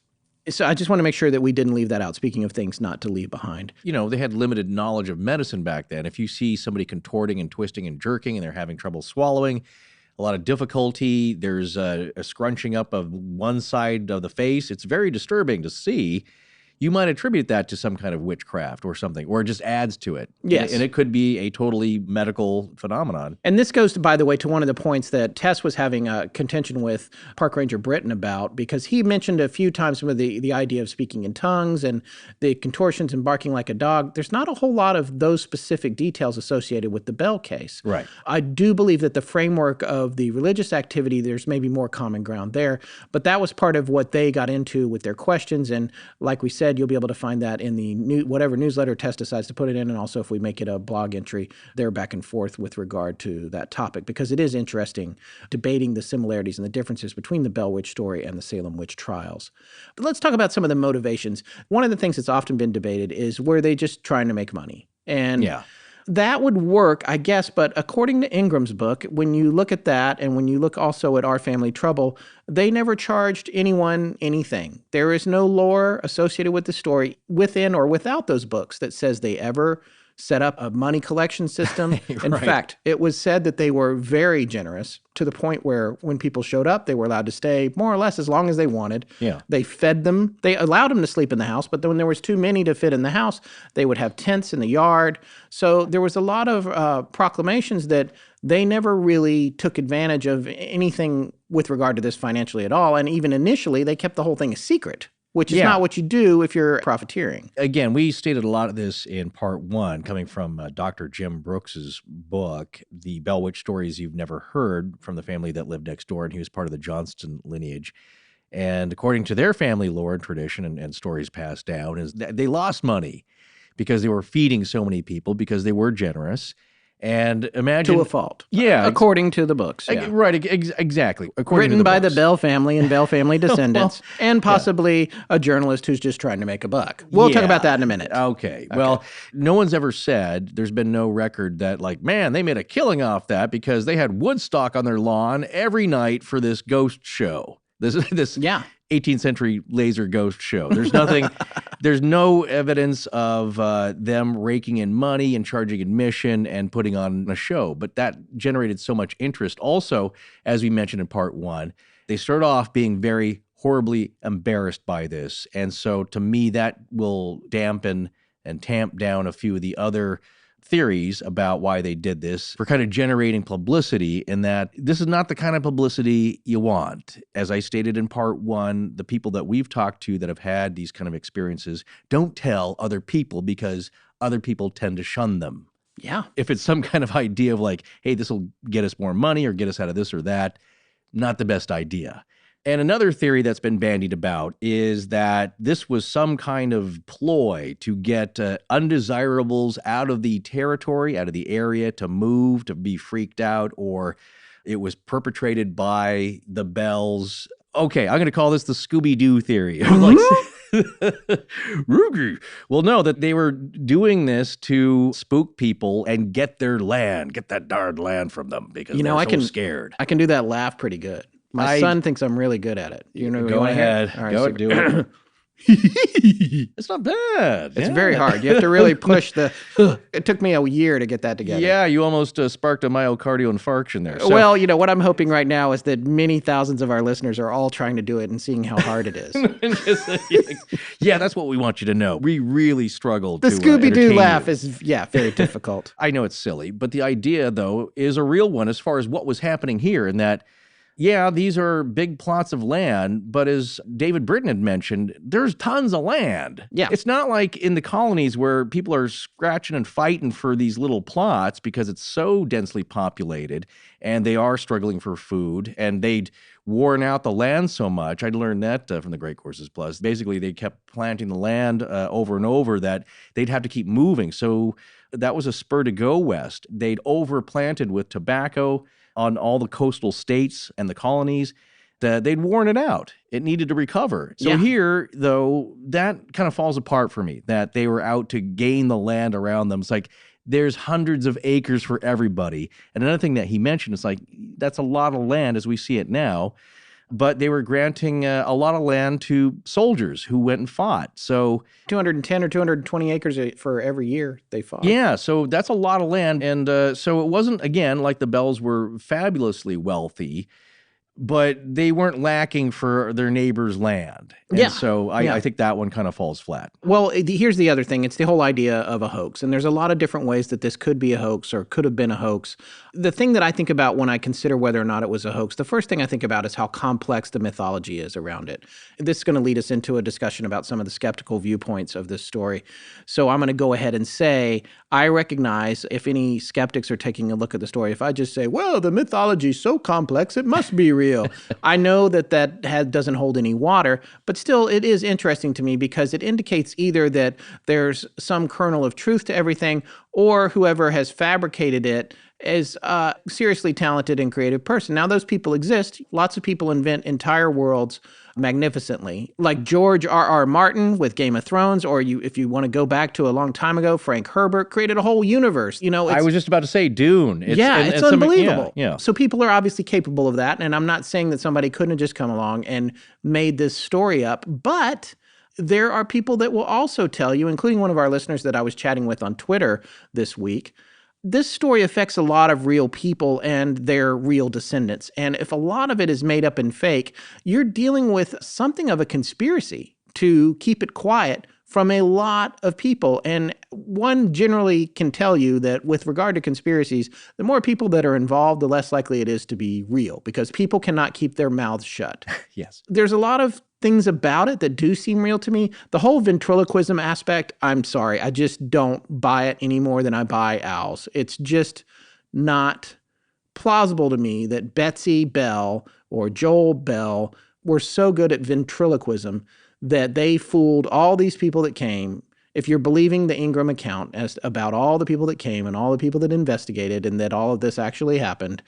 So I just want to make sure that we didn't leave that out, speaking of things not to leave behind. You know, they had limited knowledge of medicine back then. If you see somebody contorting and twisting and jerking and they're having trouble swallowing, a lot of difficulty, there's a scrunching up of one side of the face, it's very disturbing to see. You might attribute that to some kind of witchcraft or something, or it just adds to it. Yes. And it could be a totally medical phenomenon. And this goes, by the way, to one of the points that Tess was having a contention with Park Ranger Britton about, because he mentioned a few times some of the idea of speaking in tongues and the contortions and barking like a dog. There's not a whole lot of those specific details associated with the Bell case. Right. I do believe that the framework of the religious activity, there's maybe more common ground there, but that was part of what they got into with their questions. And like we said, you'll be able to find that in the whatever newsletter Tess decides to put it in, and also if we make it a blog entry, they're back and forth with regard to that topic, because it is interesting debating the similarities and the differences between the Bell Witch story and the Salem witch trials. But let's talk about some of the motivations. One of the things that's often been debated is, were they just trying to make money? And that would work, I guess, but according to Ingram's book, when you look at that and when you look also at Our Family Trouble, they never charged anyone anything. There is no lore associated with the story within or without those books that says they ever set up a money collection system. In fact, it was said that they were very generous to the point where when people showed up, they were allowed to stay more or less as long as they wanted. Yeah. They fed them. They allowed them to sleep in the house, but then when there was too many to fit in the house, they would have tents in the yard. So there was a lot of proclamations that they never really took advantage of anything with regard to this financially at all. And even initially, they kept the whole thing a secret, which is not what you do if you're profiteering. Again, we stated a lot of this in part one, coming from Dr. Jim Brooks's book, The Bell Witch Stories You've Never Heard, from the family that lived next door, and he was part of the Johnston lineage. And according to their family lore and tradition and stories passed down, is that they lost money because they were feeding so many people, because they were generous. And imagine... To a fault. Yeah. According to the books. Yeah. Right, exactly. Written by the Bell family and Bell family descendants, and possibly a journalist who's just trying to make a buck. We'll talk about that in a minute. Okay. Well, no one's ever said, there's been no record that, like, man, they made a killing off that because they had Woodstock on their lawn every night for this ghost show. This 18th century laser ghost show. There's nothing, there's no evidence of them raking in money and charging admission and putting on a show. But that generated so much interest. Also, as we mentioned in part one, they start off being very horribly embarrassed by this. And so to me, that will dampen and tamp down a few of the other theories about why they did this, for kind of generating publicity, in that this is not the kind of publicity you want. As I stated in part one, the people that we've talked to that have had these kind of experiences don't tell other people because other people tend to shun them. Yeah. If it's some kind of idea of like, hey, this will get us more money or get us out of this or that, not the best idea. And another theory that's been bandied about is that this was some kind of ploy to get undesirables out of the territory, out of the area, to move, to be freaked out, or it was perpetrated by the Bells. Okay, I'm going to call this the Scooby-Doo theory. Well, no, that they were doing this to spook people and get their land, get that darn land from them because they're so scared. I can do that laugh pretty good. My son thinks I'm really good at it. Go ahead. All right, go so do it. It's not bad. It's very hard. You have to really push the... It took me a year to get that together. Yeah, you almost sparked a myocardial infarction there. So. Well, what I'm hoping right now is that many thousands of our listeners are all trying to do it and seeing how hard it is. Yeah, that's what we want you to know. We really struggled the to Scooby-Doo laugh you. is, very difficult. I know it's silly, but the idea, though, is a real one as far as what was happening here in that, yeah, these are big plots of land, but as David Britton had mentioned, there's tons of land. Yeah. It's not like in the colonies where people are scratching and fighting for these little plots because it's so densely populated and they are struggling for food and they'd worn out the land so much. I'd learned that from the Great Courses Plus. Basically, they kept planting the land over and over that they'd have to keep moving. So that was a spur to go west. They'd overplanted with tobacco on all the coastal states and the colonies, that they'd worn it out. It needed to recover. So here, though, that kind of falls apart for me, that they were out to gain the land around them. It's like there's hundreds of acres for everybody. And another thing that he mentioned is like, that's a lot of land as we see it now. But they were granting a lot of land to soldiers who went and fought. So 210 or 220 acres for every year they fought. Yeah, so that's a lot of land. And so it wasn't, again, like the Bells were fabulously wealthy, but they weren't lacking for their neighbor's land. And so I think that one kind of falls flat. Well, here's the other thing. It's the whole idea of a hoax. And there's a lot of different ways that this could be a hoax or could have been a hoax. The thing that I think about when I consider whether or not it was a hoax, the first thing I think about is how complex the mythology is around it. This is going to lead us into a discussion about some of the skeptical viewpoints of this story. So I'm going to go ahead and say, I recognize if any skeptics are taking a look at the story, if I just say, well, the mythology is so complex, it must be real. I know that doesn't hold any water, but still it is interesting to me because it indicates either that there's some kernel of truth to everything or whoever has fabricated it is a seriously talented and creative person. Now, those people exist. Lots of people invent entire worlds magnificently, like George R.R. Martin with Game of Thrones, or if you want to go back to a long time ago, Frank Herbert created a whole universe. I was just about to say Dune. It's unbelievable. Yeah. So people are obviously capable of that, and I'm not saying that somebody couldn't have just come along and made this story up, but there are people that will also tell you, including one of our listeners that I was chatting with on Twitter this week, this story affects a lot of real people and their real descendants. And if a lot of it is made up and fake, you're dealing with something of a conspiracy to keep it quiet from a lot of people. And one generally can tell you that with regard to conspiracies, the more people that are involved, the less likely it is to be real because people cannot keep their mouths shut. Yes. There's a lot of things about it that do seem real to me. The whole ventriloquism aspect, I'm sorry, I just don't buy it any more than I buy owls. It's just not plausible to me that Betsy Bell or Joel Bell were so good at ventriloquism that they fooled all these people that came. If you're believing the Ingram account as about all the people that came and all the people that investigated and that all of this actually happened,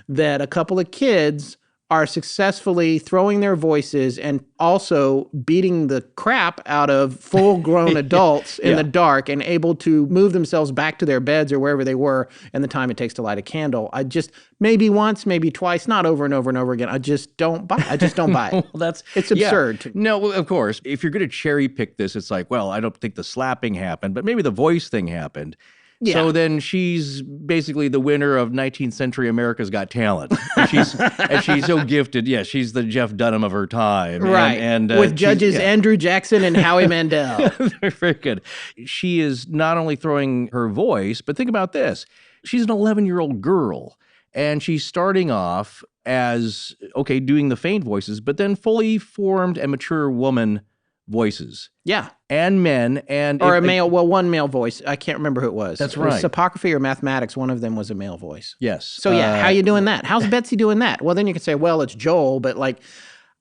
that a couple of kids are successfully throwing their voices and also beating the crap out of full-grown adults in the dark and able to move themselves back to their beds or wherever they were in the time it takes to light a candle. I just, maybe once, maybe twice, not over and over and over again. I just don't buy it. Well, it's absurd. No, well, of course, if you're going to cherry pick this, it's like, well, I don't think the slapping happened, but maybe the voice thing happened. Yeah. So then she's basically the winner of 19th century America's Got Talent. And she's so gifted. Yeah, she's the Jeff Dunham of her time. Right. And with judges Andrew Jackson and Howie Mandel. Very good. She is not only throwing her voice, but think about this. She's an 11-year-old girl. And she's starting off as, doing the feigned voices, but then fully formed and mature woman voices. Yeah. And men. One male voice. I can't remember who it was. That's right. It was topography or mathematics. One of them was a male voice. Yes. So how you doing that? How's Betsy doing that? Well, then you can say, well, it's Joel, but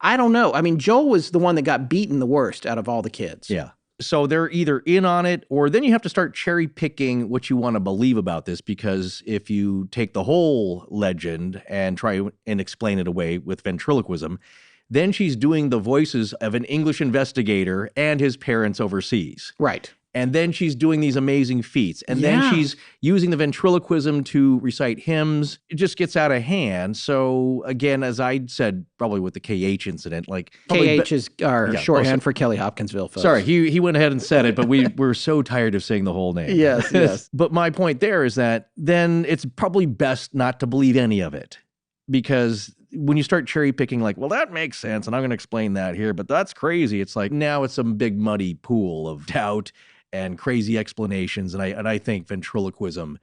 I don't know. I mean, Joel was the one that got beaten the worst out of all the kids. Yeah. So they're either in on it, or then you have to start cherry picking what you want to believe about this, because if you take the whole legend and try and explain it away with ventriloquism, then she's doing the voices of an English investigator and his parents overseas. Right. And then she's doing these amazing feats. And then she's using the ventriloquism to recite hymns. It just gets out of hand. So again, as I said, probably with the KH incident, like KH is our shorthand for Kelly Hopkinsville, folks. Sorry, he went ahead and said it, but we're so tired of saying the whole name. Yes. But my point there is that then it's probably best not to believe any of it, because when you start cherry picking, like, well, that makes sense, and I'm going to explain that here, but that's crazy. It's like now it's some big muddy pool of doubt and crazy explanations, and I think ventriloquism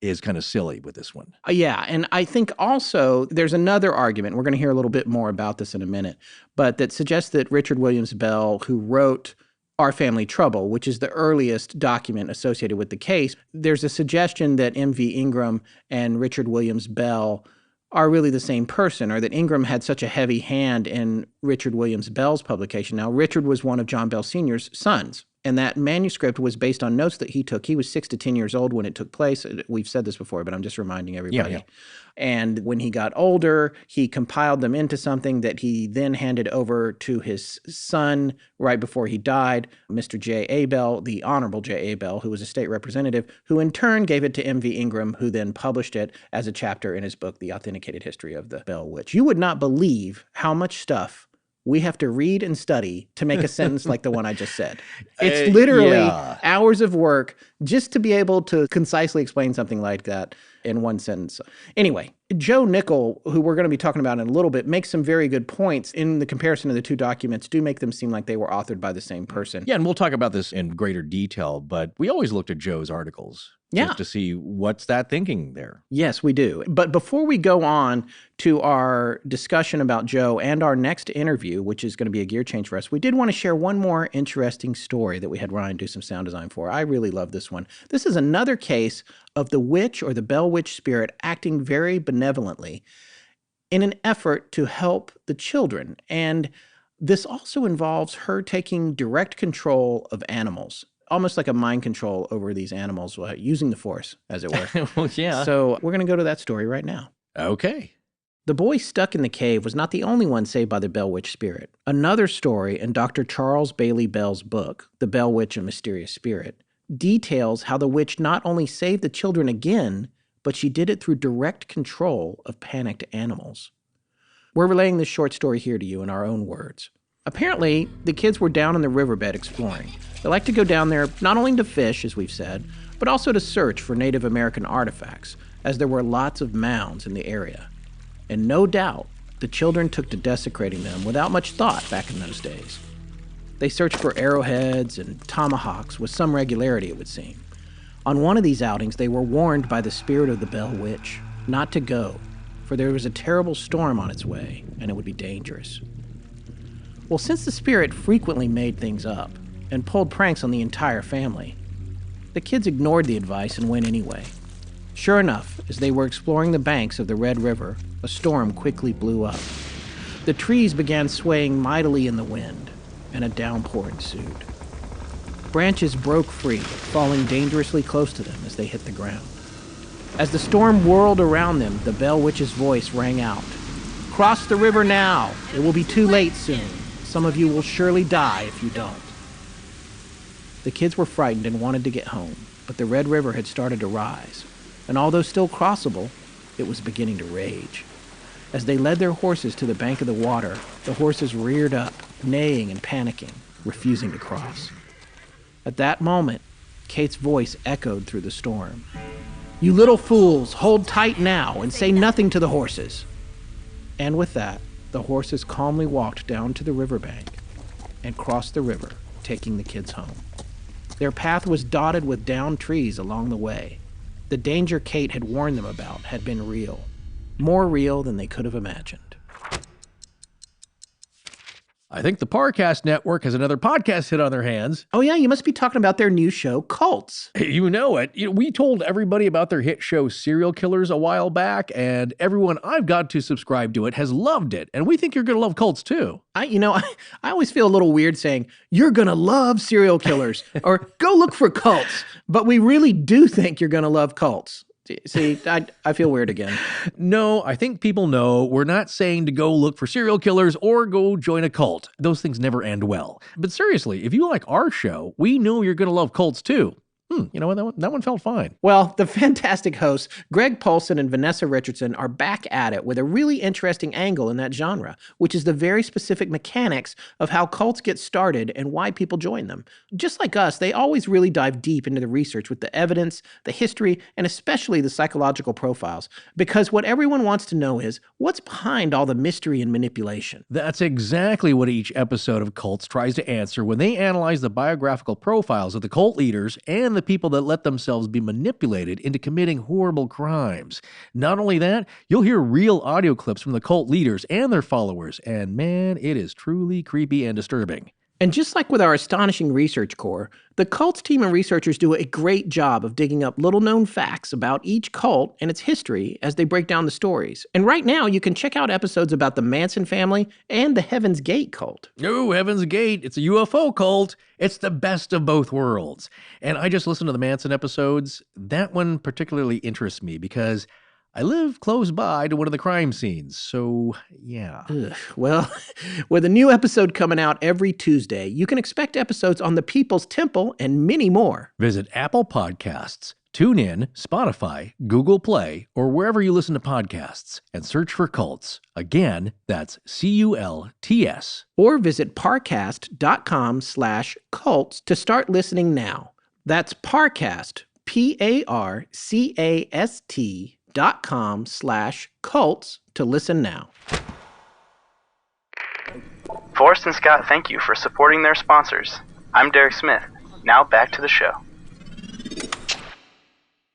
is kind of silly with this one. Yeah, and I think also there's another argument, we're going to hear a little bit more about this in a minute, but that suggests that Richard Williams Bell, who wrote Our Family Trouble, which is the earliest document associated with the case, there's a suggestion that M.V. Ingram and Richard Williams Bell are really the same person, or that Ingram had such a heavy hand in Richard Williams Bell's publication. Now, Richard was one of John Bell Sr.'s sons, and that manuscript was based on notes that he took. He was 6 to 10 years old when it took place. We've said this before, but I'm just reminding everybody. Yeah. And when he got older, he compiled them into something that he then handed over to his son right before he died, Mr. J.A. Bell, the Honorable J.A. Bell, who was a state representative, who in turn gave it to M.V. Ingram, who then published it as a chapter in his book, The Authenticated History of the Bell Witch. You would not believe how much stuff we have to read and study to make a sentence like the one I just said. It's literally hours of work just to be able to concisely explain something like that in one sentence. Anyway, Joe Nickel, who we're going to be talking about in a little bit, makes some very good points in the comparison of the two documents, do make them seem like they were authored by the same person. Yeah, and we'll talk about this in greater detail, but we always looked at Joe's articles just to see what's that thinking there. Yes, we do. But before we go on to our discussion about Joe and our next interview, which is going to be a gear change for us, we did want to share one more interesting story that we had Ryan do some sound design for. I really love this one. This is another case of the witch or the Bell Witch spirit acting very benevolently in an effort to help the children. And this also involves her taking direct control of animals, almost like a mind control over these animals, using the Force, as it were. Well, yeah. So we're going to go to that story right now. Okay. The boy stuck in the cave was not the only one saved by the Bell Witch spirit. Another story in Dr. Charles Bailey Bell's book, The Bell Witch, A Mysterious Spirit, details how the witch not only saved the children again, but she did it through direct control of panicked animals. We're relaying this short story here to you in our own words. Apparently, the kids were down in the riverbed exploring. They like to go down there not only to fish, as we've said, but also to search for Native American artifacts, as there were lots of mounds in the area. And no doubt, the children took to desecrating them without much thought back in those days. They searched for arrowheads and tomahawks with some regularity, it would seem. On one of these outings, they were warned by the spirit of the Bell Witch not to go, for there was a terrible storm on its way, and it would be dangerous. Well, since the spirit frequently made things up and pulled pranks on the entire family, the kids ignored the advice and went anyway. Sure enough, as they were exploring the banks of the Red River, a storm quickly blew up. The trees began swaying mightily in the wind, and a downpour ensued. Branches broke free, falling dangerously close to them as they hit the ground. As the storm whirled around them, the Bell Witch's voice rang out. "Cross the river now! It will be too late soon. Some of you will surely die if you don't." The kids were frightened and wanted to get home, but the Red River had started to rise, and although still crossable, it was beginning to rage. As they led their horses to the bank of the water, the horses reared up, neighing and panicking, refusing to cross. At that moment, Kate's voice echoed through the storm. "You little fools, hold tight now and say nothing to the horses." And with that, the horses calmly walked down to the riverbank and crossed the river, taking the kids home. Their path was dotted with downed trees along the way. The danger Kate had warned them about had been real, more real than they could have imagined. I think the Parcast Network has another podcast hit on their hands. Oh, yeah, you must be talking about their new show, Cults. You know it. We told everybody about their hit show Serial Killers a while back, and everyone I've got to subscribe to it has loved it, and we think you're going to love Cults too. I always feel a little weird saying, you're going to love Serial Killers, or go look for Cults, but we really do think you're going to love Cults. See, I feel weird again. No, I think people know we're not saying to go look for serial killers or go join a cult. Those things never end well. But seriously, if you like our show, we know you're going to love cults too. You know what? That one felt fine. Well, the fantastic hosts, Greg Polson and Vanessa Richardson, are back at it with a really interesting angle in that genre, which is the very specific mechanics of how cults get started and why people join them. Just like us, they always really dive deep into the research with the evidence, the history, and especially the psychological profiles. Because what everyone wants to know is, what's behind all the mystery and manipulation? That's exactly what each episode of Cults tries to answer when they analyze the biographical profiles of the cult leaders and the people that let themselves be manipulated into committing horrible crimes. Not only that, you'll hear real audio clips from the cult leaders and their followers, and man, it is truly creepy and disturbing. And just like with our astonishing research core, the Cults team and researchers do a great job of digging up little-known facts about each cult and its history as they break down the stories. And right now, you can check out episodes about the Manson family and the Heaven's Gate cult. Oh, Heaven's Gate. It's a UFO cult. It's the best of both worlds. And I just listened to the Manson episodes. That one particularly interests me because I live close by to one of the crime scenes, so yeah. Well, with a new episode coming out every Tuesday, you can expect episodes on the People's Temple and many more. Visit Apple Podcasts, TuneIn, Spotify, Google Play, or wherever you listen to podcasts, and search for Cults. Again, that's CULTS. Or visit parcast.com/cults to start listening now. That's Parcast, PARCAST.com/cults to listen now. Forrest and Scott, thank you for supporting their sponsors. I'm Derek Smith. Now back to the show.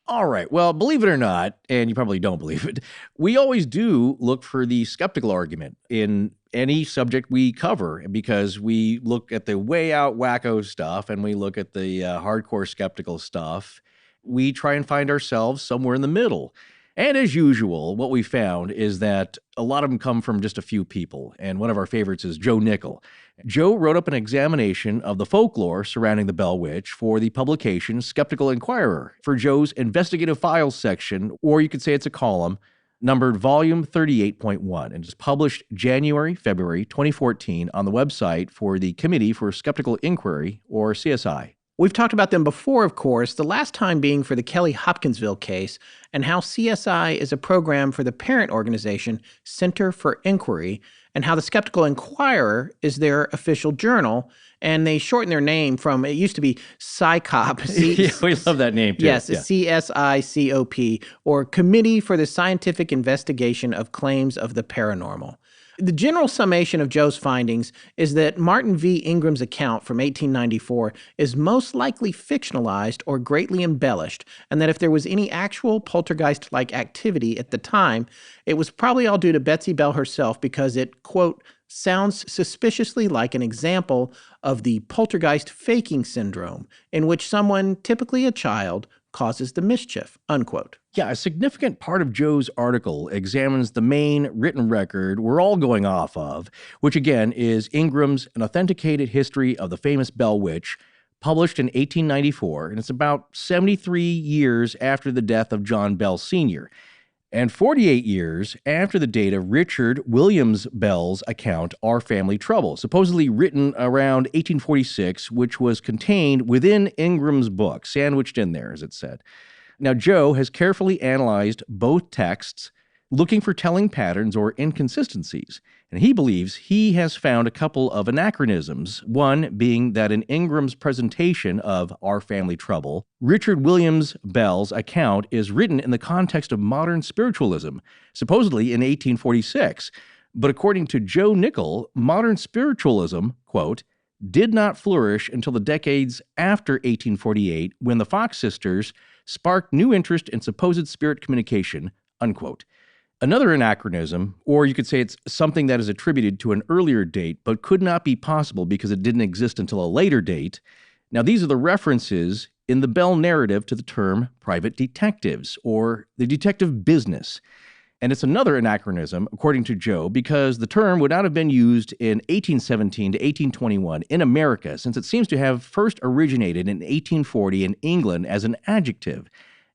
All right. Well, believe it or not, and you probably don't believe it, we always do look for the skeptical argument in any subject we cover because we look at the way out wacko stuff and we look at the hardcore skeptical stuff. We try and find ourselves somewhere in the middle. And as usual, what we found is that a lot of them come from just a few people. And one of our favorites is Joe Nickel. Joe wrote up an examination of the folklore surrounding the Bell Witch for the publication Skeptical Inquirer for Joe's Investigative Files section, or you could say it's a column, numbered volume 38.1, and it's published February 2014 on the website for the Committee for Skeptical Inquiry, or CSI. We've talked about them before, of course, the last time being for the Kelly Hopkinsville case and how CSI is a program for the parent organization Center for Inquiry and how the Skeptical Inquirer is their official journal, and they shorten their name from, it used to be CSICOP. Yeah, we love that name too. Yes, CSICOP, or Committee for the Scientific Investigation of Claims of the Paranormal. The general summation of Joe's findings is that Martin V. Ingram's account from 1894 is most likely fictionalized or greatly embellished, and that if there was any actual poltergeist-like activity at the time, it was probably all due to Betsy Bell herself because it, quote, sounds suspiciously like an example of the poltergeist faking syndrome, in which someone, typically a child, causes the mischief, unquote. Yeah, a significant part of Joe's article examines the main written record we're all going off of, which again is Ingram's An Authenticated History of the Famous Bell Witch, published in 1894, and it's about 73 years after the death of John Bell Sr., and 48 years after the date of Richard Williams Bell's account, Our Family Trouble, supposedly written around 1846, which was contained within Ingram's book, sandwiched in there, as it said. Now, Joe has carefully analyzed both texts, looking for telling patterns or inconsistencies, and he believes he has found a couple of anachronisms, one being that in Ingram's presentation of Our Family Trouble, Richard Williams Bell's account is written in the context of modern spiritualism, supposedly in 1846. But according to Joe Nickel, modern spiritualism, quote, did not flourish until the decades after 1848 when the Fox sisters sparked new interest in supposed spirit communication, unquote. Another anachronism, or you could say it's something that is attributed to an earlier date but could not be possible because it didn't exist until a later date. Now, these are the references in the Bell narrative to the term private detectives, or the detective business. And it's another anachronism, according to Joe, because the term would not have been used in 1817 to 1821 in America, since it seems to have first originated in 1840 in England as an adjective.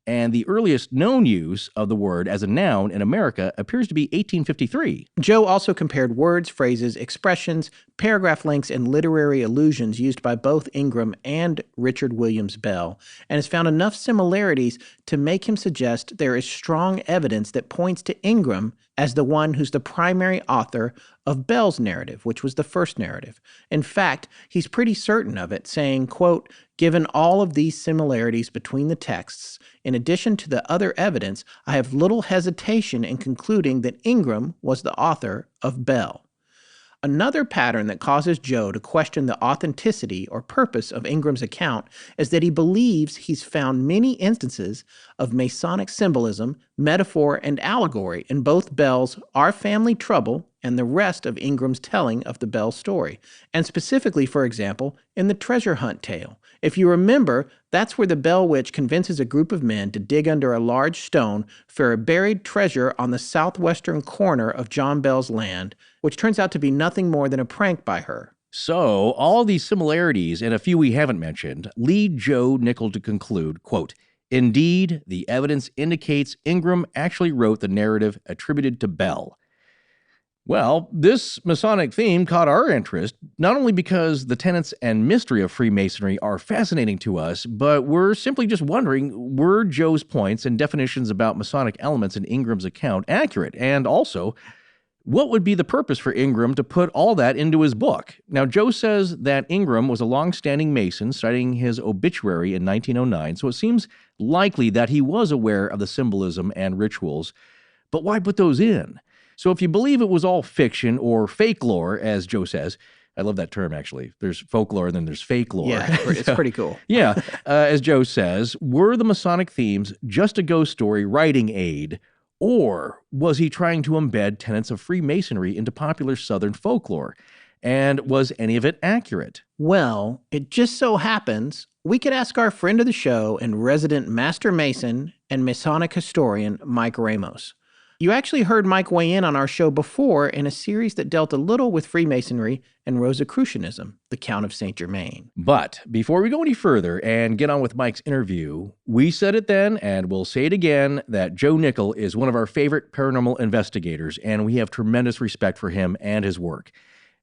And the earliest known use of the word as a noun in America appears to be 1853. Joe also compared words, phrases, expressions, paragraph lengths, and literary allusions used by both Ingram and Richard Williams Bell, and has found enough similarities to make him suggest there is strong evidence that points to Ingram as the one who's the primary author of Bell's narrative, which was the first narrative. In fact, he's pretty certain of it, saying, quote, "Given all of these similarities between the texts, in addition to the other evidence, I have little hesitation in concluding that Ingram was the author of Bell." Another pattern that causes Joe to question the authenticity or purpose of Ingram's account is that he believes he's found many instances of Masonic symbolism, metaphor, and allegory in both Bell's Our Family Trouble and the rest of Ingram's telling of the Bell story, and specifically, for example, in the treasure hunt tale. If you remember, that's where the Bell Witch convinces a group of men to dig under a large stone for a buried treasure on the southwestern corner of John Bell's land, which turns out to be nothing more than a prank by her. So, all these similarities, and a few we haven't mentioned, lead Joe Nickell to conclude, quote, "Indeed, the evidence indicates Ingram actually wrote the narrative attributed to Bell." Well, this Masonic theme caught our interest, not only because the tenets and mystery of Freemasonry are fascinating to us, but we're simply just wondering, were Joe's points and definitions about Masonic elements in Ingram's account accurate? And also, what would be the purpose for Ingram to put all that into his book? Now, Joe says that Ingram was a long-standing Mason, citing his obituary in 1909, so it seems likely that he was aware of the symbolism and rituals. But why put those in? So if you believe it was all fiction or folklore, as Joe says, I love that term, actually. There's folklore and then there's folklore. Yeah, it's pretty cool. Yeah, as Joe says, were the Masonic themes just a ghost story writing aid, or was he trying to embed tenets of Freemasonry into popular Southern folklore? And was any of it accurate? Well, it just so happens we could ask our friend of the show and resident Master Mason and Masonic historian, Mike Ramos. You actually heard Mike weigh in on our show before in a series that dealt a little with Freemasonry and Rosicrucianism, the Count of St. Germain. But before we go any further and get on with Mike's interview, we said it then and we'll say it again that Joe Nickell is one of our favorite paranormal investigators, and we have tremendous respect for him and his work.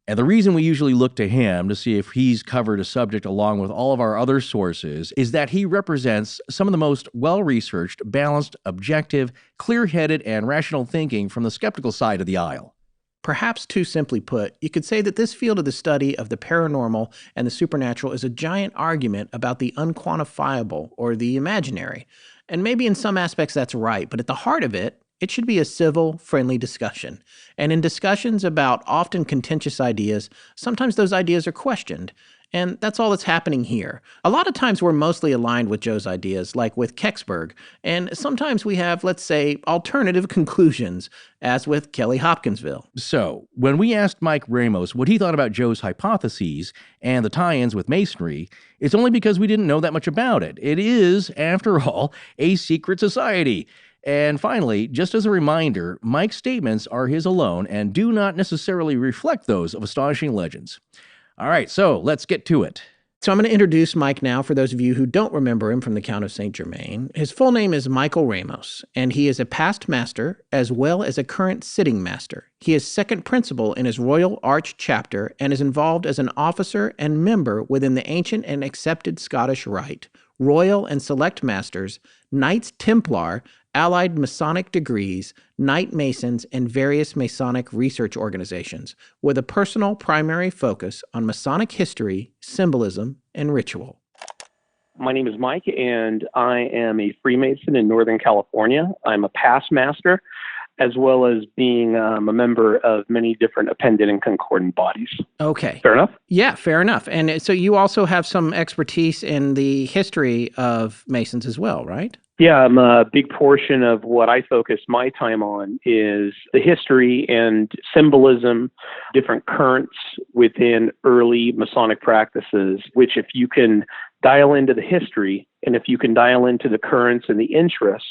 And the reason we usually look to him to see if he's covered a subject along with all of our other sources is that he represents some of the most well-researched, balanced, objective, clear-headed, and rational thinking from the skeptical side of the aisle. Perhaps too simply put, you could say that this field of the study of the paranormal and the supernatural is a giant argument about the unquantifiable or the imaginary. And maybe in some aspects that's right, but at the heart of it, it should be a civil, friendly discussion. And in discussions about often contentious ideas, sometimes those ideas are questioned. And that's all that's happening here. A lot of times we're mostly aligned with Joe's ideas, like with Kecksburg. And sometimes we have, let's say, alternative conclusions, as with Kelly Hopkinsville. So, when we asked Mike Ramos what he thought about Joe's hypotheses and the tie-ins with Masonry, it's only because we didn't know that much about it. It is, after all, a secret society. And finally, just as a reminder, Mike's statements are his alone and do not necessarily reflect those of Astonishing Legends. All right, so let's get to it. So I'm going to introduce Mike now for those of you who don't remember him from the Count of St. Germain. His full name is Michael Ramos, and he is a past master as well as a current sitting master. He is second principal in his Royal Arch chapter and is involved as an officer and member within the ancient and accepted Scottish Rite, Royal and Select Masters, Knights Templar, Allied Masonic degrees, Knight Masons, and various Masonic research organizations, with a personal primary focus on Masonic history, symbolism, and ritual. My name is Mike, and I am a Freemason in Northern California. I'm a past master, as well as being a member of many different appended and concordant bodies. Okay. Fair enough? Yeah, fair enough. And so you also have some expertise in the history of Masons as well, right? Yeah, a big portion of what I focus my time on is the history and symbolism, different currents within early Masonic practices, which if you can dial into the history and if you can dial into the currents and the interests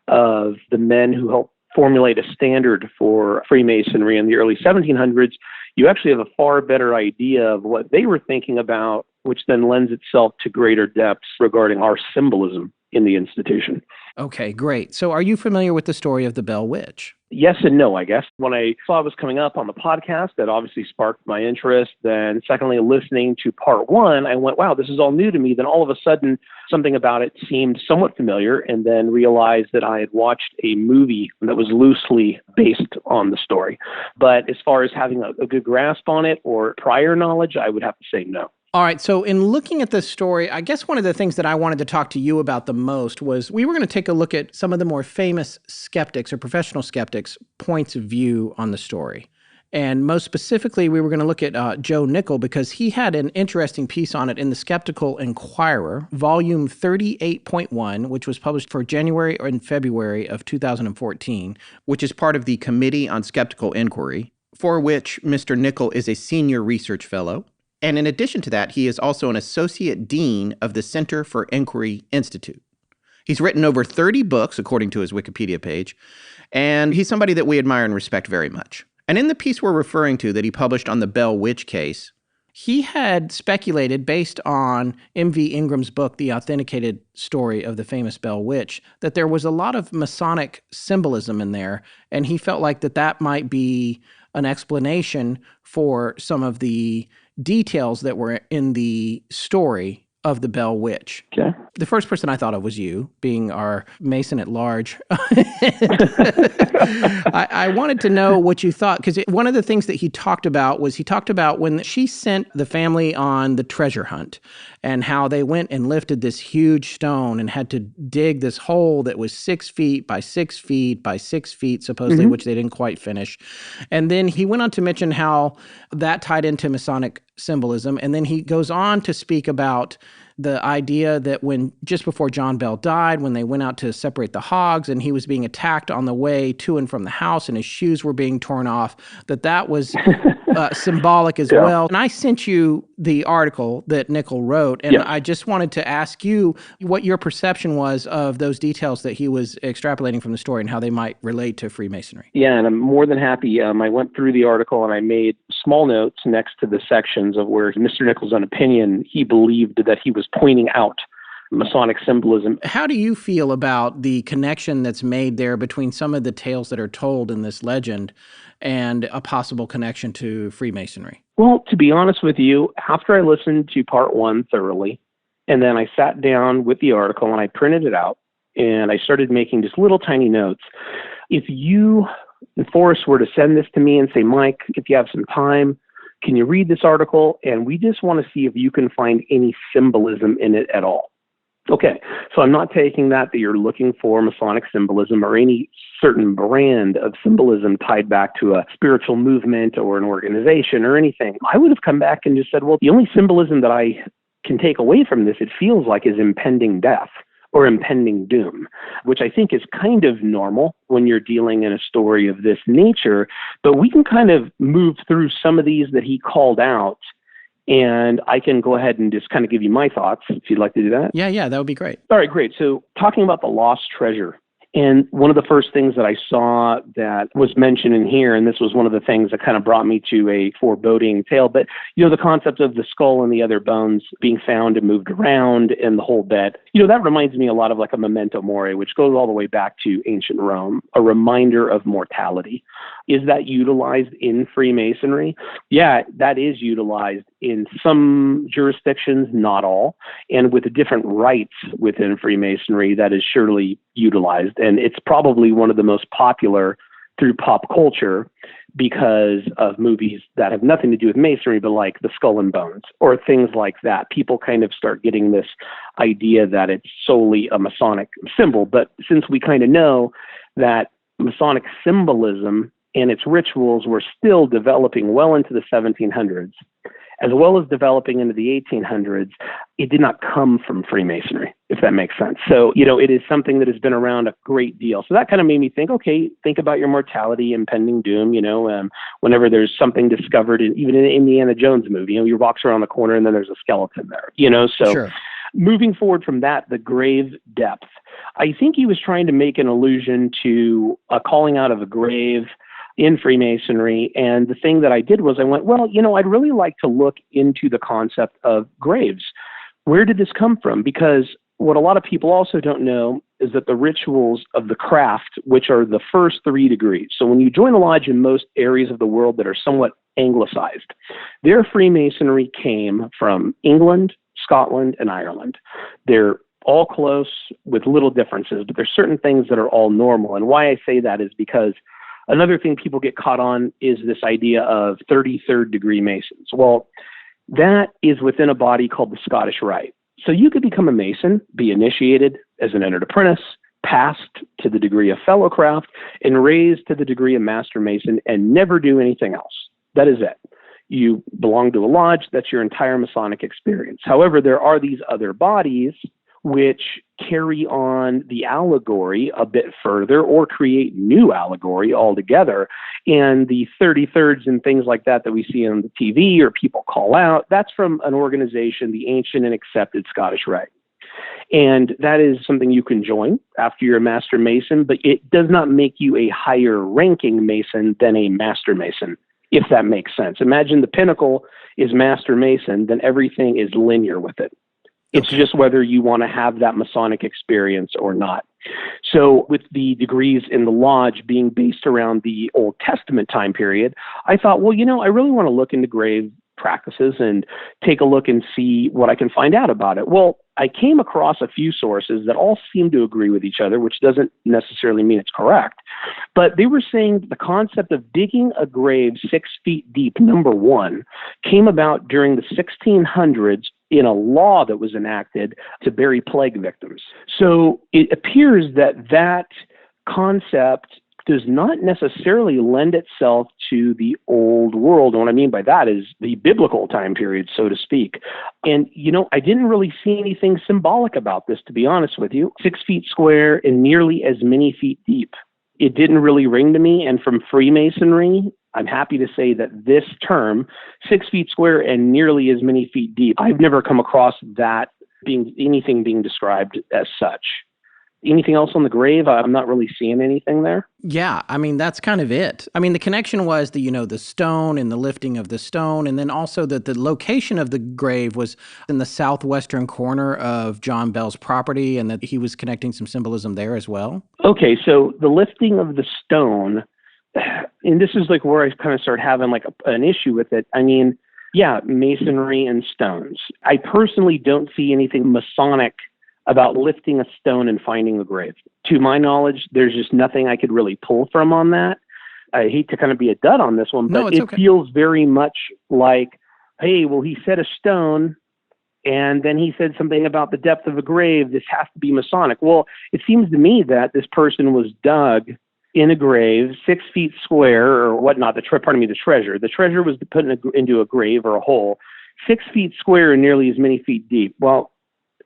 of the men who helped formulate a standard for Freemasonry in the early 1700s, you actually have a far better idea of what they were thinking about, which then lends itself to greater depths regarding our symbolism in the institution. Okay, great. So are you familiar with the story of the Bell Witch? Yes and no, I guess. When I saw it was coming up on the podcast, that obviously sparked my interest. Then secondly, listening to part one, I went, wow, this is all new to me. Then all of a sudden, something about it seemed somewhat familiar, and then realized that I had watched a movie that was loosely based on the story. But as far as having a good grasp on it or prior knowledge, I would have to say no. All right, so in looking at this story, I guess one of the things that I wanted to talk to you about the most was we were going to take a look at some of the more famous skeptics or professional skeptics' points of view on the story. And most specifically, we were going to look at Joe Nickell because he had an interesting piece on it in the Skeptical Inquirer, volume 38.1, which was published for January and February of 2014. Which is part of the Committee on Skeptical Inquiry, for which Mr. Nickell is a senior research fellow. And in addition to that, he is also an associate dean of the Center for Inquiry Institute. He's written over 30 books, according to his Wikipedia page, and he's somebody that we admire and respect very much. And in the piece we're referring to that he published on the Bell Witch case, he had speculated, based on M.V. Ingram's book, The Authenticated Story of the Famous Bell Witch, that there was a lot of Masonic symbolism in there, and he felt like that might be an explanation for some of the details that were in the story of the Bell Witch. Okay. The first person I thought of was you, being our Mason at large. I wanted to know what you thought, because one of the things that he talked about when she sent the family on the treasure hunt and how they went and lifted this huge stone and had to dig this hole that was 6 feet by 6 feet by 6 feet, supposedly, which they didn't quite finish. And then he went on to mention how that tied into Masonic symbolism. And then he goes on to speak about the idea that just before John Bell died, when they went out to separate the hogs and he was being attacked on the way to and from the house and his shoes were being torn off, that was symbolic as well. And I sent you the article that Nickell wrote, and I just wanted to ask you what your perception was of those details that he was extrapolating from the story and how they might relate to Freemasonry. Yeah, and I'm more than happy. I went through the article and I made small notes next to the sections of where Mr. Nickell's own opinion, he believed that he was pointing out Masonic symbolism. How do you feel about the connection that's made there between some of the tales that are told in this legend and a possible connection to Freemasonry? Well, to be honest with you, after I listened to part one thoroughly, and then I sat down with the article and I printed it out, and I started making just little tiny notes. If you and Forrest were to send this to me and say, Mike, if you have some time, can you read this article? And we just want to see if you can find any symbolism in it at all. Okay, so I'm not taking that you're looking for Masonic symbolism or any certain brand of symbolism tied back to a spiritual movement or an organization or anything. I would have come back and just said, well, the only symbolism that I can take away from this, it feels like, is impending death or impending doom, which I think is kind of normal when you're dealing in a story of this nature. But we can kind of move through some of these that he called out, and I can go ahead and just kind of give you my thoughts, if you'd like to do that. Yeah, that would be great. All right, great. So talking about the lost treasure. And one of the first things that I saw that was mentioned in here, and this was one of the things that kind of brought me to a foreboding tale, but, the concept of the skull and the other bones being found and moved around and the whole bed, that reminds me a lot of like a memento mori, which goes all the way back to ancient Rome, a reminder of mortality. Is that utilized in Freemasonry? Yeah, that is utilized in some jurisdictions, not all. And with the different rites within Freemasonry, that is surely utilized. And it's probably one of the most popular through pop culture because of movies that have nothing to do with Masonry, but like the Skull and Bones or things like that. People kind of start getting this idea that it's solely a Masonic symbol. But since we kind of know that Masonic symbolism and its rituals were still developing well into the 1700s, as well as developing into the 1800s, it did not come from Freemasonry, if that makes sense. So, it is something that has been around a great deal. So that kind of made me think, okay, think about your mortality, impending doom, whenever there's something discovered, even in the Indiana Jones movie, you walk around the corner and then there's a skeleton there, so. Sure. Moving forward from that, the grave depth. I think he was trying to make an allusion to a calling out of a grave in Freemasonry. And the thing that I did was I went, well, I'd really like to look into the concept of graves. Where did this come from? Because what a lot of people also don't know is that the rituals of the craft, which are the first 3 degrees. So when you join a lodge in most areas of the world that are somewhat anglicized, their Freemasonry came from England, Scotland, and Ireland. They're all close with little differences, but there's certain things that are all normal. And why I say that is because another thing people get caught on is this idea of 33rd degree Masons. Well, that is within a body called the Scottish Rite. So you could become a Mason, be initiated as an entered apprentice, passed to the degree of fellowcraft, and raised to the degree of master Mason, and never do anything else. That is it. You belong to a lodge. That's your entire Masonic experience. However, there are these other bodies which carry on the allegory a bit further or create new allegory altogether. And the 33rds and things like that we see on the TV or people call out, that's from an organization, the Ancient and Accepted Scottish Rite. And that is something you can join after you're a Master Mason, but it does not make you a higher ranking Mason than a Master Mason, if that makes sense. Imagine the pinnacle is Master Mason, then everything is linear with it. It's just whether you want to have that Masonic experience or not. So with the degrees in the lodge being based around the Old Testament time period, I thought, well, I really want to look into grave practices and take a look and see what I can find out about it. Well, I came across a few sources that all seem to agree with each other, which doesn't necessarily mean it's correct. But they were saying the concept of digging a grave 6 feet deep, number one, came about during the 1600s in a law that was enacted to bury plague victims. So it appears that concept does not necessarily lend itself to the old world. And what I mean by that is the biblical time period, so to speak. And, I didn't really see anything symbolic about this, to be honest with you. 6 feet square and nearly as many feet deep. It didn't really ring to me. And from Freemasonry, I'm happy to say that this term, 6 feet square and nearly as many feet deep, I've never come across that anything being described as such. Anything else on the grave? I'm not really seeing anything there. Yeah, that's kind of it. The connection was the stone and the lifting of the stone, and then also that the location of the grave was in the southwestern corner of John Bell's property, and that he was connecting some symbolism there as well. Okay, so the lifting of the stone, and this is where I kind of start having an issue with it. Yeah, masonry and stones. I personally don't see anything Masonic about lifting a stone and finding the grave. To my knowledge, there's just nothing I could really pull from on that. I hate to kind of be a dud on this one, but it feels very much like, hey, well, he said a stone, and then he said something about the depth of a grave. This has to be Masonic. Well, it seems to me that this person was dug in a grave, 6 feet square or whatnot. The treasure. The treasure was put into a grave or a hole, 6 feet square and nearly as many feet deep. Well,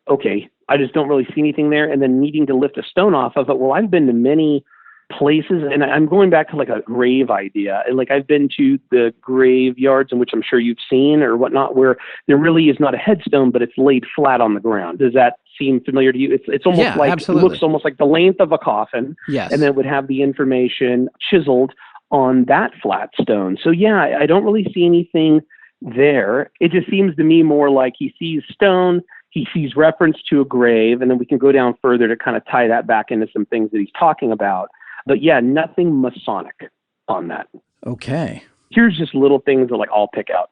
okay, I just don't really see anything there. And then needing to lift a stone off of it. Well, I've been to many places, and I'm going back to a grave idea. And I've been to the graveyards, in which I'm sure you've seen or whatnot, where there really is not a headstone, but it's laid flat on the ground. Does that seem familiar to you? It's almost absolutely. It looks almost like the length of a coffin. Yes. And then it would have the information chiseled on that flat stone. So yeah, I don't really see anything there. It just seems to me more like he sees stone, he sees reference to a grave, and then we can go down further to kind of tie that back into some things that he's talking about. But yeah, nothing Masonic on that. Okay. Here's just little things that I'll pick out.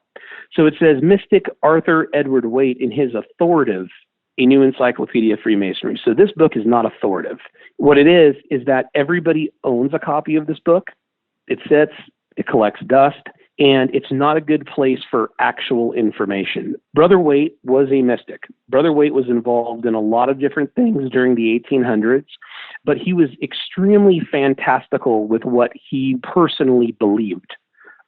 So it says Mystic Arthur Edward Waite in his authoritative, A New Encyclopedia of Freemasonry. So this book is not authoritative. What it is that everybody owns a copy of this book. It sits, it collects dust, and it's not a good place for actual information. Brother Waite was a mystic. Brother Waite was involved in a lot of different things during the 1800s, but he was extremely fantastical with what he personally believed.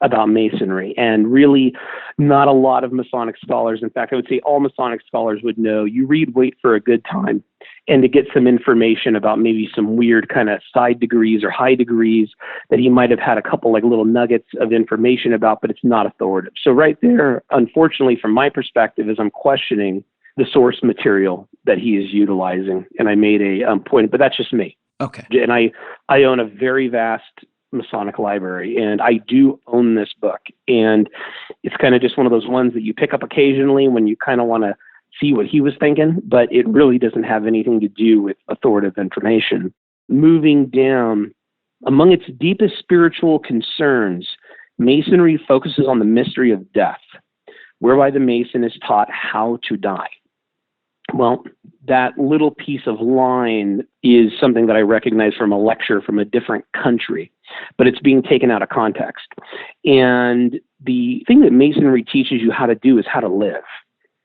about Masonry. And really, not a lot of Masonic scholars, in fact, I would say all Masonic scholars would know, you wait for a good time and to get some information about maybe some weird kind of side degrees or high degrees that he might have had a couple like little nuggets of information about, but it's not authoritative. So right there, unfortunately, from my perspective, is I'm questioning the source material that he is utilizing. And I made a point, but that's just me. Okay. And I own a very vast Masonic library, and I do own this book. And it's kind of just one of those ones that you pick up occasionally when you kind of want to see what he was thinking, but it really doesn't have anything to do with authoritative information. Moving down, among its deepest spiritual concerns, Masonry focuses on the mystery of death, whereby the Mason is taught how to die. Well, that little piece of line is something that I recognize from a lecture from a different country, but it's being taken out of context. And the thing that Masonry teaches you how to do is how to live.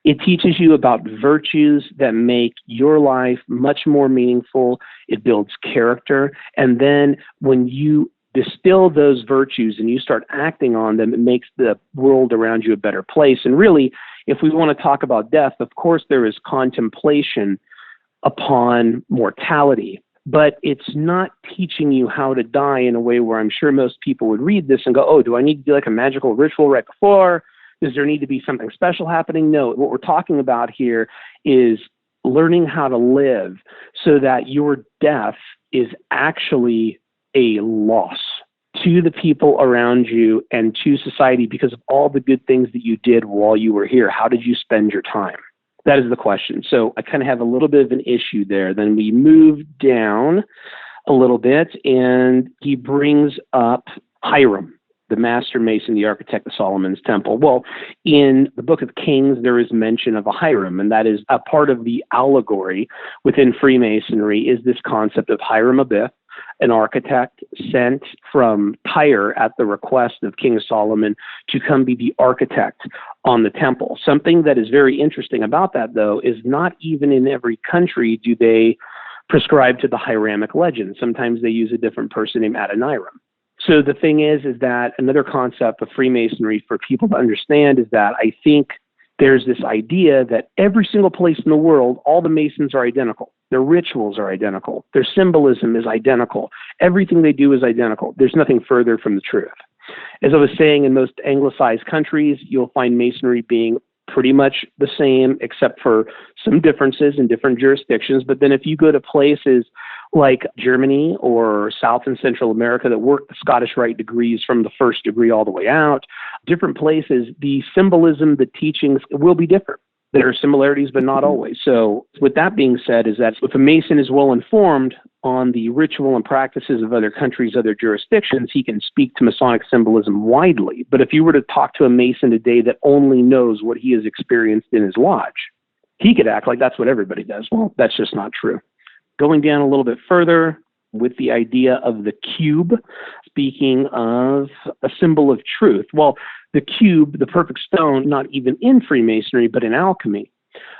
It teaches you about virtues that make your life much more meaningful. It builds character. And then when you distill those virtues and you start acting on them, it makes the world around you a better place. And really, if we want to talk about death, of course, there is contemplation upon mortality, but it's not teaching you how to die in a way where I'm sure most people would read this and go, oh, do I need to do like a magical ritual right before? Does there need to be something special happening? No, what we're talking about here is learning how to live so that your death is actually a loss to the people around you and to society because of all the good things that you did while you were here. How did you spend your time? That is the question. So I kind of have a little bit of an issue there. Then we move down a little bit, and he brings up Hiram, the master mason, the architect of Solomon's temple. Well, in the Book of Kings, there is mention of a Hiram, and that is a part of the allegory within Freemasonry is this concept of Hiram Abiff, an architect sent from Tyre at the request of King Solomon to come be the architect on the temple. Something that is very interesting about that, though, is not even in every country do they prescribe to the Hiramic legend. Sometimes they use a different person named Adoniram. So the thing is that another concept of Freemasonry for people to understand is that I think there's this idea that every single place in the world, all the Masons are identical. Their rituals are identical. Their symbolism is identical. Everything they do is identical. There's nothing further from the truth. As I was saying, in most anglicized countries, you'll find Masonry being pretty much the same, except for some differences in different jurisdictions. But then if you go to places like Germany or South and Central America that work the Scottish Rite degrees from the first degree all the way out, different places, the symbolism, the teachings will be different. There are similarities, but not always. So with that being said, is that if a Mason is well informed on the ritual and practices of other countries, other jurisdictions, he can speak to Masonic symbolism widely. But if you were to talk to a Mason today that only knows what he has experienced in his lodge, he could act like that's what everybody does. Well, that's just not true. Going down a little bit further with the idea of the cube, speaking of a symbol of truth. Well, the cube, the perfect stone, not even in Freemasonry, but in alchemy,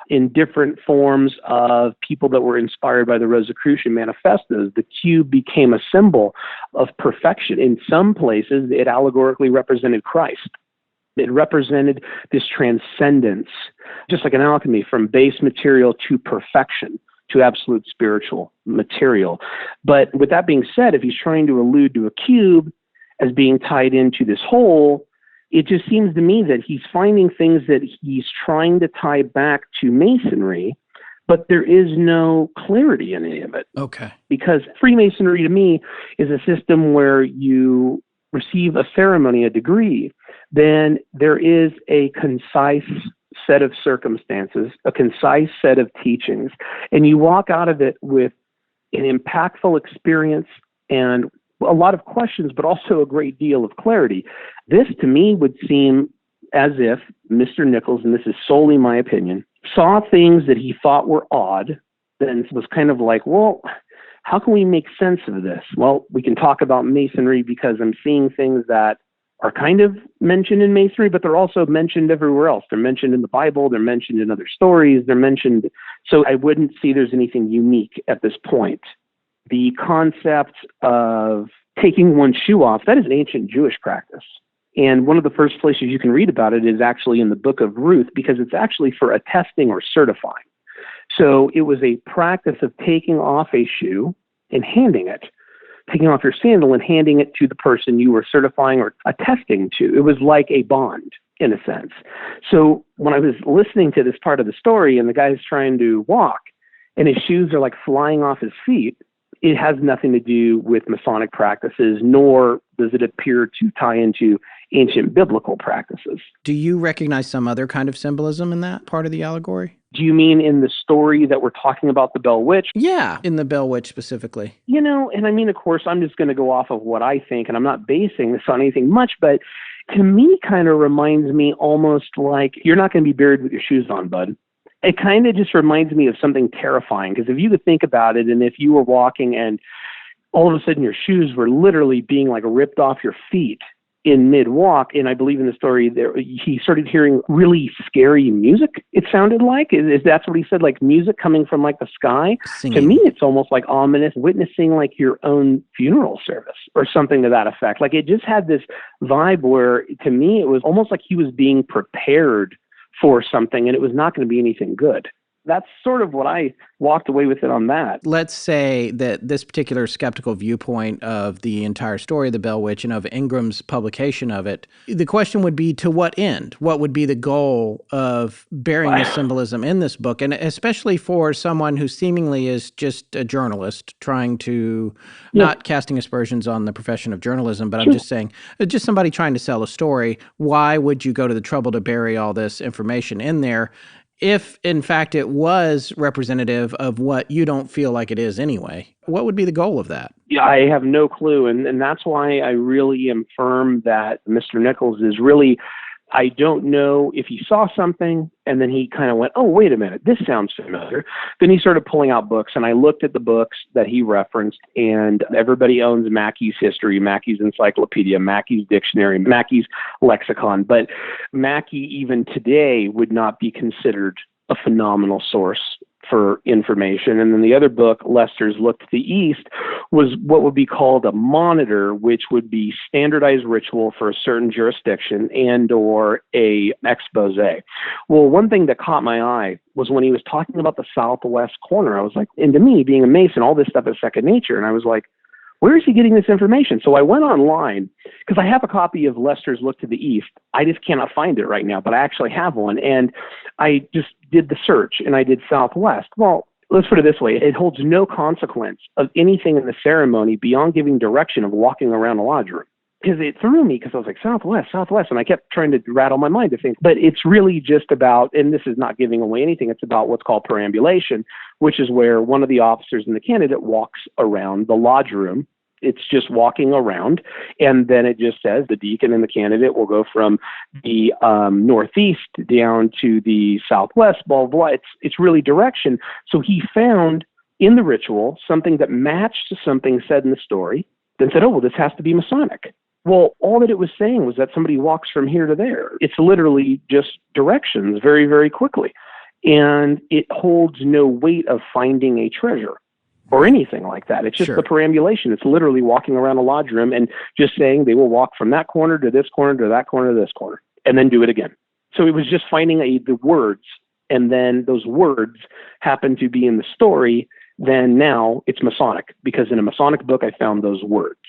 in different forms of people that were inspired by the Rosicrucian manifestos, the cube became a symbol of perfection. In some places, it allegorically represented Christ. It represented this transcendence, just like in alchemy, from base material to perfection, to absolute spiritual material. But with that being said, if he's trying to allude to a cube as being tied into this whole, it just seems to me that he's finding things that he's trying to tie back to Masonry, but there is no clarity in any of it. Okay. Because Freemasonry to me is a system where you receive a ceremony, a degree, then there is a concise set of circumstances, a concise set of teachings, and you walk out of it with an impactful experience and a lot of questions, but also a great deal of clarity. This, to me, would seem as if Mr. Nichols, and this is solely my opinion, saw things that he thought were odd, then was kind of like, well, how can we make sense of this? Well, we can talk about Masonry because I'm seeing things that are kind of mentioned in Masonry, but they're also mentioned everywhere else. They're mentioned in the Bible. They're mentioned in other stories. They're mentioned. So I wouldn't see there's anything unique at this point. The concept of taking one's shoe off, that is an ancient Jewish practice. And one of the first places you can read about it is actually in the book of Ruth, because it's actually for attesting or certifying. So it was a practice of taking off a shoe and handing it, taking off your sandal and handing it to the person you were certifying or attesting to. It was like a bond, in a sense. So when I was listening to this part of the story and the guy's trying to walk and his shoes are like flying off his feet, it has nothing to do with Masonic practices, nor does it appear to tie into ancient biblical practices. Do you recognize some other kind of symbolism in that part of the allegory? Do you mean in the story that we're talking about, the Bell Witch? Yeah, in the Bell Witch specifically. You know, and I mean, of course, I'm just going to go off of what I think, and I'm not basing this on anything much, but to me kind of reminds me almost like you're not going to be buried with your shoes on, bud. It kind of just reminds me of something terrifying, because if you could think about it, and if you were walking and all of a sudden your shoes were literally being like ripped off your feet in mid-walk, and I believe in the story there, he started hearing really scary music, it sounded like. Is that's what he said, like music coming from like the sky? Singing. To me, it's almost like ominous, witnessing like your own funeral service or something to that effect. Like it just had this vibe where, to me, it was almost like he was being prepared for something, and it was not going to be anything good. That's sort of what I walked away with it on that. Let's say that this particular skeptical viewpoint of the entire story of the Bell Witch and of Ingram's publication of it, the question would be, to what end? What would be the goal of burying the symbolism in this book? And especially for someone who seemingly is just a journalist trying to, not casting aspersions on the profession of journalism, but I'm just saying, just somebody trying to sell a story, why would you go to the trouble to bury all this information in there if, in fact, it was representative of what you don't feel like it is anyway? What would be the goal of that? Yeah, I have no clue. And that's why I really am firm that Mr. Nichols is really, I don't know if he saw something and then he kind of went, oh, wait a minute, this sounds familiar. Then he started pulling out books, and I looked at the books that he referenced, and everybody owns Mackey's History, Mackey's Encyclopedia, Mackey's Dictionary, Mackey's Lexicon. But Mackey, even today, would not be considered a phenomenal source for information. And then the other book, Lester's Look to the East, was what would be called a monitor, which would be standardized ritual for a certain jurisdiction and or a expose. Well, one thing that caught my eye was when he was talking about the southwest corner. I was like, and to me, being a Mason, all this stuff is second nature. And I was like, where is he getting this information? So I went online, because I have a copy of Lester's Look to the East. I just cannot find it right now, but I actually have one. And I just did the search, and I did Southwest. Well, let's put it this way. It holds no consequence of anything in the ceremony beyond giving direction of walking around a lodge room. Because it threw me, because I was like, Southwest. And I kept trying to rattle my mind to think. But it's really just about, and this is not giving away anything, it's about what's called perambulation, which is where one of the officers and the candidate walks around the lodge room. It's just walking around, and then it just says the deacon and the candidate will go from the northeast down to the southwest, blah, blah, blah. It's really direction. So he found in the ritual something that matched something said in the story, then said, oh, well, this has to be Masonic. Well, all that it was saying was that somebody walks from here to there. It's literally just directions very, very quickly. And it holds no weight of finding a treasure or anything like that. It's just the perambulation. It's literally walking around a lodge room and just saying they will walk from that corner to this corner to that corner to this corner, and then do it again. So it was just finding the words, and then those words happen to be in the story. Then now it's Masonic, because in a Masonic book, I found those words.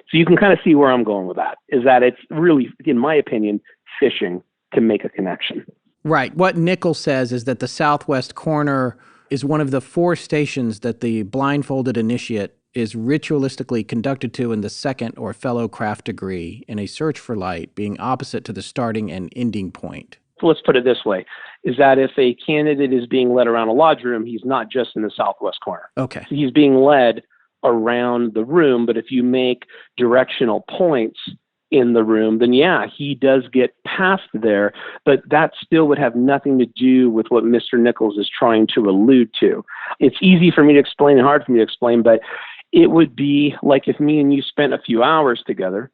So you can kind of see where I'm going with that, is that it's really, in my opinion, fishing to make a connection. Right. What Nichols says is that the southwest corner is one of the 4 stations that the blindfolded initiate is ritualistically conducted to in the second or fellow craft degree in a search for light, being opposite to the starting and ending point. So let's put it this way, is that if a candidate is being led around a lodge room, he's not just in the southwest corner. Okay. So he's being led around the room, but if you make directional points in the room, then yeah, he does get past there, but that still would have nothing to do with what Mr. Nichols is trying to allude to. It's easy for me to explain and hard for me to explain, but it would be like if me and you spent a few hours together,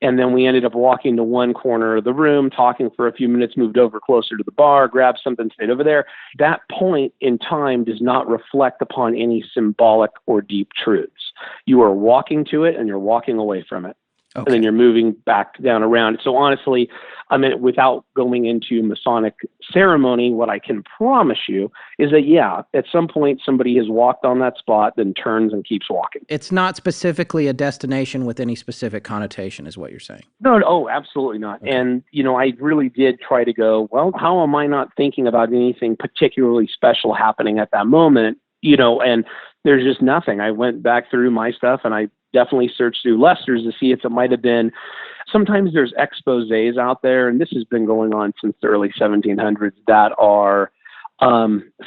and then we ended up walking to one corner of the room, talking for a few minutes, moved over closer to the bar, grabbed something, stayed over there. That point in time does not reflect upon any symbolic or deep truths. You are walking to it and you're walking away from it. And then you're moving back down around. So honestly, I mean, without going into Masonic ceremony, what I can promise you is that, yeah, at some point somebody has walked on that spot, then turns and keeps walking. It's not specifically a destination with any specific connotation, is what you're saying. No, oh, absolutely not. Okay. And, I really did try to go, well, how am I not thinking about anything particularly special happening at that moment? And there's just nothing. I went back through my stuff and I definitely searched through Lester's to see if it might have been. Sometimes there's exposés out there, and this has been going on since the early 1700s, that are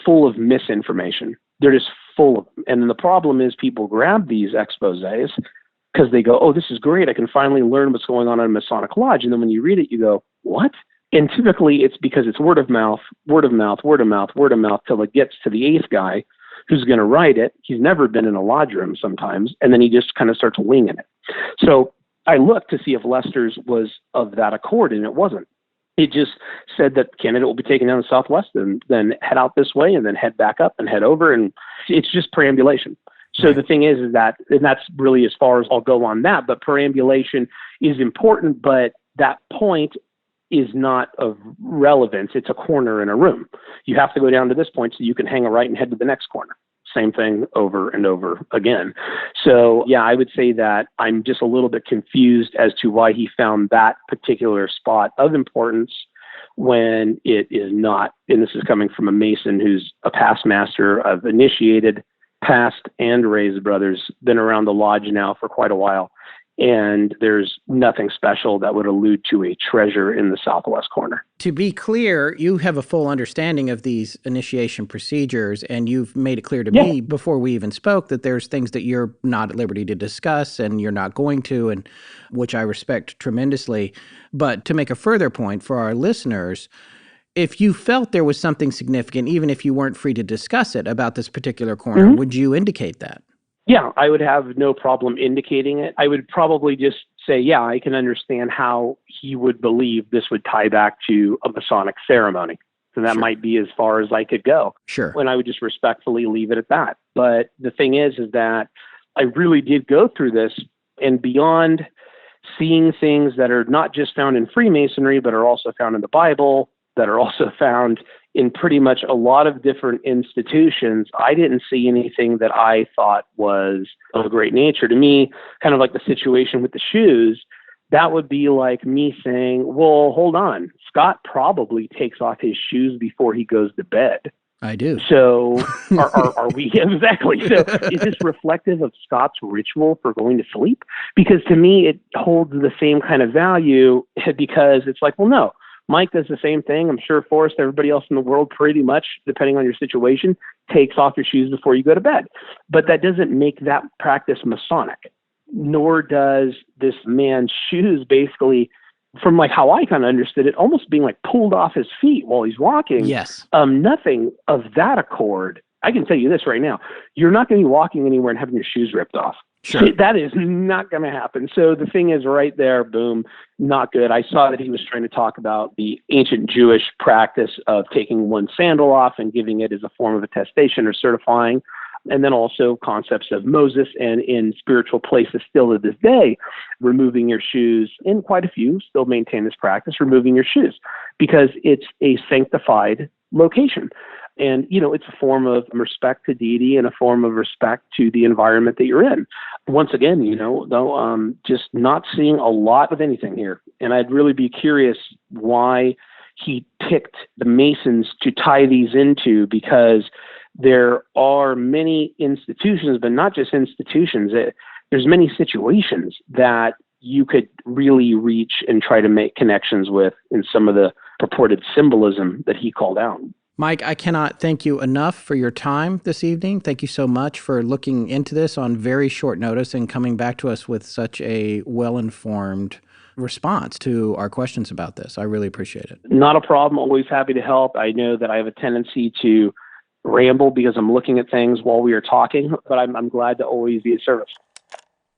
full of misinformation. They're just full of them. And then the problem is people grab these exposés because they go, oh, this is great. I can finally learn what's going on in a Masonic lodge. And then when you read it, you go, what? And typically it's because it's word of mouth, word of mouth, word of mouth, word of mouth, till it gets to the eighth guy who's going to write it. He's never been in a lodge room sometimes, and then he just kind of starts winging it. So I looked to see if Lester's was of that accord, and it wasn't. It just said that candidate will be taken down the southwest and then head out this way and then head back up and head over, and it's just perambulation. So the thing is that, and that's really as far as I'll go on that, but perambulation is important, but that point is not of relevance. It's a corner in a room. You have to go down to this point so you can hang a right and head to the next corner. Same thing over and over again. So yeah, I would say that I'm just a little bit confused as to why he found that particular spot of importance when it is not. And this is coming from a Mason who's a past master. I've initiated past and raised brothers, been around the lodge now for quite a while. And there's nothing special that would allude to a treasure in the southwest corner. To be clear, you have a full understanding of these initiation procedures, and you've made it clear to me before we even spoke that there's things that you're not at liberty to discuss and you're not going to, and which I respect tremendously. But to make a further point for our listeners, if you felt there was something significant, even if you weren't free to discuss it about this particular corner, would you indicate that? Yeah, I would have no problem indicating it. I would probably just say, yeah, I can understand how he would believe this would tie back to a Masonic ceremony. So that might be as far as I could go. Sure. And I would just respectfully leave it at that. But the thing is that I really did go through this, and beyond seeing things that are not just found in Freemasonry, but are also found in the Bible, that are also found in pretty much a lot of different institutions, I didn't see anything that I thought was of a great nature. To me, kind of like the situation with the shoes, that would be like me saying, well, hold on, Scott probably takes off his shoes before he goes to bed. I do. So are we exactly? So is this reflective of Scott's ritual for going to sleep? Because to me, it holds the same kind of value, because it's like, well, no, Mike does the same thing. I'm sure Forrest, everybody else in the world, pretty much, depending on your situation, takes off your shoes before you go to bed. But that doesn't make that practice Masonic, nor does this man's shoes basically, from like how I kind of understood it, almost being like pulled off his feet while he's walking. Yes. Nothing of that accord. I can tell you this right now. You're not going to be walking anywhere and having your shoes ripped off. Sure. That is not going to happen. So the thing is right there, boom, not good. I saw that he was trying to talk about the ancient Jewish practice of taking one sandal off and giving it as a form of attestation or certifying. And then also concepts of Moses, and in spiritual places still to this day, removing your shoes. In quite a few still maintain this practice, removing your shoes, because it's a sanctified location. And, it's a form of respect to deity and a form of respect to the environment that you're in. Once again, though, just not seeing a lot of anything here. And I'd really be curious why he picked the Masons to tie these into, because there are many institutions, but not just institutions. There's many situations that you could really reach and try to make connections with in some of the purported symbolism that he called out. Mike, I cannot thank you enough for your time this evening. Thank you so much for looking into this on very short notice and coming back to us with such a well-informed response to our questions about this. I really appreciate it. Not a problem. Always happy to help. I know that I have a tendency to ramble because I'm looking at things while we are talking, but I'm glad to always be of service.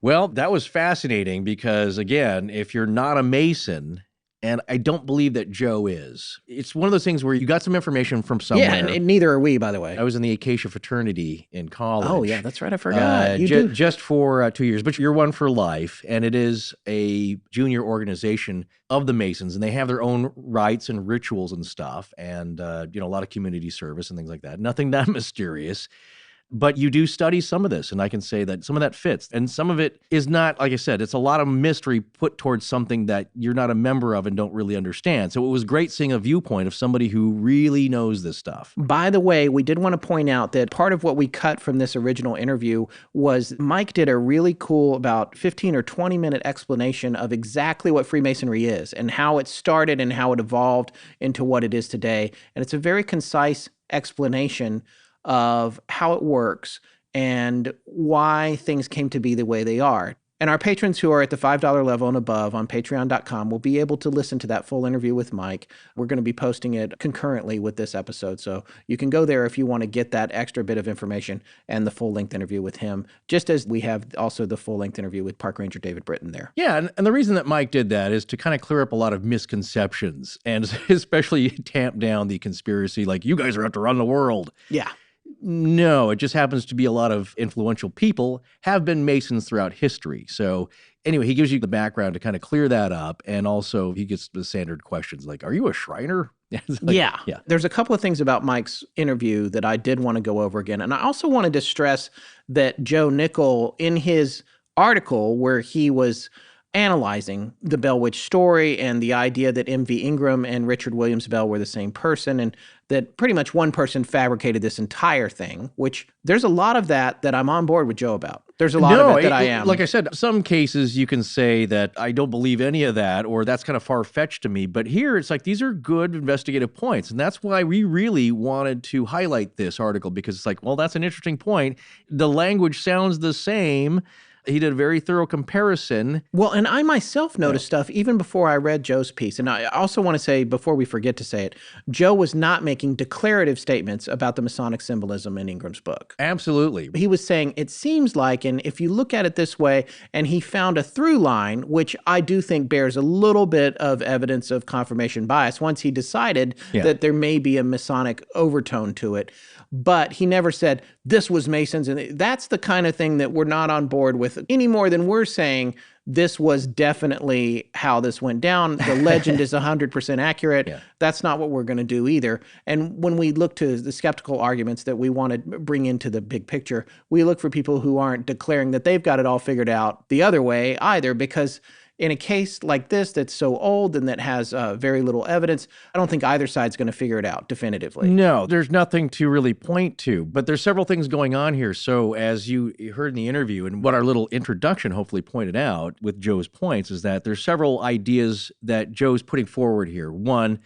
Well, that was fascinating because, again, if you're not a Mason And I don't believe that Joe is. It's one of those things where you got some information from somewhere. Yeah, and neither are we, by the way. I was in the Acacia fraternity in college. Oh, yeah, that's right. I forgot. Just for 2 years, but you're one for life. And it is a junior organization of the Masons, and they have their own rites and rituals and stuff, and a lot of community service and things like that. Nothing that mysterious. But you do study some of this, and I can say that some of that fits. And some of it is not, like I said, it's a lot of mystery put towards something that you're not a member of and don't really understand. So it was great seeing a viewpoint of somebody who really knows this stuff. By the way, we did want to point out that part of what we cut from this original interview was Mike did a really cool about 15 or 20-minute explanation of exactly what Freemasonry is and how it started and how it evolved into what it is today. And it's a very concise explanation of how it works and why things came to be the way they are. And our patrons who are at the $5 level and above on patreon.com will be able to listen to that full interview with Mike. We're going to be posting it concurrently with this episode. So you can go there if you want to get that extra bit of information and the full-length interview with him, just as we have also the full-length interview with Park Ranger David Britton there. Yeah, and the reason that Mike did that is to kind of clear up a lot of misconceptions and especially tamp down the conspiracy, like, you guys are out to run the world. Yeah. No, it just happens to be a lot of influential people have been Masons throughout history. So anyway, he gives you the background to kind of clear that up. And also he gets the standard questions like, are you a Shriner? Yeah. There's a couple of things about Mike's interview that I did want to go over again. And I also wanted to stress that Joe Nickell, in his article where he was analyzing the Bell Witch story and the idea that M.V. Ingram and Richard Williams Bell were the same person, and that pretty much one person fabricated this entire thing, which there's a lot of that I'm on board with Joe about. There's a lot of it that I am. Like I said, some cases you can say that I don't believe any of that, or that's kind of far-fetched to me. But here it's like, these are good investigative points. And that's why we really wanted to highlight this article, because it's like, well, that's an interesting point. The language sounds the same. He did a very thorough comparison. Well, and I myself noticed stuff even before I read Joe's piece. And I also want to say, before we forget to say it, Joe was not making declarative statements about the Masonic symbolism in Ingram's book. Absolutely. He was saying, it seems like, and if you look at it this way, and he found a through line, which I do think bears a little bit of evidence of confirmation bias once he decided that there may be a Masonic overtone to it. But he never said, this was Masons. And that's the kind of thing that we're not on board with any more than we're saying this was definitely how this went down. The legend is 100% accurate. That's not what we're going to do either. And when we look to the skeptical arguments that we want to bring into the big picture, we look for people who aren't declaring that they've got it all figured out the other way either, because in a case like this that's so old and that has very little evidence, I don't think either side's going to figure it out definitively. No, there's nothing to really point to, but there's several things going on here. So as you heard in the interview, and what our little introduction hopefully pointed out with Joe's points, is that there's several ideas that Joe's putting forward here. One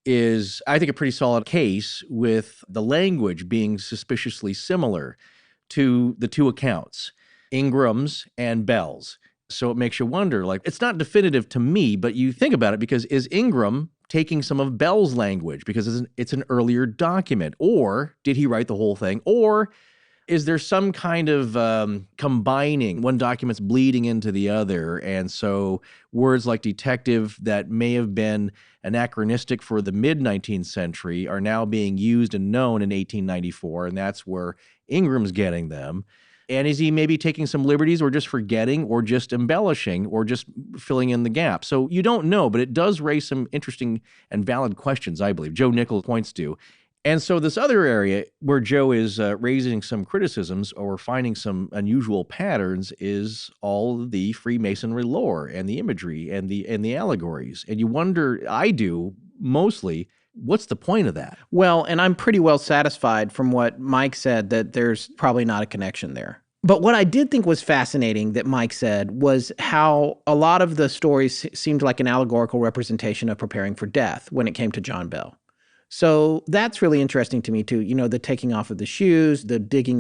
is, I think, a pretty solid case with the language being suspiciously similar to the two accounts, Ingram's and Bell's. So it makes you wonder, like, it's not definitive to me, but you think about it, because is Ingram taking some of Bell's language because it's an earlier document, or did he write the whole thing, or is there some kind of combining, one document's bleeding into the other, and so words like detective that may have been anachronistic for the mid-19th century are now being used and known in 1894, and that's where Ingram's getting them. And is he maybe taking some liberties, or just forgetting, or just embellishing, or just filling in the gap? So you don't know, but it does raise some interesting and valid questions, I believe. Joe Nickell points to. And so this other area where Joe is raising some criticisms or finding some unusual patterns is all the Freemasonry lore and the imagery and the allegories. And you wonder, I do mostly, what's the point of that? Well, and I'm pretty well satisfied from what Mike said that there's probably not a connection there. But what I did think was fascinating that Mike said was how a lot of the stories seemed like an allegorical representation of preparing for death when it came to John Bell. So that's really interesting to me too. You know, the taking off of the shoes, the digging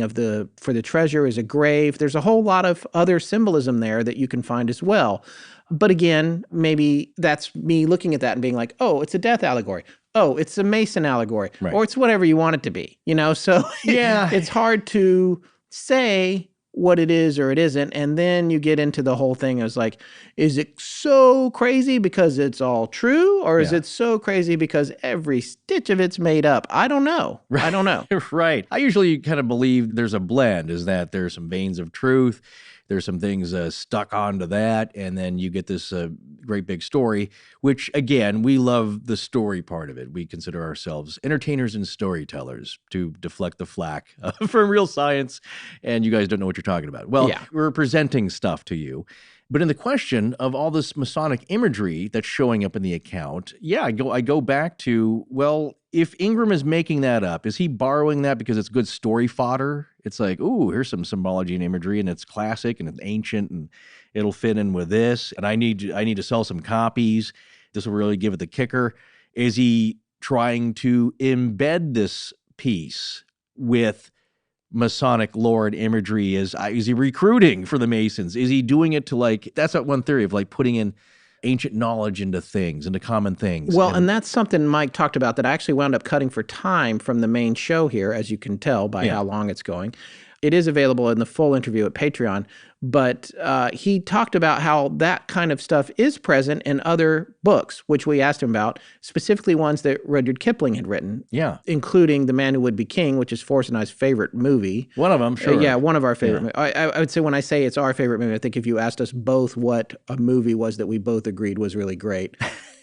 for the treasure is a grave. There's a whole lot of other symbolism there that you can find as well. But again, maybe that's me looking at that and being like, oh, it's a death allegory. Oh, it's a Mason allegory. Right. Or it's whatever you want it to be, you know? So yeah, it's hard to say what it is or it isn't. And then you get into the whole thing as like, is it so crazy because it's all true? Or is it so crazy because every stitch of it's made up? I don't know. I don't know. Right. I usually kind of believe there's a blend, is that there's some veins of truth. There's some things stuck onto that, and then you get this great big story, which, again, we love the story part of it. We consider ourselves entertainers and storytellers, to deflect the flack from real science, and you guys don't know what you're talking about. Well, we're presenting stuff to you. But in the question of all this Masonic imagery that's showing up in the account, I go back to, well, if Ingram is making that up, is he borrowing that because it's good story fodder? It's like, ooh, here's some symbology and imagery, and it's classic, and it's ancient, and it'll fit in with this, and I need to sell some copies. This will really give it the kicker. Is he trying to embed this piece with Masonic lore and imagery? Is he recruiting for the Masons? Is he doing it to, like, that's that one theory of like putting in ancient knowledge into things, into common things. Well, and that's something Mike talked about that I actually wound up cutting for time from the main show here, as you can tell by how long it's going. It is available in the full interview at Patreon, but he talked about how that kind of stuff is present in other books, which we asked him about, specifically ones that Rudyard Kipling had written, including The Man Who Would Be King, which is Forrest and I's favorite movie. One of them, sure. Yeah, one of our favorite movies. I would say when I say it's our favorite movie, I think if you asked us both what a movie was that we both agreed was really great,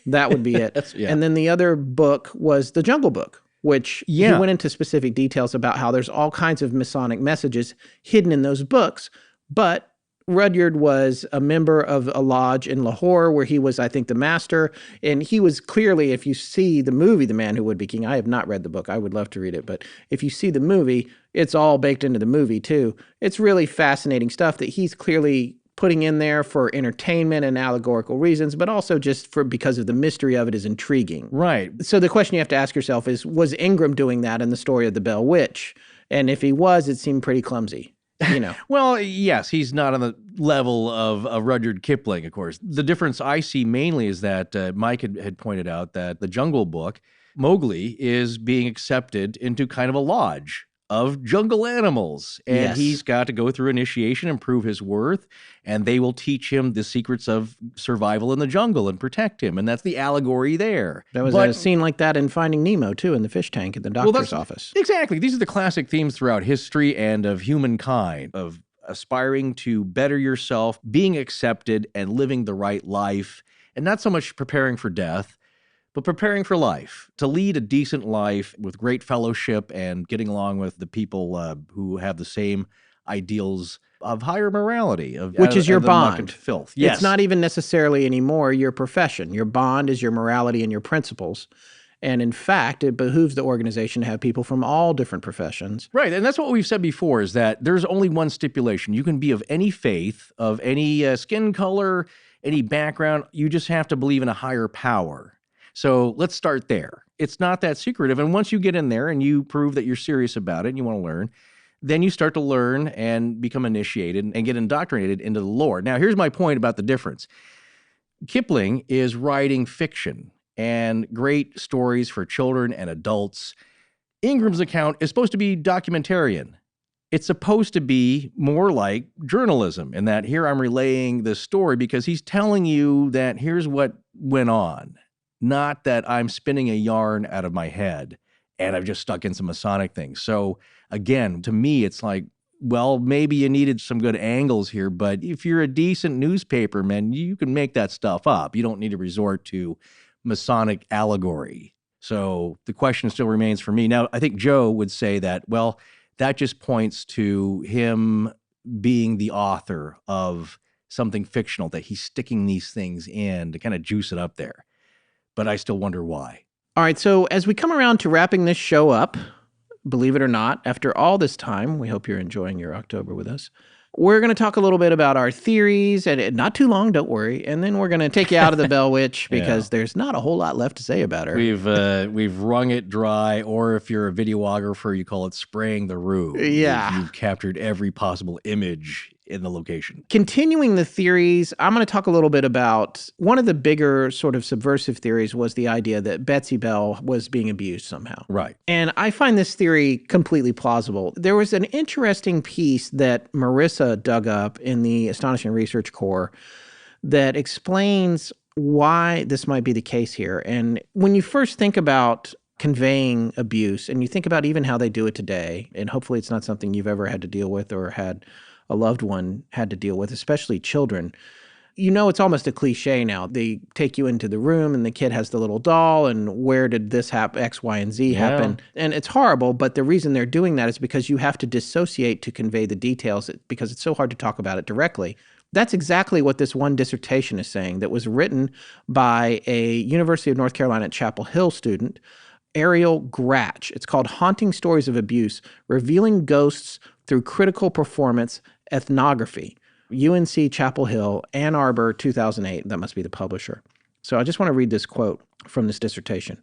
that would be it. And then the other book was The Jungle Book, which he went into specific details about how there's all kinds of Masonic messages hidden in those books. But Rudyard was a member of a lodge in Lahore where he was, I think, the master. And he was clearly, if you see the movie, The Man Who Would Be King, I have not read the book. I would love to read it. But if you see the movie, it's all baked into the movie, too. It's really fascinating stuff that he's clearly putting in there for entertainment and allegorical reasons, but also just because of the mystery of it is intriguing. Right. So the question you have to ask yourself is, was Ingram doing that in the story of the Bell Witch? And if he was, it seemed pretty clumsy, you know. Well, yes, he's not on the level of Rudyard Kipling, of course. The difference I see mainly is that Mike had pointed out that the Jungle Book, Mowgli is being accepted into kind of a lodge of jungle animals. And he's got to go through initiation and prove his worth, and they will teach him the secrets of survival in the jungle and protect him. And that's the allegory there. There was a scene like that in Finding Nemo, too, in the fish tank at the doctor's office. Exactly. These are the classic themes throughout history and of humankind, of aspiring to better yourself, being accepted, and living the right life, and not so much preparing for death, but preparing for life, to lead a decent life with great fellowship and getting along with the people who have the same ideals of higher morality. Which is your bond. Filth. Yes. It's not even necessarily anymore your profession. Your bond is your morality and your principles. And in fact, it behooves the organization to have people from all different professions. Right. And that's what we've said before, is that there's only one stipulation. You can be of any faith, of any skin color, any background. You just have to believe in a higher power. So let's start there. It's not that secretive. And once you get in there and you prove that you're serious about it and you want to learn, then you start to learn and become initiated and get indoctrinated into the lore. Now, here's my point about the difference. Kipling is writing fiction and great stories for children and adults. Ingram's account is supposed to be documentarian. It's supposed to be more like journalism, in that here I'm relaying this story because he's telling you that here's what went on. Not that I'm spinning a yarn out of my head and I've just stuck in some Masonic things. So again, to me, it's like, well, maybe you needed some good angles here, but if you're a decent newspaperman, you can make that stuff up. You don't need to resort to Masonic allegory. So the question still remains for me. Now, I think Joe would say that, well, that just points to him being the author of something fictional, that he's sticking these things in to kind of juice it up there. But I still wonder why. All right, so as we come around to wrapping this show up, believe it or not, after all this time, we hope you're enjoying your October with us, we're going to talk a little bit about our theories, and not too long, don't worry, and then we're going to take you out of the Bell Witch because there's not a whole lot left to say about her. We've wrung it dry, or if you're a videographer, you call it spraying the room. Yeah. You've captured every possible image in the location. Continuing the theories, I'm going to talk a little bit about one of the bigger sort of subversive theories was the idea that Betsy Bell was being abused somehow. Right. And I find this theory completely plausible. There was an interesting piece that Marissa dug up in the Astonishing Research Corps that explains why this might be the case here. And when you first think about conveying abuse, and you think about even how they do it today, and hopefully it's not something you've ever had to deal with or had a loved one had to deal with, especially children. You know, it's almost a cliche now. They take you into the room and the kid has the little doll and where did this happen, X, Y, and Z happen. And it's horrible, but the reason they're doing that is because you have to dissociate to convey the details because it's so hard to talk about it directly. That's exactly what this one dissertation is saying that was written by a University of North Carolina at Chapel Hill student, Ariel Gratch. It's called Haunting Stories of Abuse, Revealing Ghosts Through Critical Performance Ethnography. UNC Chapel Hill, Ann Arbor, 2008. That must be the publisher. So I just want to read this quote from this dissertation.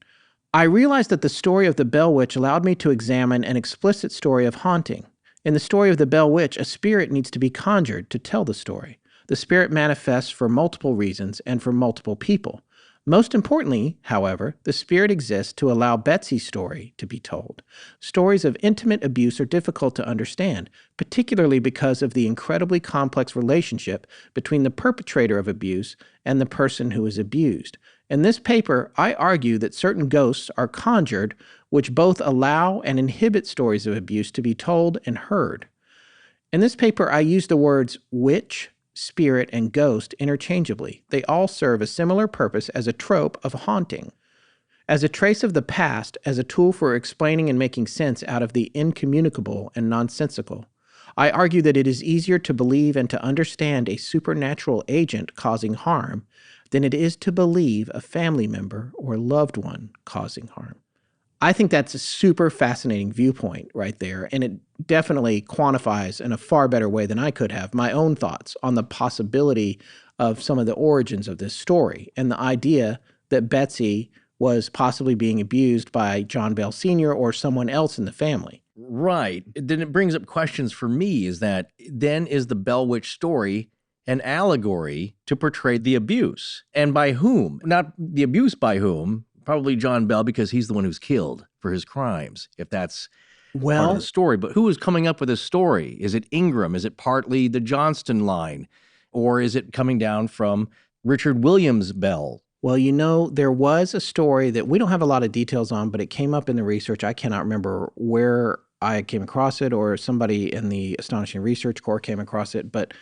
I realized that the story of the Bell Witch allowed me to examine an explicit story of haunting. In the story of the Bell Witch, a spirit needs to be conjured to tell the story. The spirit manifests for multiple reasons and for multiple people. Most importantly, however, the spirit exists to allow Betsy's story to be told. Stories of intimate abuse are difficult to understand, particularly because of the incredibly complex relationship between the perpetrator of abuse and the person who is abused. In this paper, I argue that certain ghosts are conjured, which both allow and inhibit stories of abuse to be told and heard. In this paper, I use the words witch, spirit, and ghost interchangeably. They all serve a similar purpose as a trope of haunting, as a trace of the past, as a tool for explaining and making sense out of the incommunicable and nonsensical. I argue that it is easier to believe and to understand a supernatural agent causing harm than it is to believe a family member or loved one causing harm. I think that's a super fascinating viewpoint right there, and it definitely quantifies in a far better way than I could have my own thoughts on the possibility of some of the origins of this story and the idea that Betsy was possibly being abused by John Bell Sr. or someone else in the family. Right. Then it brings up questions for me is that then is the Bell Witch story an allegory to portray the abuse? And by whom? Not the abuse by whom. Probably John Bell, because he's the one who's killed for his crimes, if that's part of the story. But who is coming up with this story? Is it Ingram? Is it partly the Johnston line? Or is it coming down from Richard Williams Bell? Well, you know, there was a story that we don't have a lot of details on, but it came up in the research. I cannot remember where I came across it or somebody in the Astonishing Research Corps came across it, but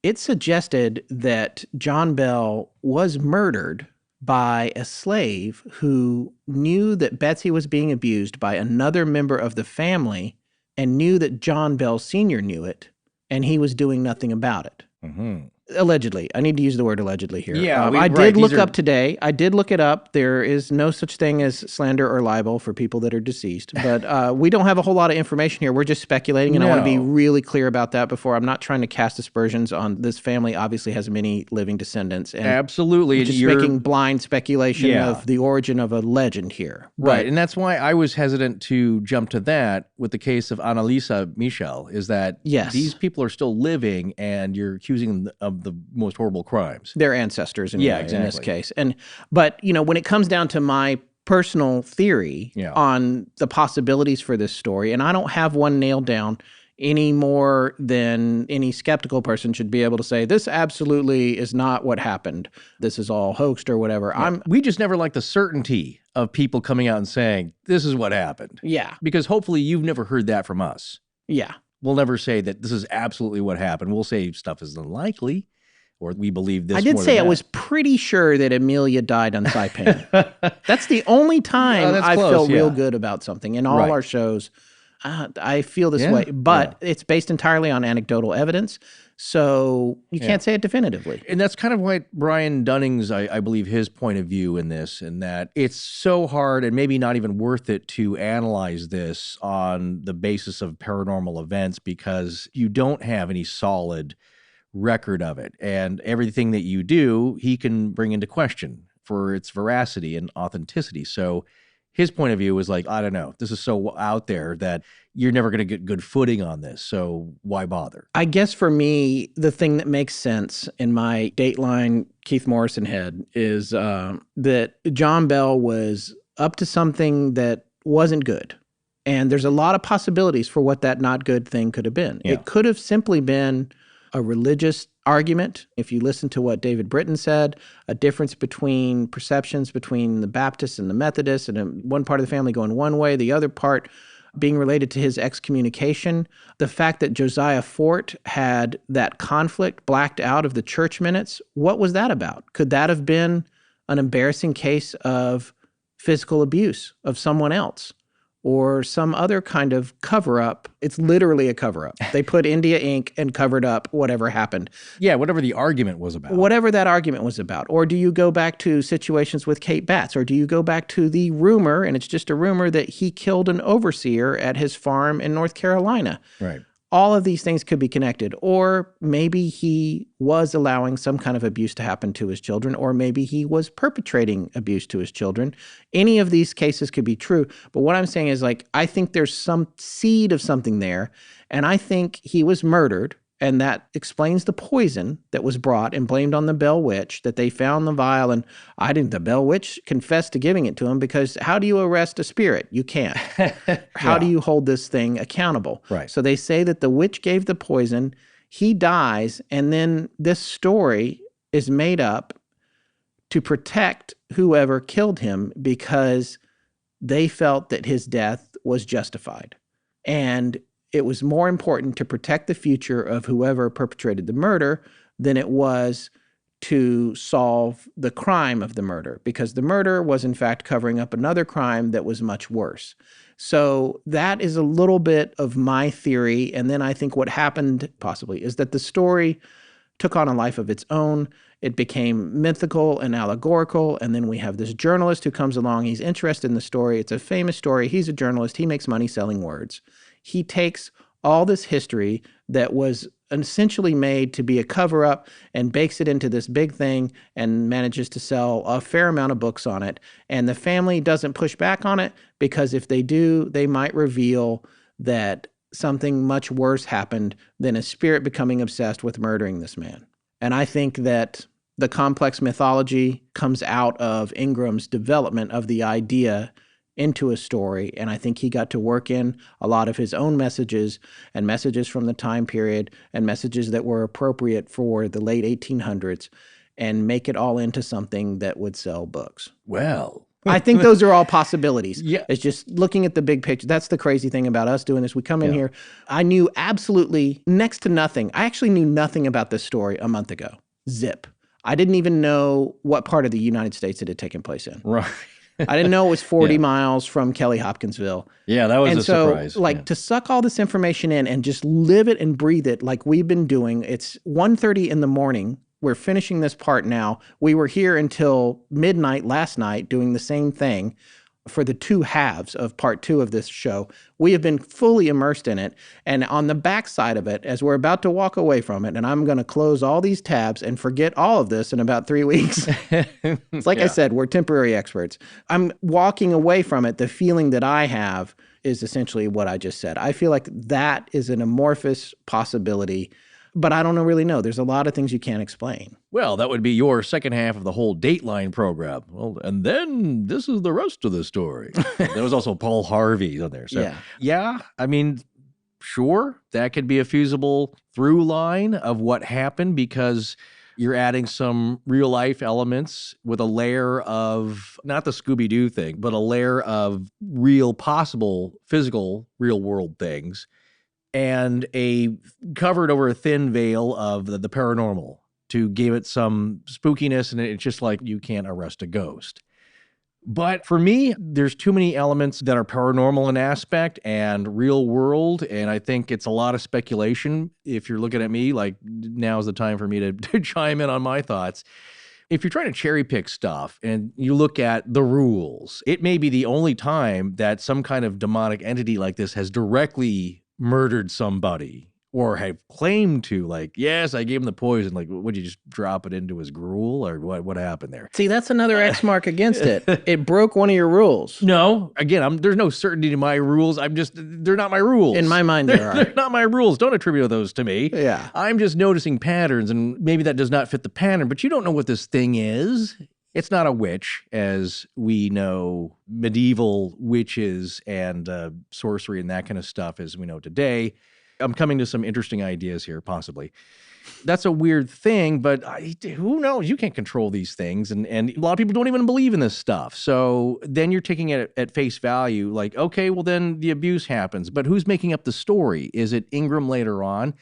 it suggested that John Bell was murdered by a slave who knew that Betsy was being abused by another member of the family and knew that John Bell Sr. knew it, and he was doing nothing about it. Mm-hmm. Allegedly. I need to use the word allegedly here. Yeah, I did look up today. I did look it up. There is no such thing as slander or libel for people that are deceased. But we don't have a whole lot of information here. We're just speculating, and I want to be really clear about that before. I'm not trying to cast aspersions on this family. Obviously has many living descendants. And absolutely. Just making blind speculation of the origin of a legend here. Right. And that's why I was hesitant to jump to that with the case of Annalisa Michel, is that these people are still living and you're accusing them of the most horrible crimes. Their ancestors in this case. But, you know, when it comes down to my personal theory on the possibilities for this story, and I don't have one nailed down any more than any skeptical person should be able to say, this absolutely is not what happened. This is all hoaxed or whatever. We just never like the certainty of people coming out and saying, this is what happened. Yeah. Because hopefully you've never heard that from us. Yeah. We'll never say that this is absolutely what happened. We'll say stuff is unlikely, or we believe this. I did say I was pretty sure that Amelia died on Saipan. That's the only time I felt real good about something. In all our shows, I feel this way. But it's based entirely on anecdotal evidence, so you can't say it definitively. And that's kind of why Brian Dunning's, I believe, his point of view in this, and that it's so hard and maybe not even worth it to analyze this on the basis of paranormal events because you don't have any solid record of it. And everything that you do, he can bring into question for its veracity and authenticity. So His point of view was like, I don't know, this is so out there that you're never going to get good footing on this, so why bother? I guess for me, the thing that makes sense in my Dateline Keith Morrison head is that John Bell was up to something that wasn't good. And there's a lot of possibilities for what that not good thing could have been. Yeah. It could have simply been a religious argument. If you listen to what David Britton said, a difference between perceptions between the Baptists and the Methodists, and one part of the family going one way, the other part being related to his excommunication. The fact that Josiah Fort had that conflict blacked out of the church minutes, what was that about? Could that have been an embarrassing case of physical abuse of someone else? Or some other kind of cover-up? It's literally a cover-up. They put India Inc. and covered up whatever happened. Yeah, whatever the argument was about. Whatever that argument was about. Or do you go back to situations with Kate Batts? Or do you go back to the rumor, and it's just a rumor, that he killed an overseer at his farm in North Carolina? Right. All of these things could be connected. Or maybe he was allowing some kind of abuse to happen to his children, or maybe he was perpetrating abuse to his children. Any of these cases could be true. But what I'm saying is, like, I think there's some seed of something there, and I think he was murdered, and that explains the poison that was brought and blamed on the Bell Witch, that they found the vial, and the Bell Witch confessed to giving it to him, because how do you arrest a spirit? You can't. How do you hold this thing accountable? Right. So they say that the witch gave the poison, he dies, and then this story is made up to protect whoever killed him because they felt that his death was justified. And it was more important to protect the future of whoever perpetrated the murder than it was to solve the crime of the murder, because the murder was in fact covering up another crime that was much worse. So that is a little bit of my theory. And then I think what happened possibly is that the story took on a life of its own. It became mythical and allegorical. And then we have this journalist who comes along. He's interested in the story. It's a famous story. He's a journalist. He makes money selling words. He takes all this history that was essentially made to be a cover-up and bakes it into this big thing and manages to sell a fair amount of books on it. And the family doesn't push back on it, because if they do, they might reveal that something much worse happened than a spirit becoming obsessed with murdering this man. And I think that the complex mythology comes out of Ingram's development of the idea into a story, and I think he got to work in a lot of his own messages, and messages from the time period, and messages that were appropriate for the late 1800s, and make it all into something that would sell books. Well, I think those are all possibilities. Yeah. It's just looking at the big picture. That's the crazy thing about us doing this. We come in here. I knew absolutely next to nothing. I actually knew nothing about this story a month ago. Zip. I didn't even know what part of the United States it had taken place in. Right. I didn't know it was 40 miles from Kelly Hopkinsville. Yeah, that was a surprise. To suck all this information in and just live it and breathe it like we've been doing. It's 1:30 in the morning. We're finishing this part now. We were here until midnight last night doing the same thing for the two halves of part 2 of this show. We have been fully immersed in it. And on the backside of it, as we're about to walk away from it, and I'm going to close all these tabs and forget all of this in about 3 weeks. It's like I said, we're temporary experts. I'm walking away from it. The feeling that I have is essentially what I just said. I feel like that is an amorphous possibility, but I don't really know. There's a lot of things you can't explain. Well, that would be your second half of the whole Dateline program. Well, and then this is the rest of the story. There was also Paul Harvey on there. So, I mean, sure, that could be a feasible through line of what happened, because you're adding some real life elements with a layer of, not the Scooby-Doo thing, but a layer of real possible physical real world things, and a covered over a thin veil of the paranormal to give it some spookiness, and it's just like you can't arrest a ghost. But for me, there's too many elements that are paranormal in aspect and real world, and I think it's a lot of speculation. If you're looking at me, like, now's the time for me to chime in on my thoughts. If you're trying to cherry pick stuff and you look at the rules, it may be the only time that some kind of demonic entity like this has directly murdered somebody or have claimed to, like, yes, I gave him the poison. Like, would you just drop it into his gruel, or what happened there? See, that's another X mark against it. It broke one of your rules. No, again, there's no certainty to my rules. They're not my rules. In my mind, there are. They're not my rules. Don't attribute those to me. Yeah. I'm just noticing patterns, and maybe that does not fit the pattern, but you don't know what this thing is. It's not a witch, as we know medieval witches and sorcery and that kind of stuff as we know today. I'm coming to some interesting ideas here, possibly. That's a weird thing, but who knows? You can't control these things, and a lot of people don't even believe in this stuff. So then you're taking it at face value, like, okay, well then the abuse happens, but who's making up the story? Is it Ingram later on?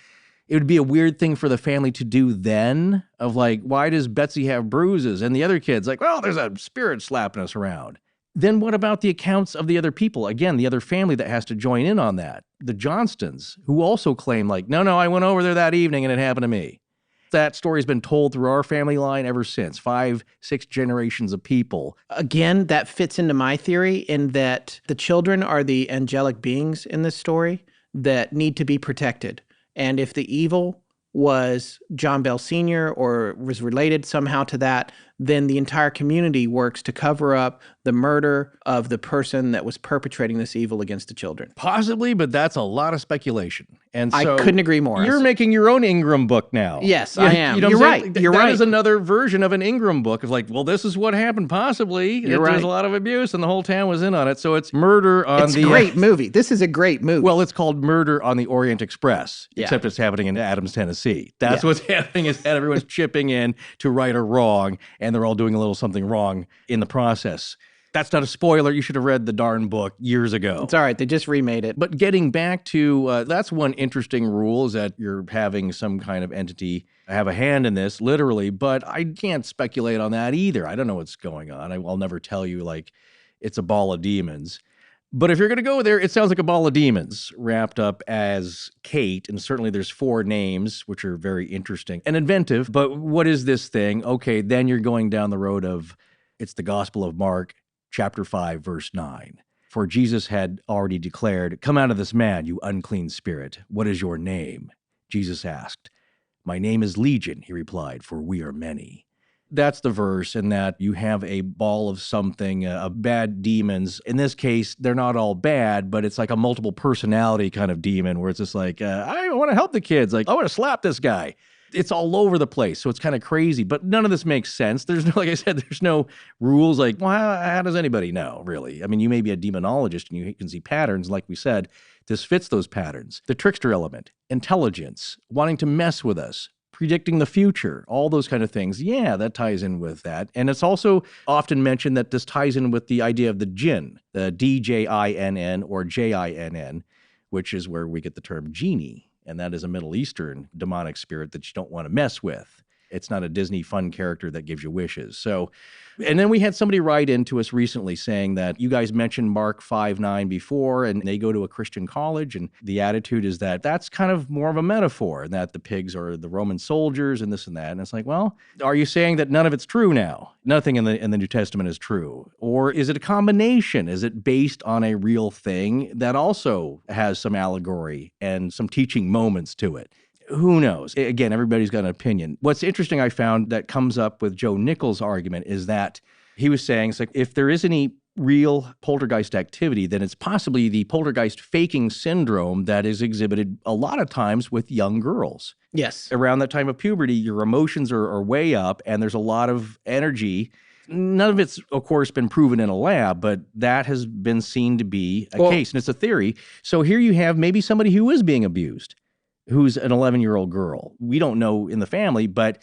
It would be a weird thing for the family to do then, of like, why does Betsy have bruises? And the other kid's like, well, there's a spirit slapping us around. Then what about the accounts of the other people? Again, the other family that has to join in on that. The Johnstons, who also claim like, no, I went over there that evening and it happened to me. That story's been told through our family line ever since, 5, 6 generations of people. Again, that fits into my theory in that the children are the angelic beings in this story that need to be protected. And if the evil was John Bell Sr. or was related somehow to that, then the entire community works to cover up the murder of the person that was perpetrating this evil against the children. Possibly, but that's a lot of speculation. And so I couldn't agree more. You're making your own Ingram book now. Yes, I am. You know You're right. You're right. That is another version of an Ingram book of like, well, this is what happened possibly. You're right. There's a lot of abuse and the whole town was in on it. So it's murder on It's a great movie. This is a great movie. Well, it's called Murder on the Orient Express, Yeah. except it's happening in Adams, Tennessee. That's what's happening, is that everyone's chipping in to right or wrong, and they're all doing a little something wrong in the process. That's not a spoiler. You should have read the darn book years ago. It's all right. They just remade it. But getting back to, that's one interesting rule, is that you're having some kind of entity have a hand in this, literally, but I can't speculate on that either. I don't know what's going on. I'll never tell you, like, it's a ball of demons. But if you're going to go there, it sounds like a ball of demons wrapped up as Kate, and certainly there's 4 names, which are very interesting and inventive. But what is this thing? Okay, then you're going down the road of, it's the Gospel of Mark, chapter 5, verse 9. For Jesus had already declared, "Come out of this man, you unclean spirit. What is your name?" Jesus asked. "My name is Legion," he replied, "for we are many." That's the verse, in that you have a ball of something, bad demons. In this case, they're not all bad, but it's like a multiple personality kind of demon where it's just like, I want to help the kids. Like, I want to slap this guy. It's all over the place. So it's kind of crazy, but none of this makes sense. There's no, like I said, there's no rules like, well, how does anybody know, really? I mean, you may be a demonologist and you can see patterns. Like we said, this fits those patterns. The trickster element, intelligence, wanting to mess with us, predicting the future, all those kind of things. Yeah, that ties in with that. And it's also often mentioned that this ties in with the idea of the jinn, the D-J-I-N-N or J-I-N-N, which is where we get the term genie. And that is a Middle Eastern demonic spirit that you don't want to mess with. It's not a Disney fun character that gives you wishes. So, and then we had somebody write into us recently saying that you guys mentioned Mark 5:9 before, and they go to a Christian college, and the attitude is that that's kind of more of a metaphor, and that the pigs are the Roman soldiers and this and that. And it's like, well, are you saying that none of it's true now? Nothing in the New Testament is true. Or is it a combination? Is it based on a real thing that also has some allegory and some teaching moments to it? Who knows? Again, everybody's got an opinion. What's interesting I found that comes up with Joe Nichols' argument is that he was saying, it's like, if there is any real poltergeist activity, then it's possibly the poltergeist faking syndrome that is exhibited a lot of times with young girls. Yes. Around that time of puberty, your emotions are way up and there's a lot of energy. None of it's, of course, been proven in a lab, but that has been seen to be a case, and it's a theory. So here you have maybe somebody who is being abused, who's an 11-year-old girl. We don't know in the family, but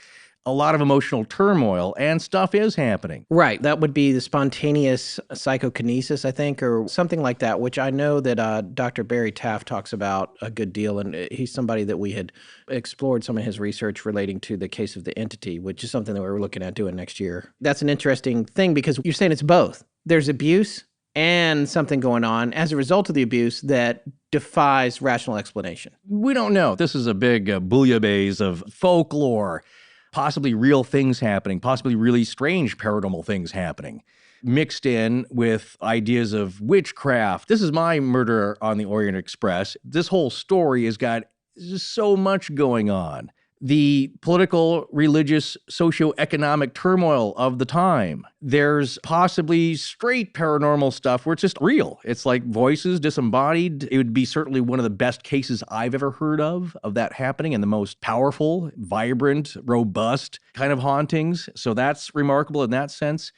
a lot of emotional turmoil and stuff is happening. Right. That would be the spontaneous psychokinesis, I think, or something like that, which I know that Dr. Barry Taft talks about a good deal. And he's somebody that we had explored some of his research relating to the case of the entity, which is something that we're looking at doing next year. That's an interesting thing because you're saying it's both. There's abuse and something going on as a result of the abuse that defies rational explanation. We don't know. This is a big bouillabaisse of folklore, possibly real things happening, possibly really strange paranormal things happening, mixed in with ideas of witchcraft. This is my Murder on the Orient Express. This whole story has got There's just so much going on. The political, religious, socioeconomic turmoil of the time. There's possibly straight paranormal stuff where it's just real. It's like voices disembodied. It would be certainly one of the best cases I've ever heard of that happening, and the most powerful, vibrant, robust kind of hauntings. So that's remarkable in that sense.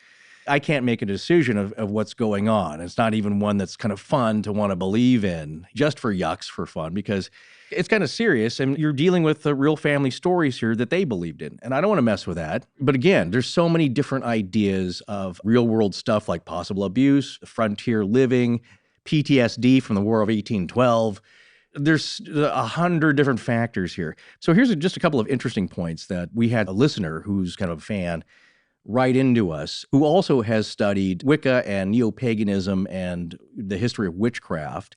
I can't make a decision of what's going on. It's not even one that's kind of fun to want to believe in just for yucks, for fun, because it's kind of serious, and you're dealing with the real family stories here that they believed in, and I don't want to mess with that. But again, there's so many different ideas of real-world stuff like possible abuse, frontier living, PTSD from the War of 1812. There's 100 different factors here. So here's just a couple of interesting points that we had a listener who's kind of a fan write into us, who also has studied Wicca and neo-paganism and the history of witchcraft.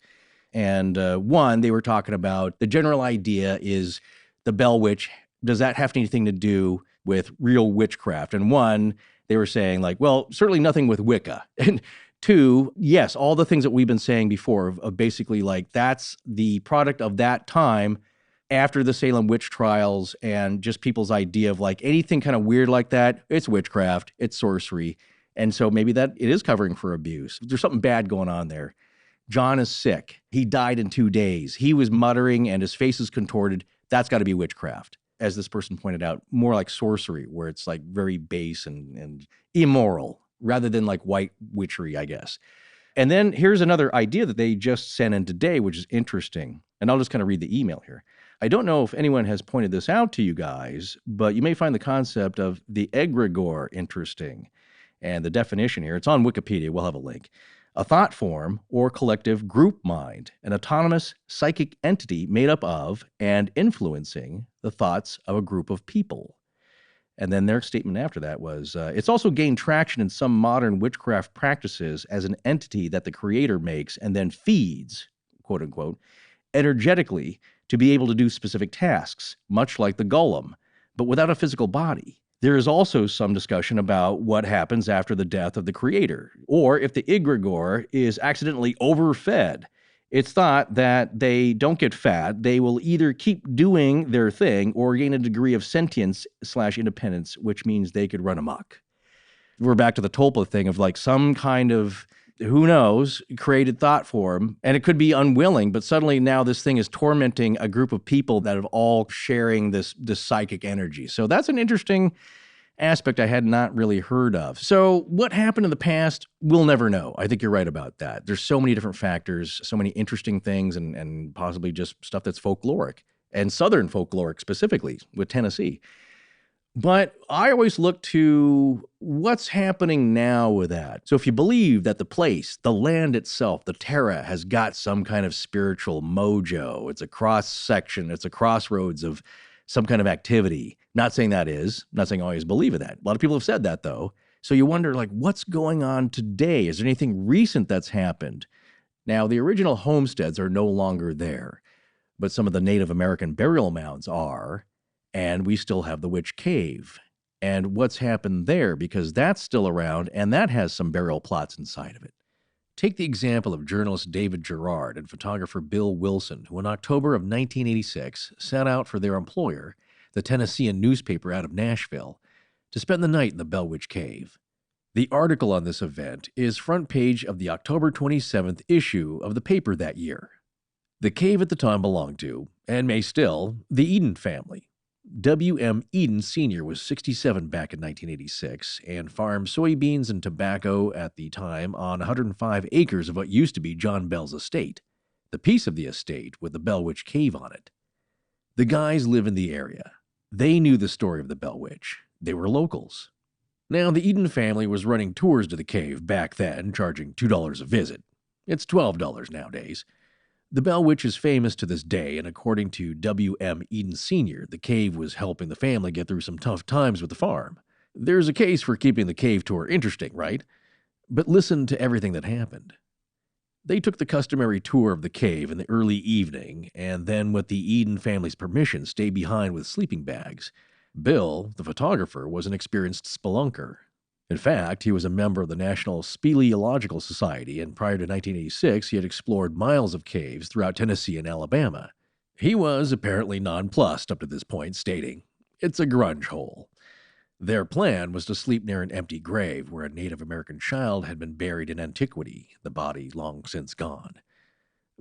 And one, they were talking about the general idea is the Bell Witch, does that have anything to do with real witchcraft? And one, they were saying like, well, certainly nothing with Wicca. And two, yes, all the things that we've been saying before of basically like that's the product of that time after the Salem witch trials and just people's idea of like anything kind of weird like that, it's witchcraft, it's sorcery. And so maybe that it is covering for abuse. There's something bad going on there. John is sick. He died in 2 days. He was muttering and his face is contorted. That's got to be witchcraft. As this person pointed out, more like sorcery, where it's like very base and immoral rather than like white witchery, I guess. And then here's another idea that they just sent in today, which is interesting. And I'll just kind of read the email here. I don't know if anyone has pointed this out to you guys, but you may find the concept of the egregore interesting. And the definition here, it's on Wikipedia. We'll have a link. A thought form or collective group mind, an autonomous psychic entity made up of and influencing the thoughts of a group of people. And then their statement after that was, it's also gained traction in some modern witchcraft practices as an entity that the creator makes and then feeds, quote unquote, energetically to be able to do specific tasks, much like the golem, but without a physical body. There is also some discussion about what happens after the death of the creator, or if the egregore is accidentally overfed. It's thought that they don't get fat. They will either keep doing their thing or gain a degree of sentience/independence, which means they could run amok. We're back to the Tulpa thing of like some kind of, who knows, created thought form, and it could be unwilling, but suddenly now this thing is tormenting a group of people that are all sharing this psychic energy. So that's an interesting aspect I had not really heard of. So what happened in the past, we'll never know. I think you're right about that. There's so many different factors, so many interesting things, and possibly just stuff that's folkloric, and Southern folkloric specifically with Tennessee. But I always look to what's happening now with that. So if you believe that the place, the land itself, the terra has got some kind of spiritual mojo, it's a cross section, it's a crossroads of some kind of activity. Not saying that is, not saying I always believe in that. A lot of people have said that though. So you wonder like, what's going on today? Is there anything recent that's happened? Now, the original homesteads are no longer there, but some of the Native American burial mounds are. And we still have the Witch Cave. And what's happened there, because that's still around, and that has some burial plots inside of it. Take the example of journalist David Gerard and photographer Bill Wilson, who in October of 1986 set out for their employer, the Tennessean newspaper out of Nashville, to spend the night in the Bell Witch Cave. The article on this event is front page of the October 27th issue of the paper that year. The cave at the time belonged to, and may still, the Eden family. W.M. Eden Sr. was 67 back in 1986 and farmed soybeans and tobacco at the time on 105 acres of what used to be John Bell's estate, the piece of the estate with the Bell Witch Cave on it. The guys live in the area. They knew the story of the Bell Witch. They were locals. Now, the Eden family was running tours to the cave back then, charging $2 a visit. It's $12 nowadays. The Bell Witch is famous to this day, and according to W.M. Eden Sr., the cave was helping the family get through some tough times with the farm. There's a case for keeping the cave tour interesting, right? But listen to everything that happened. They took the customary tour of the cave in the early evening, and then with the Eden family's permission, stayed behind with sleeping bags. Bill, the photographer, was an experienced spelunker. In fact, he was a member of the National Speleological Society, and prior to 1986, he had explored miles of caves throughout Tennessee and Alabama. He was apparently nonplussed up to this point, stating, "It's a grunge hole." Their plan was to sleep near an empty grave where a Native American child had been buried in antiquity, the body long since gone.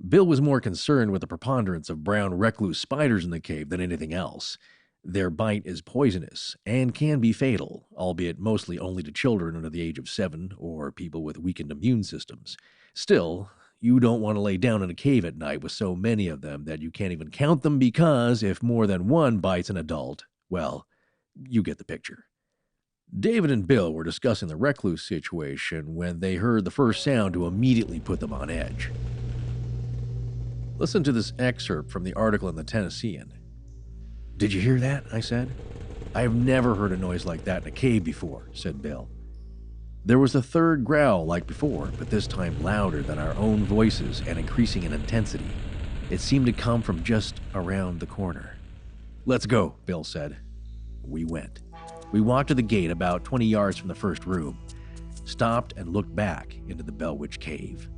Bill was more concerned with the preponderance of brown recluse spiders in the cave than anything else. Their bite is poisonous and can be fatal, albeit mostly only to children under the age of 7 or people with weakened immune systems. Still, you don't want to lay down in a cave at night with so many of them that you can't even count them because if more than one bites an adult, well, you get the picture. David and Bill were discussing the recluse situation when they heard the first sound to immediately put them on edge. Listen to this excerpt from the article in the Tennessean. "Did you hear that?" I said. "I have never heard a noise like that in a cave before," said Bill. There was a third growl like before, but this time louder than our own voices and increasing in intensity. It seemed to come from just around the corner. "Let's go," Bill said. We went. We walked to the gate about 20 yards from the first room, stopped and looked back into the Bell Witch Cave.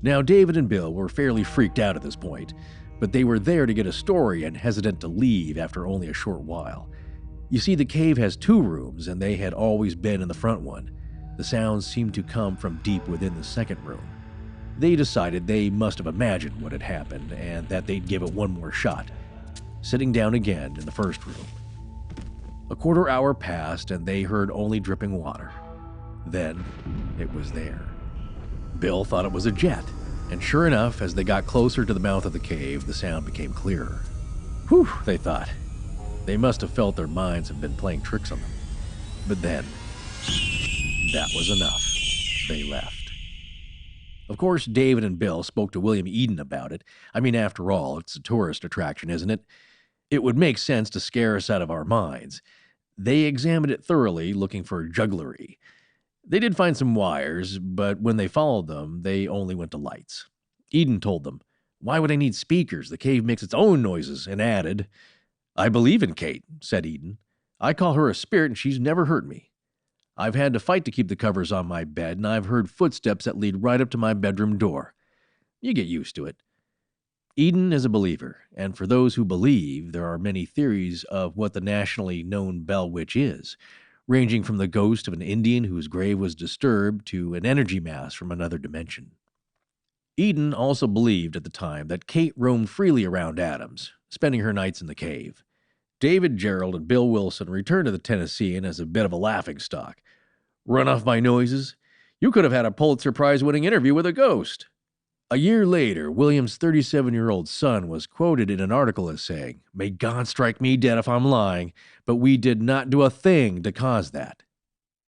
Now, David and Bill were fairly freaked out at this point, but they were there to get a story and hesitant to leave after only a short while. You see, the cave has 2 rooms, and they had always been in the front one. The sounds seemed to come from deep within the second room. They decided they must have imagined what had happened and that they'd give it one more shot, sitting down again in the first room. A quarter hour passed and they heard only dripping water. Then it was there. Bill thought it was a jet, and sure enough, as they got closer to the mouth of the cave, the sound became clearer. Whew, they thought. They must have felt their minds had been playing tricks on them. But then, that was enough. They left. Of course, David and Bill spoke to William Eden about it. I mean, after all, it's a tourist attraction, isn't it? It would make sense to scare us out of our minds. They examined it thoroughly, looking for jugglery. They did find some wires, but when they followed them, they only went to lights. Eden told them, "Why would I need speakers? The cave makes its own noises," and added, "I believe in Kate," said Eden. "I call her a spirit and she's never hurt me. I've had to fight to keep the covers on my bed, and I've heard footsteps that lead right up to my bedroom door. You get used to it." Eden is a believer, and for those who believe, there are many theories of what the nationally known Bell Witch is, ranging from the ghost of an Indian whose grave was disturbed to an energy mass from another dimension. Eden also believed at the time that Kate roamed freely around Adams, spending her nights in the cave. David Gerald and Bill Wilson returned to the Tennessean as a bit of a laughingstock. "Run off my noises? You could have had a Pulitzer Prize-winning interview with a ghost." A year later, William's 37-year-old son was quoted in an article as saying, "May God strike me dead if I'm lying, but we did not do a thing to cause that."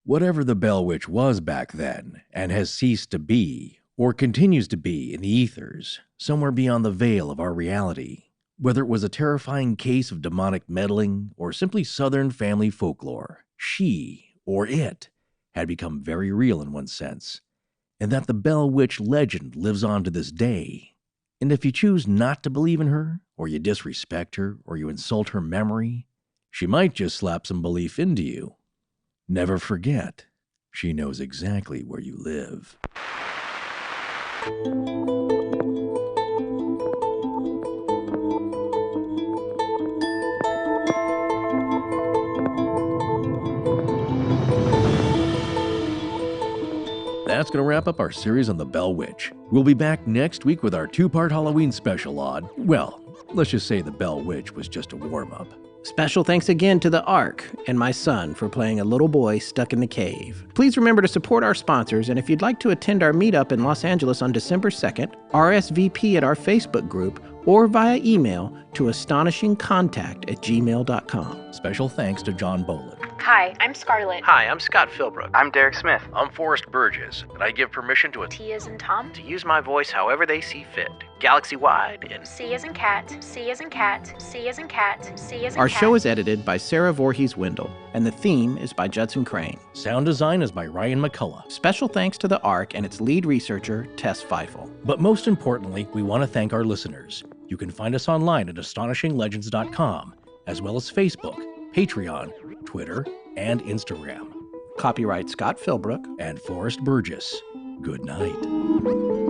Whatever the Bell Witch was back then, and has ceased to be, or continues to be in the ethers, somewhere beyond the veil of our reality, whether it was a terrifying case of demonic meddling or simply Southern family folklore, she, or it, had become very real in one sense. And that the Bell Witch legend lives on to this day. And if you choose not to believe in her, or you disrespect her, or you insult her memory, she might just slap some belief into you. Never forget, she knows exactly where you live. That's going to wrap up our series on the Bell Witch. We'll be back next week with our 2-part Halloween special on, well, let's just say the Bell Witch was just a warm-up. Special thanks again to the Ark and my son for playing a little boy stuck in the cave. Please remember to support our sponsors, and if you'd like to attend our meetup in Los Angeles on December 2nd, RSVP at our Facebook group or via email to astonishingcontact@gmail.com. Special thanks to John Boland. Hi, I'm Scarlett. Hi, I'm Scott Philbrook. I'm Derek Smith. I'm Forrest Burgess, and I give permission to T as in Tom. To use my voice however they see fit, galaxy-wide and... C as in cat, C as in cat, C as in cat, C as in Our cat. show is edited by Sarah Voorhees-Wendell, and the theme is by Judson Crane. Sound design is by Ryan McCullough. Special thanks to the Ark and its lead researcher, Tess Feifel. But most importantly, we want to thank our listeners. You can find us online at astonishinglegends.com, as well as Facebook, Patreon, Twitter, and Instagram. Copyright Scott Philbrook and Forrest Burgess. Good night.